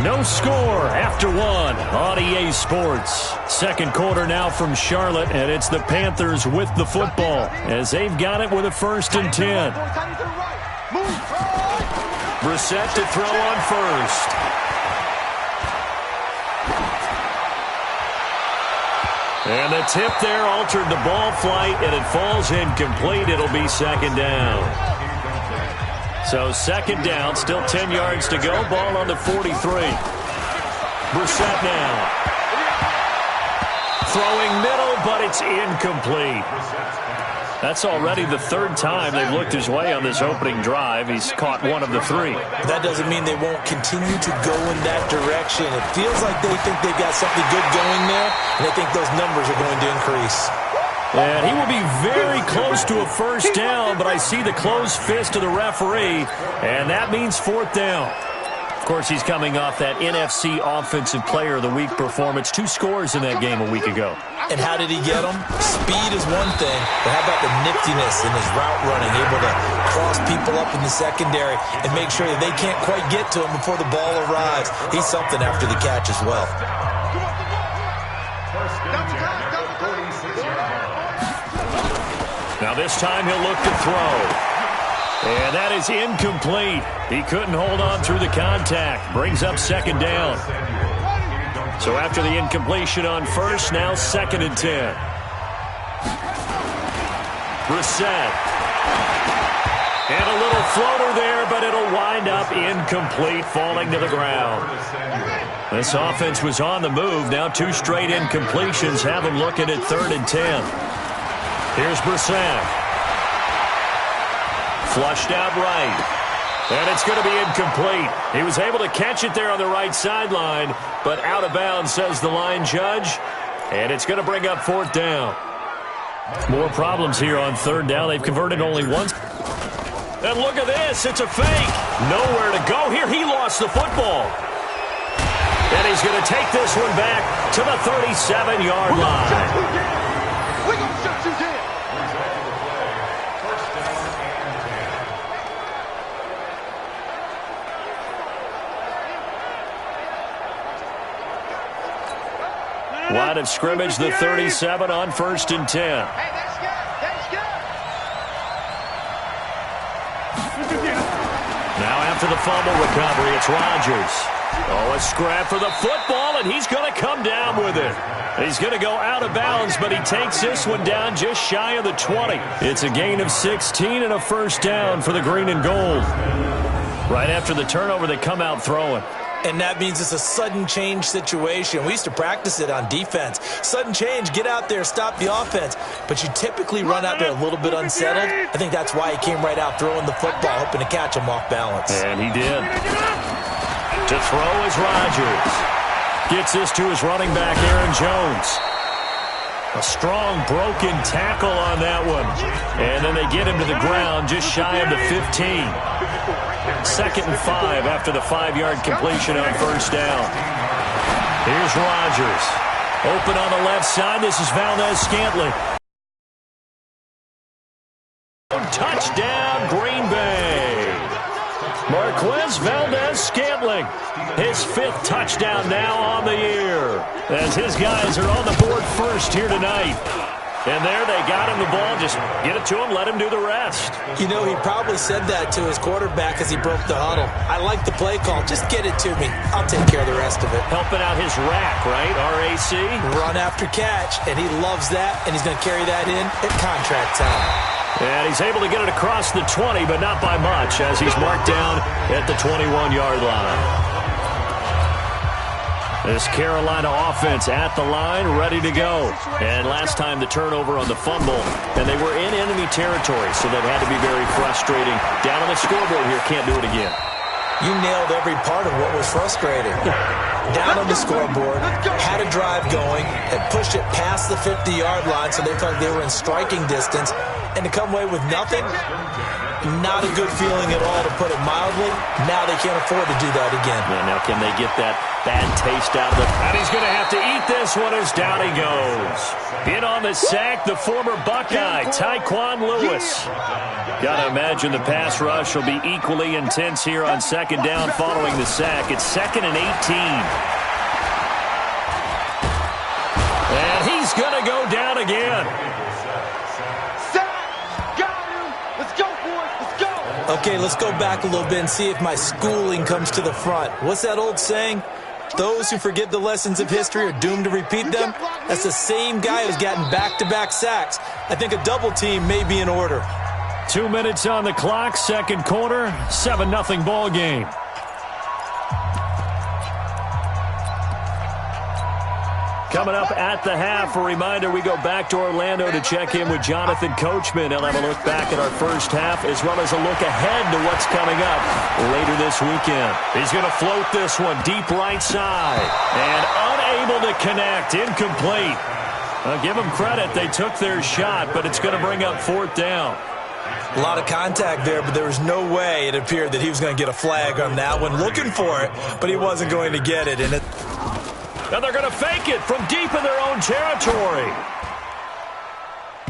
No score after 1 on EA Sports. Second quarter now from Charlotte, and it's the Panthers with the football as they've got it with a 1st and 10. Brissett to throw on first. And the tip there altered the ball flight, and it falls incomplete. It'll be 2nd down. So 2nd down, still 10 yards to go. Ball on the 43. Brissett now. Throwing middle, but it's incomplete. That's already the 3rd time they've looked his way on this opening drive. He's caught 1 of the 3. That doesn't mean they won't continue to go in that direction. It feels like they think they've got something good going there, and they think those numbers are going to increase. And he will be very close to a 1st down, but I see the closed fist of the referee, and that means 4th down. Of course, he's coming off that NFC Offensive Player of the Week performance. 2 scores in that game a week ago. And how did he get them? Speed is one thing, but how about the niftiness in his route running, able to cross people up in the secondary and make sure that they can't quite get to him before the ball arrives. He's something after the catch as well. Now this time he'll look to throw. And that is incomplete. He couldn't hold on through the contact. Brings up 2nd down. So after the incompletion on first, now 2nd and 10. Brissett. And a little floater there, but it'll wind up incomplete, falling to the ground. This offense was on the move. Now 2 straight incompletions have them looking at 3rd and 10. Here's Brissett. Flushed out right. And it's going to be incomplete. He was able to catch it there on the right sideline, but out of bounds, says the line judge. And it's going to bring up 4th down. More problems here on 3rd down. They've converted only once. And look at this. It's a fake. Nowhere to go here. He lost the football. And he's going to take this one back to the 37-yard line. Line of scrimmage, the 37 on 1st and 10. Hey, that's good. That's good. Now after the fumble recovery, it's Rodgers. Oh, a scrap for the football, and he's going to come down with it. He's going to go out of bounds, but he takes this one down just shy of the 20. It's a gain of 16 and a 1st down for the green and gold. Right after the turnover, they come out throwing. And that means it's a sudden change situation. We used to practice it on defense. Sudden change, get out there, stop the offense. But you typically run out there a little bit unsettled. I think that's why he came right out throwing the football, hoping to catch him off balance. And he did. To throw is Rodgers. Gets this to his running back, Aaron Jones. A strong broken tackle on that one. And then they get him to the ground just shy of the 15. 2nd and 5 after the 5-yard completion on first down. Here's Rodgers. Open on the left side. This is Valdez-Scantling. Touchdown, Green Bay. Marquez Valdez-Scantling. His 5th touchdown now on the year. As his guys are on the board first here tonight. And there they got him the ball. Just get it to him, let him do the rest. You know, he probably said that to his quarterback as he broke the huddle. I like the play call. Just get it to me. I'll take care of the rest of it. Helping out his rack, right? RAC? Run after catch, and he loves that, and he's going to carry that in at contract time. And he's able to get it across the 20, but not by much, as he's marked down at the 21-yard line. This Carolina offense at the line, ready to go. And last time the turnover on the fumble, and they were in enemy territory, so that had to be very frustrating. Down on the scoreboard here, can't do it again. You nailed every part of what was frustrating. Down on the scoreboard, had a drive going, and pushed it past the 50-yard line so they felt like they were in striking distance, and to come away with nothing, not a good feeling at all, to put it mildly. Now they can't afford to do that again. Yeah, now can they get that bad taste out of it? And he's going to have to eat this one as down he goes. In on the sack, the former Buckeye, Tyquan Lewis. Got to imagine the pass rush will be equally intense here on 2nd down following the sack. It's 2nd and 18. And he's going to go down again. Okay, let's go back a little bit and see if my schooling comes to the front. What's that old saying? Those who forget the lessons of history are doomed to repeat them. That's the same guy who's gotten back-to-back sacks. I think a double team may be in order. 2 minutes on the clock, 2nd quarter, 7-0 ball game. Coming up at the half, a reminder, we go back to Orlando to check in with Jonathan Coachman. He'll have a look back at our first half as well as a look ahead to what's coming up later this weekend. He's going to float this one deep right side and unable to connect, incomplete. I'll give them credit. They took their shot, but it's going to bring up 4th down. A lot of contact there, but there was no way it appeared that he was going to get a flag on that one. Looking for it, but he wasn't going to get it. And they're going to fake it from deep in their own territory.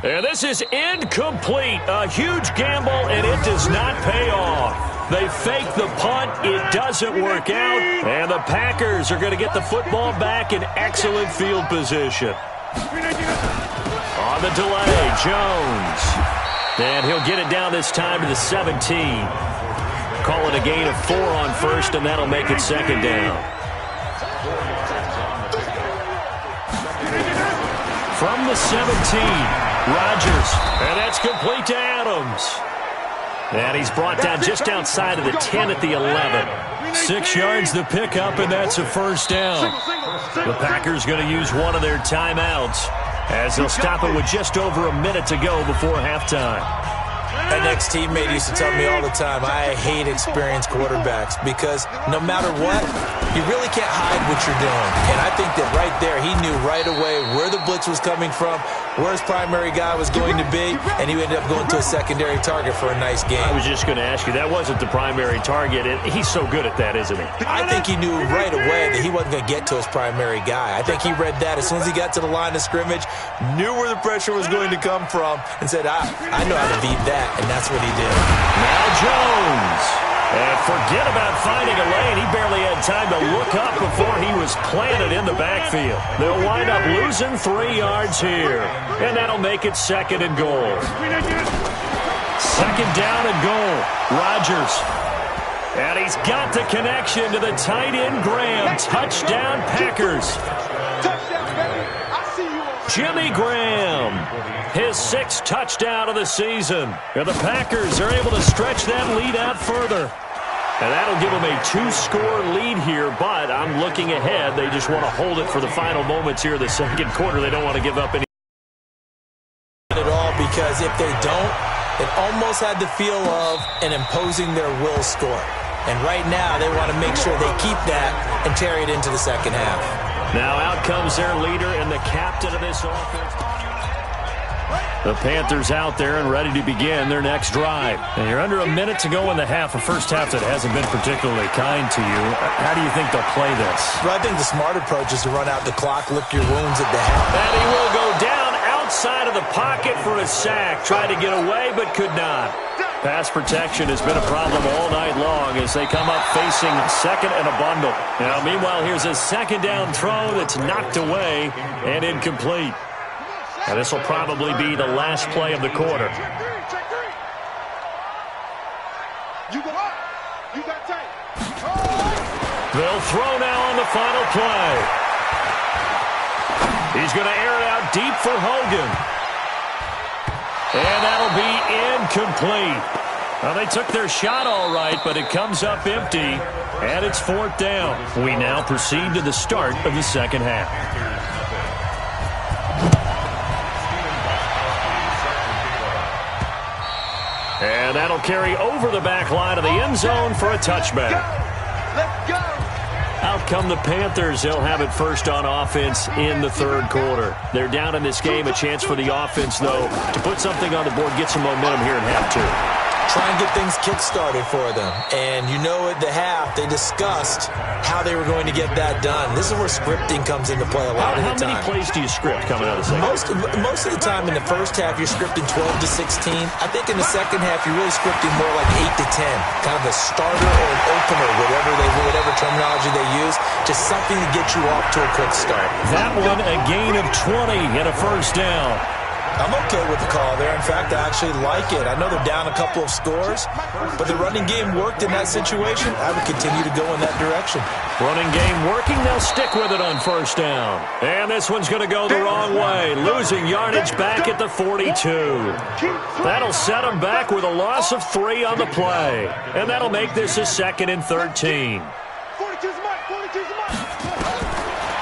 And this is incomplete. A huge gamble, and it does not pay off. They fake the punt. It doesn't work out. And the Packers are going to get the football back in excellent field position. On the delay, Jones. And he'll get it down this time to the 17. Call it a gain of 4 on first, and that'll make it 2nd down. From the 17, Rodgers, and that's complete to Adams. And he's brought down just outside of the 10 at the 11. 6 yards the pickup, and that's a 1st down. The Packers going to use one of their timeouts as they'll stop it with just over a minute to go before halftime. An ex-teammate used to tell me all the time, I hate experienced quarterbacks because no matter what, you really can't hide what you're doing. And I think that right there, he knew right away where the blitz was coming from, where his primary guy was going to be, and he ended up going to a secondary target for a nice game. I was just going to ask you, that wasn't the primary target. He's so good at that, isn't he? I think he knew right away that he wasn't going to get to his primary guy. I think he read that as soon as he got to the line of scrimmage, knew where the pressure was going to come from, and said, I know how to beat that, and that's what he did. Now Jones. And forget about finding a lane. He barely had time to look up before he was planted in the backfield. They'll wind up losing 3 yards here. And that'll make it 2nd and goal. 2nd down and goal. Rodgers. And he's got the connection to the tight end Graham. Touchdown Packers. Jimmy Graham, his 6th touchdown of the season. And the Packers are able to stretch that lead out further. And that'll give them a 2-score lead here, but I'm looking ahead. They just want to hold it for the final moments here of the 2nd quarter. They don't want to give up any at all, because if they don't, it almost had the feel of an imposing their will score. And right now, they want to make sure they keep that and carry it into the 2nd half. Now out comes their leader and the captain of this offense. The Panthers out there and ready to begin their next drive. And you're under a minute to go in the half, a first half that hasn't been particularly kind to you. How do you think they'll play this? Well, I think the smarter approach is to run out the clock, lick your wounds at the half. And he will go down outside of the pocket for a sack. Tried to get away but could not. Pass protection has been a problem all night long as they come up facing second and a bundle. Now, meanwhile, here's a second down throw that's knocked away and incomplete. Now, this will probably be the last play of the quarter. They'll throw now on the final play. He's going to air it out deep for Hogan. And that'll be incomplete. Well, they took their shot all right, but it comes up empty, and it's fourth down. We now proceed to the start of the second half. And that'll carry over the back line of the end zone for a touchback. Let's go. Out come the Panthers. They'll have it first on offense in the third quarter. They're down in this game. A chance for the offense, though, to put something on the board, get some momentum here in half two. Try and get things kick-started for them. And you know at the half, they discussed how they were going to get that done. This is where scripting comes into play a lot of the time. How many plays do you script coming out of the second? Most of the time in the first half, you're scripting 12 to 16. I think in the second half, you're really scripting more like 8 to 10. Kind of a starter or an opener, whatever terminology they use. Just something to get you off to a quick start. That one, a gain of 20 and a first down. I'm okay with the call there. In fact, I actually like it. I know they're down a couple of scores, but the running game worked in that situation. I would continue to go in that direction. Running game working. They'll stick with it on first down. And this one's going to go the wrong way. Losing yardage back at the 42. That'll set them back with a loss of 3 on the play. And that'll make this a 2nd and 13.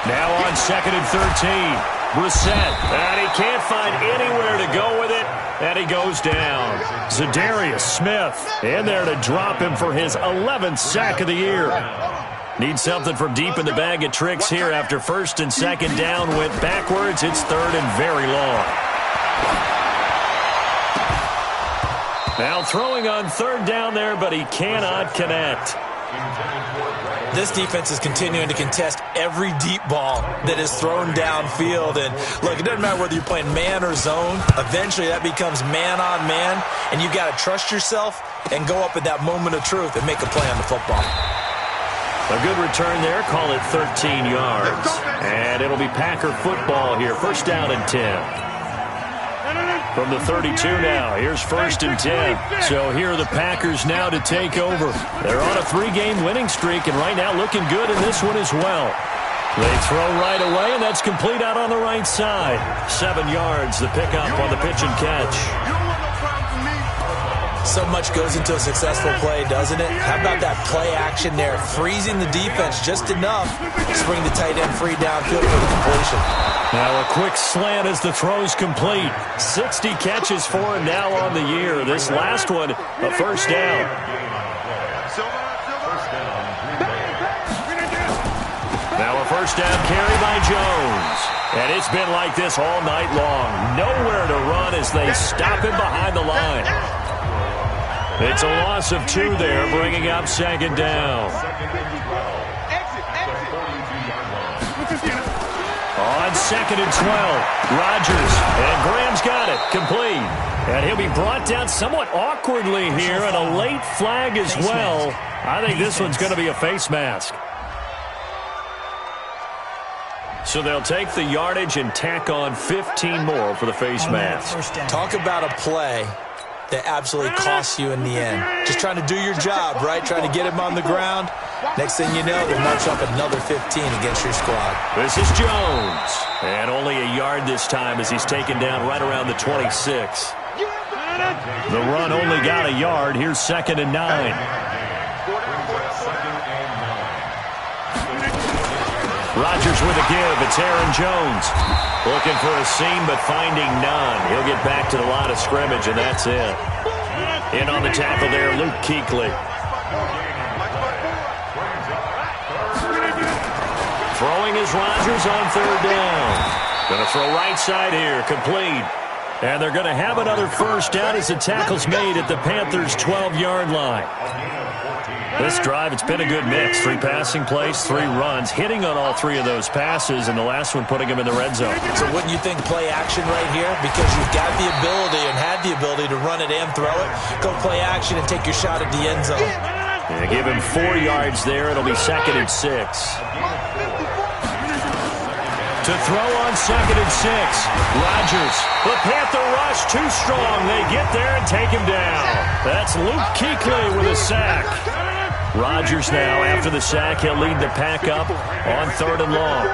Now on 2nd and 13. Brissett, and he can't find anywhere to go with it, and he goes down. Zadarius Smith in there to drop him for his 11th sack of the year. Needs something from deep in the bag of tricks here after first and second down went backwards. It's third and very long. Now throwing on third down there, but he cannot connect. This defense is continuing to contest every deep ball that is thrown downfield. And look, it doesn't matter whether you're playing man or zone. Eventually that becomes man on man, and you've got to trust yourself and go up at that moment of truth and make a play on the football. A good return there. Call it 13 yards. And it'll be Packer football here. First down and 10. From the 32 now, here's first and 10. So here are the Packers now to take over. They're on a 3-game winning streak, and right now looking good in this one as well. They throw right away, and that's complete out on the right side. 7 yards, the pickup on the pitch and catch. So much goes into a successful play, doesn't it? How about that play action there, freezing the defense just enough to bring the tight end free downfield for the completion. Now a quick slant as the throw's complete. 60 catches for him now on the year. This last one, a first down. Now a first down carry by Jones. And it's been like this all night long. Nowhere to run as they stop him behind the line. It's a loss of 2 there, bringing up second down. On 2nd and 12, Rodgers, and Graham's got it, complete. And he'll be brought down somewhat awkwardly here, and a late flag as well. I think this one's going to be a face mask. So they'll take the yardage and tack on 15 more for the face mask. Talk about a play that absolutely costs you in the end. Just trying to do your job, right? Trying to get him on the ground. Next thing you know, they march up another 15 against your squad. This is Jones. And only a yard this time as he's taken down right around the 26. The run only got a yard. Here's 2nd and 9. Rodgers with a give. It's Aaron Jones. Looking for a seam, but finding none. He'll get back to the line of scrimmage, and that's it. In on the tackle there, Luke Kuechly. Throwing is Rodgers on third down. Going to throw right side here, complete. And they're going to have another first down as the tackle's made at the Panthers' 12-yard line. This drive, it's been a good mix. 3 passing plays, 3 runs, hitting on all 3 of those passes, and the last one putting him in the red zone. So wouldn't you think play action right here? Because you've got the ability and had the ability to run it and throw it. Go play action and take your shot at the end zone. Yeah, give him 4 yards there. It'll be 2nd and 6. To throw on 2nd and 6. Rodgers. The Panther rush too strong. They get there and take him down. That's Luke Kuechly with a sack. Rodgers now, after the sack, he'll lead the pack up on 3rd and long.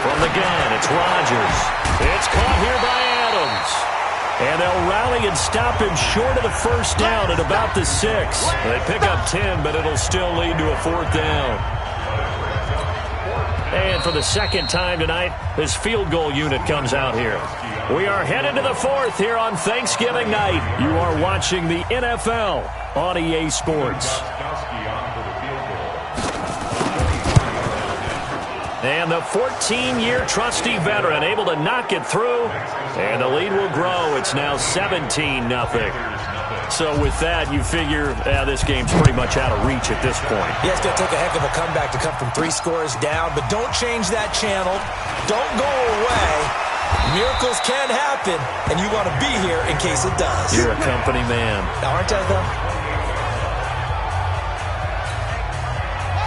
From the gun, it's Rodgers. It's caught here by Adams. And they'll rally and stop him short of the first down at about the 6. They pick up 10, but it'll still lead to a 4th down. And for the 2nd time tonight, this field goal unit comes out here. We are headed to the 4th here on Thanksgiving night. You are watching the NFL on EA Sports. And the 14-year trusty veteran able to knock it through. And the lead will grow. It's now 17-0. So with that, you figure this game's pretty much out of reach at this point. Yeah, it's going to take a heck of a comeback to come from 3 scores down, but don't change that channel. Don't go away. Miracles can happen, and you want to be here in case it does. You're a company man. Aren't I, though?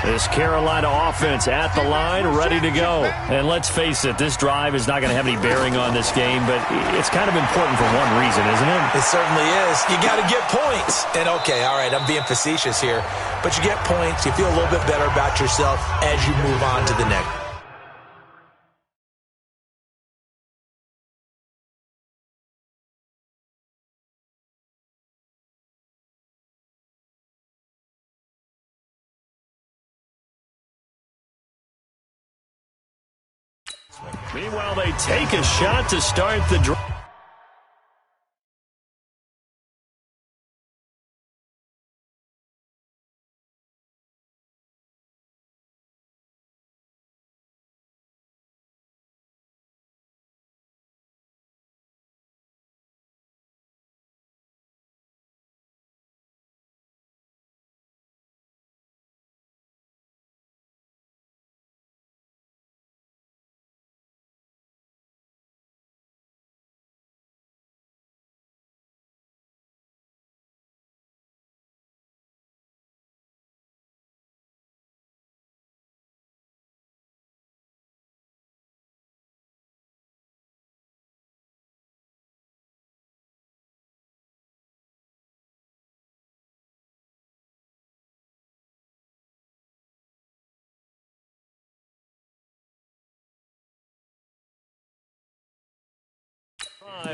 This Carolina offense at the line, ready to go. And let's face it, this drive is not going to have any bearing on this game, but it's kind of important for one reason, isn't it? It certainly is. You got to get points. And, okay, all right, I'm being facetious here, but you get points. You feel a little bit better about yourself as you move on to the next. Meanwhile, they take a shot to start the drive.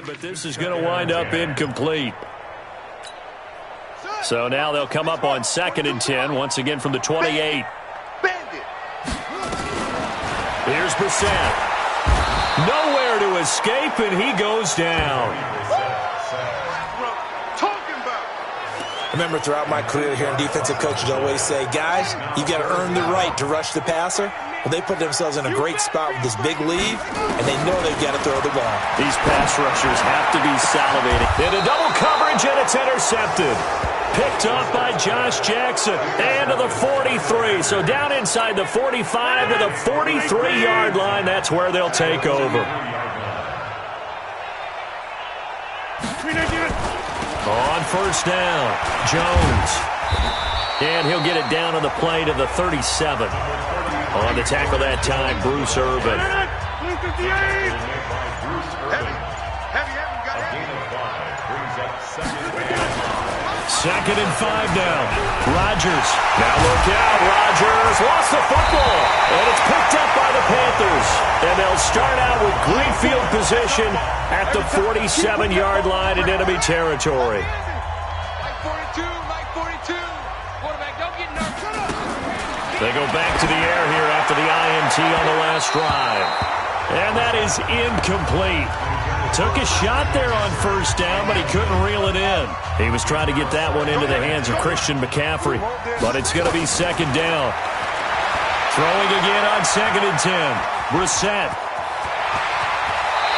But this is going to wind up incomplete. So now they'll come up on 2nd and 10, once again from the 28. Here's Brissett. Nowhere to escape, and he goes down. Remember, throughout my career here in defensive coaches always say, guys, you got to earn the right to rush the passer. Well, they put themselves in a great spot with this big lead, and they know they've got to throw the ball. These pass rushers have to be salivating. Into double coverage, and it's intercepted. Picked up by Josh Jackson. And to the 43. So down inside the 45 to the 43-yard line. That's where they'll take over. On first down, Jones. And he'll get it down on the play to the 37. On the tackle that time, Bruce Irvin. Second and 5 now. Rodgers. Now look out. Rodgers lost the football. And it's picked up by the Panthers. And they'll start out with great field position at the 47-yard line in enemy territory. They go back to the air here after the INT on the last drive. And that is incomplete. Took a shot there on first down, but he couldn't reel it in. He was trying to get that one into the hands of Christian McCaffrey, but it's going to be 2nd down. Throwing again on 2nd and 10. Brissett.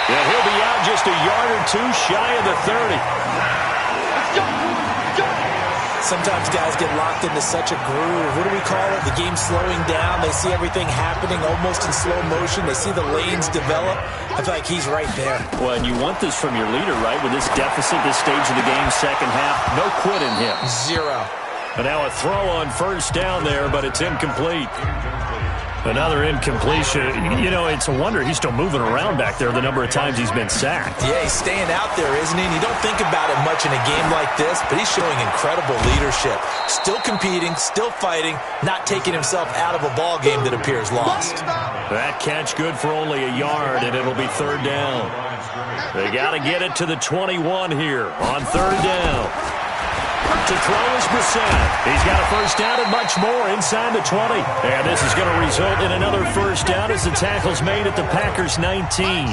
And he'll be out just a yard or two shy of the 30. Sometimes guys get locked into such a groove. What do we call it? The game slowing down. They see everything happening almost in slow motion. They see the lanes develop. I feel like he's right there. Well, and you want this from your leader, right? With this deficit, this stage of the game, second half, no quit in him. Zero. And now a throw on first down there, but it's incomplete. Another incompletion. You know, it's a wonder he's still moving around back there the number of times he's been sacked. Yeah, he's staying out there, isn't he? And you don't think about it much in a game like this, but he's showing incredible leadership. Still competing, still fighting, not taking himself out of a ball game that appears lost. That catch good for only a yard, and it'll be third down. They got to get it to the 21 here on third down. To throw is Brissett. He's got a first down and much more inside the 20. And this is going to result in another first down as the tackle's made at the Packers' 19.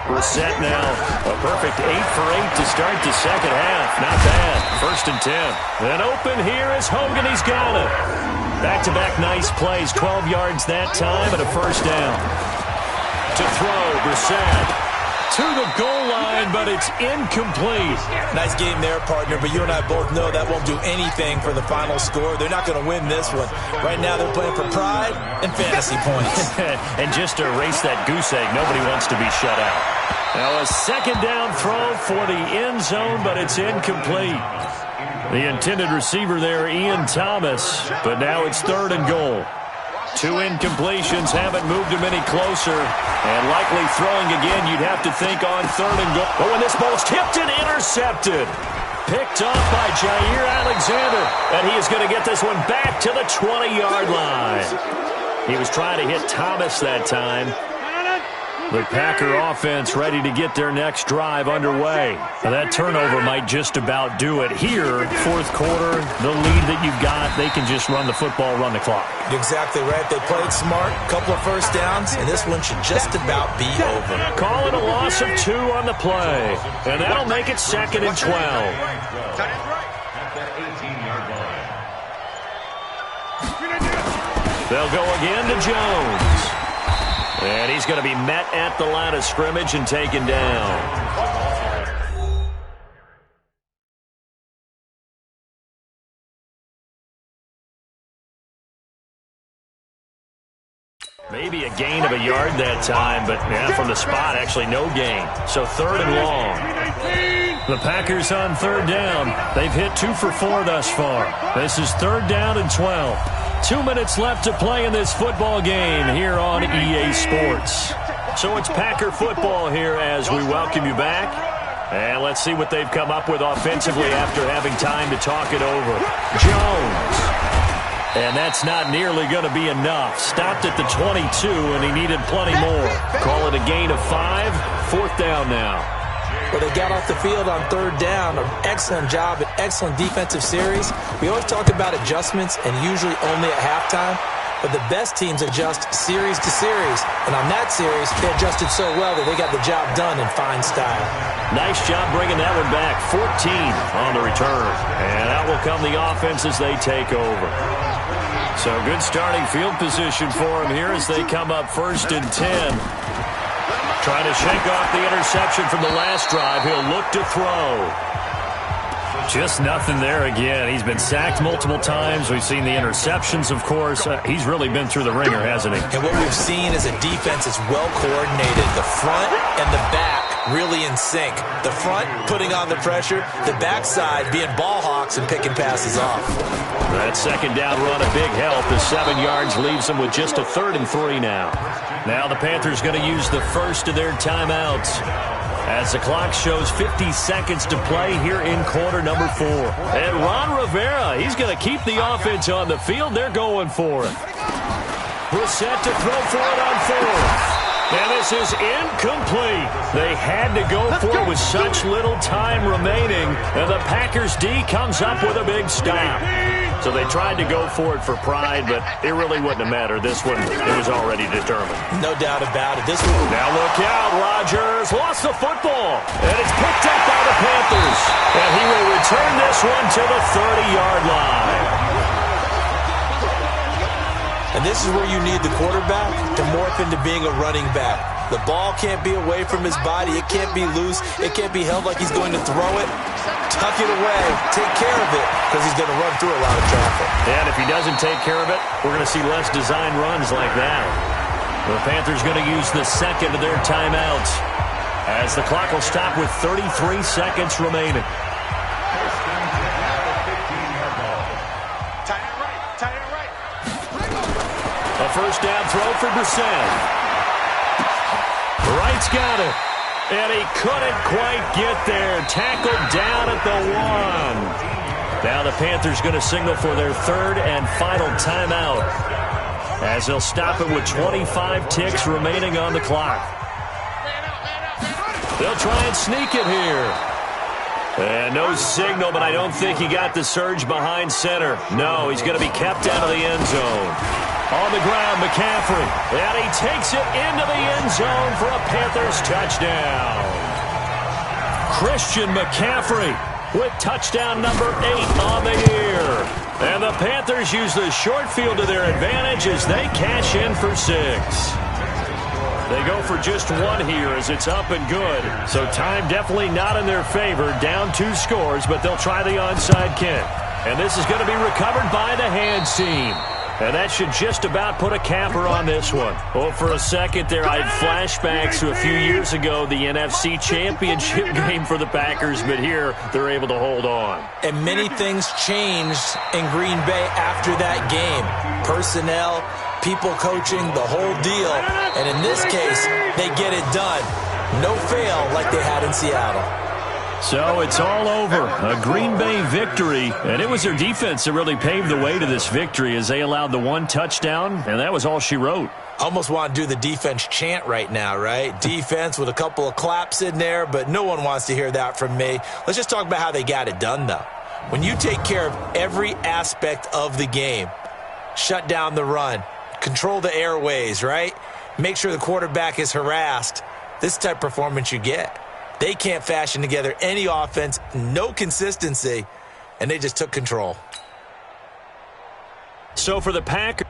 Brissett now a perfect 8 for 8 to start the second half. Not bad. First and 10. And open here is Hogan. He's got it. Back-to-back nice plays. 12 yards that time and a first down. To throw, Brissett. To the goal line, but it's incomplete. Nice game there, partner, but you and I both know that won't do anything for the final score. They're not going to win this one. Right now they're playing for pride and fantasy points. And just to erase that goose egg, nobody wants to be shut out. Now a second down throw for the end zone, but it's incomplete. The intended receiver there, Ian Thomas, but now it's third and goal. 2 incompletions haven't moved him any closer. And likely throwing again, you'd have to think on third and goal. But when this ball's tipped and intercepted. Picked off by Jair Alexander. And he is going to get this one back to the 20-yard line. He was trying to hit Thomas that time. The Packer offense ready to get their next drive underway. Now that turnover might just about do it here. Fourth quarter, the lead that you've got, they can just run the football, run the clock. You're exactly right. They played smart, couple of first downs, and this one should just about be over. Call it a loss of 2 on the play. And that'll make it 2nd and 12. They'll go again to Jones. And he's going to be met at the line of scrimmage and taken down. Maybe a gain of a yard that time, but yeah, from the spot, actually no gain. So third and long. The Packers on third down. They've hit 2 for 4 thus far. This is third down and 12. 2 minutes left to play in this football game here on EA Sports. So it's Packer football here as we welcome you back. And let's see what they've come up with offensively after having time to talk it over. Jones. And that's not nearly going to be enough. Stopped at the 22, and he needed plenty more. Call it a gain of 5. Fourth down now. Well, they got off the field on third down. An excellent job, an excellent defensive series. We always talk about adjustments, and usually only at halftime. But the best teams adjust series to series. And on that series, they adjusted so well that they got the job done in fine style. Nice job bringing that one back. 14 on the return. And out will come the offense as they take over. So good starting field position for them here as they come up first and 10. Trying to shake off the interception from the last drive. He'll look to throw. Just nothing there again. He's been sacked multiple times. We've seen the interceptions, of course. He's really been through the ringer, hasn't he? And what we've seen is a defense that's well coordinated. The front and the back really in sync. The front putting on the pressure. The backside being ball hawks and picking passes off. That second down run a big help. The 7 yards leaves them with just a third and 3 now. Now the Panthers going to use the first of their timeouts as the clock shows 50 seconds to play here in quarter number 4. And Ron Rivera, he's going to keep the offense on the field. They're going for it. Brissett to throw for it on 4th. And this is incomplete. They had to go for it with such little time remaining. And the Packers D comes up with a big stop. So they tried to go for it for pride, but it really wouldn't have mattered. This one, it was already determined. No doubt about it. This one. Now look out, Rodgers lost the football. And it's picked up by the Panthers. And he will return this one to the 30-yard line. And this is where you need the quarterback to morph into being a running back. The ball can't be away from his body. It can't be loose. It can't be held like he's going to throw it. Tuck it away. Take care of it because he's going to run through a lot of traffic. And if he doesn't take care of it, we're going to see less design runs like that. The Panthers going to use the second of their timeouts as the clock will stop with 33 seconds remaining. A first down throw for Brissett. Wright's got it. And he couldn't quite get there. Tackled down at the 1. Now the Panthers going to signal for their third and final timeout as they'll stop it with 25 ticks remaining on the clock. They'll try and sneak it here. And no signal, but I don't think he got the surge behind center. No, he's going to be kept out of the end zone. On the ground, McCaffrey. And he takes it into the end zone for a Panthers touchdown. Christian McCaffrey with touchdown number 8 on the year. And the Panthers use the short field to their advantage as they cash in for 6. They go for just 1 here as it's up and good. So time definitely not in their favor. Down 2 scores, but they'll try the onside kick. And this is going to be recovered by the hands team. And that should just about put a capper on this one. Oh, for a second there, I had flashbacks to a few years ago, the NFC Championship game for the Packers, but here they're able to hold on. And many things changed in Green Bay after that game. Personnel, people coaching, the whole deal. And in this case, they get it done. No fail like they had in Seattle. So it's all over. A Green Bay victory. And it was their defense that really paved the way to this victory as they allowed the 1 touchdown, and that was all she wrote. Almost want to do the defense chant right now, right? Defense with a couple of claps in there, but no one wants to hear that from me. Let's just talk about how they got it done, though. When you take care of every aspect of the game, shut down the run, control the airways, right? Make sure the quarterback is harassed. This is the type of performance you get. They can't fashion together any offense, no consistency, and they just took control. So for the Packers,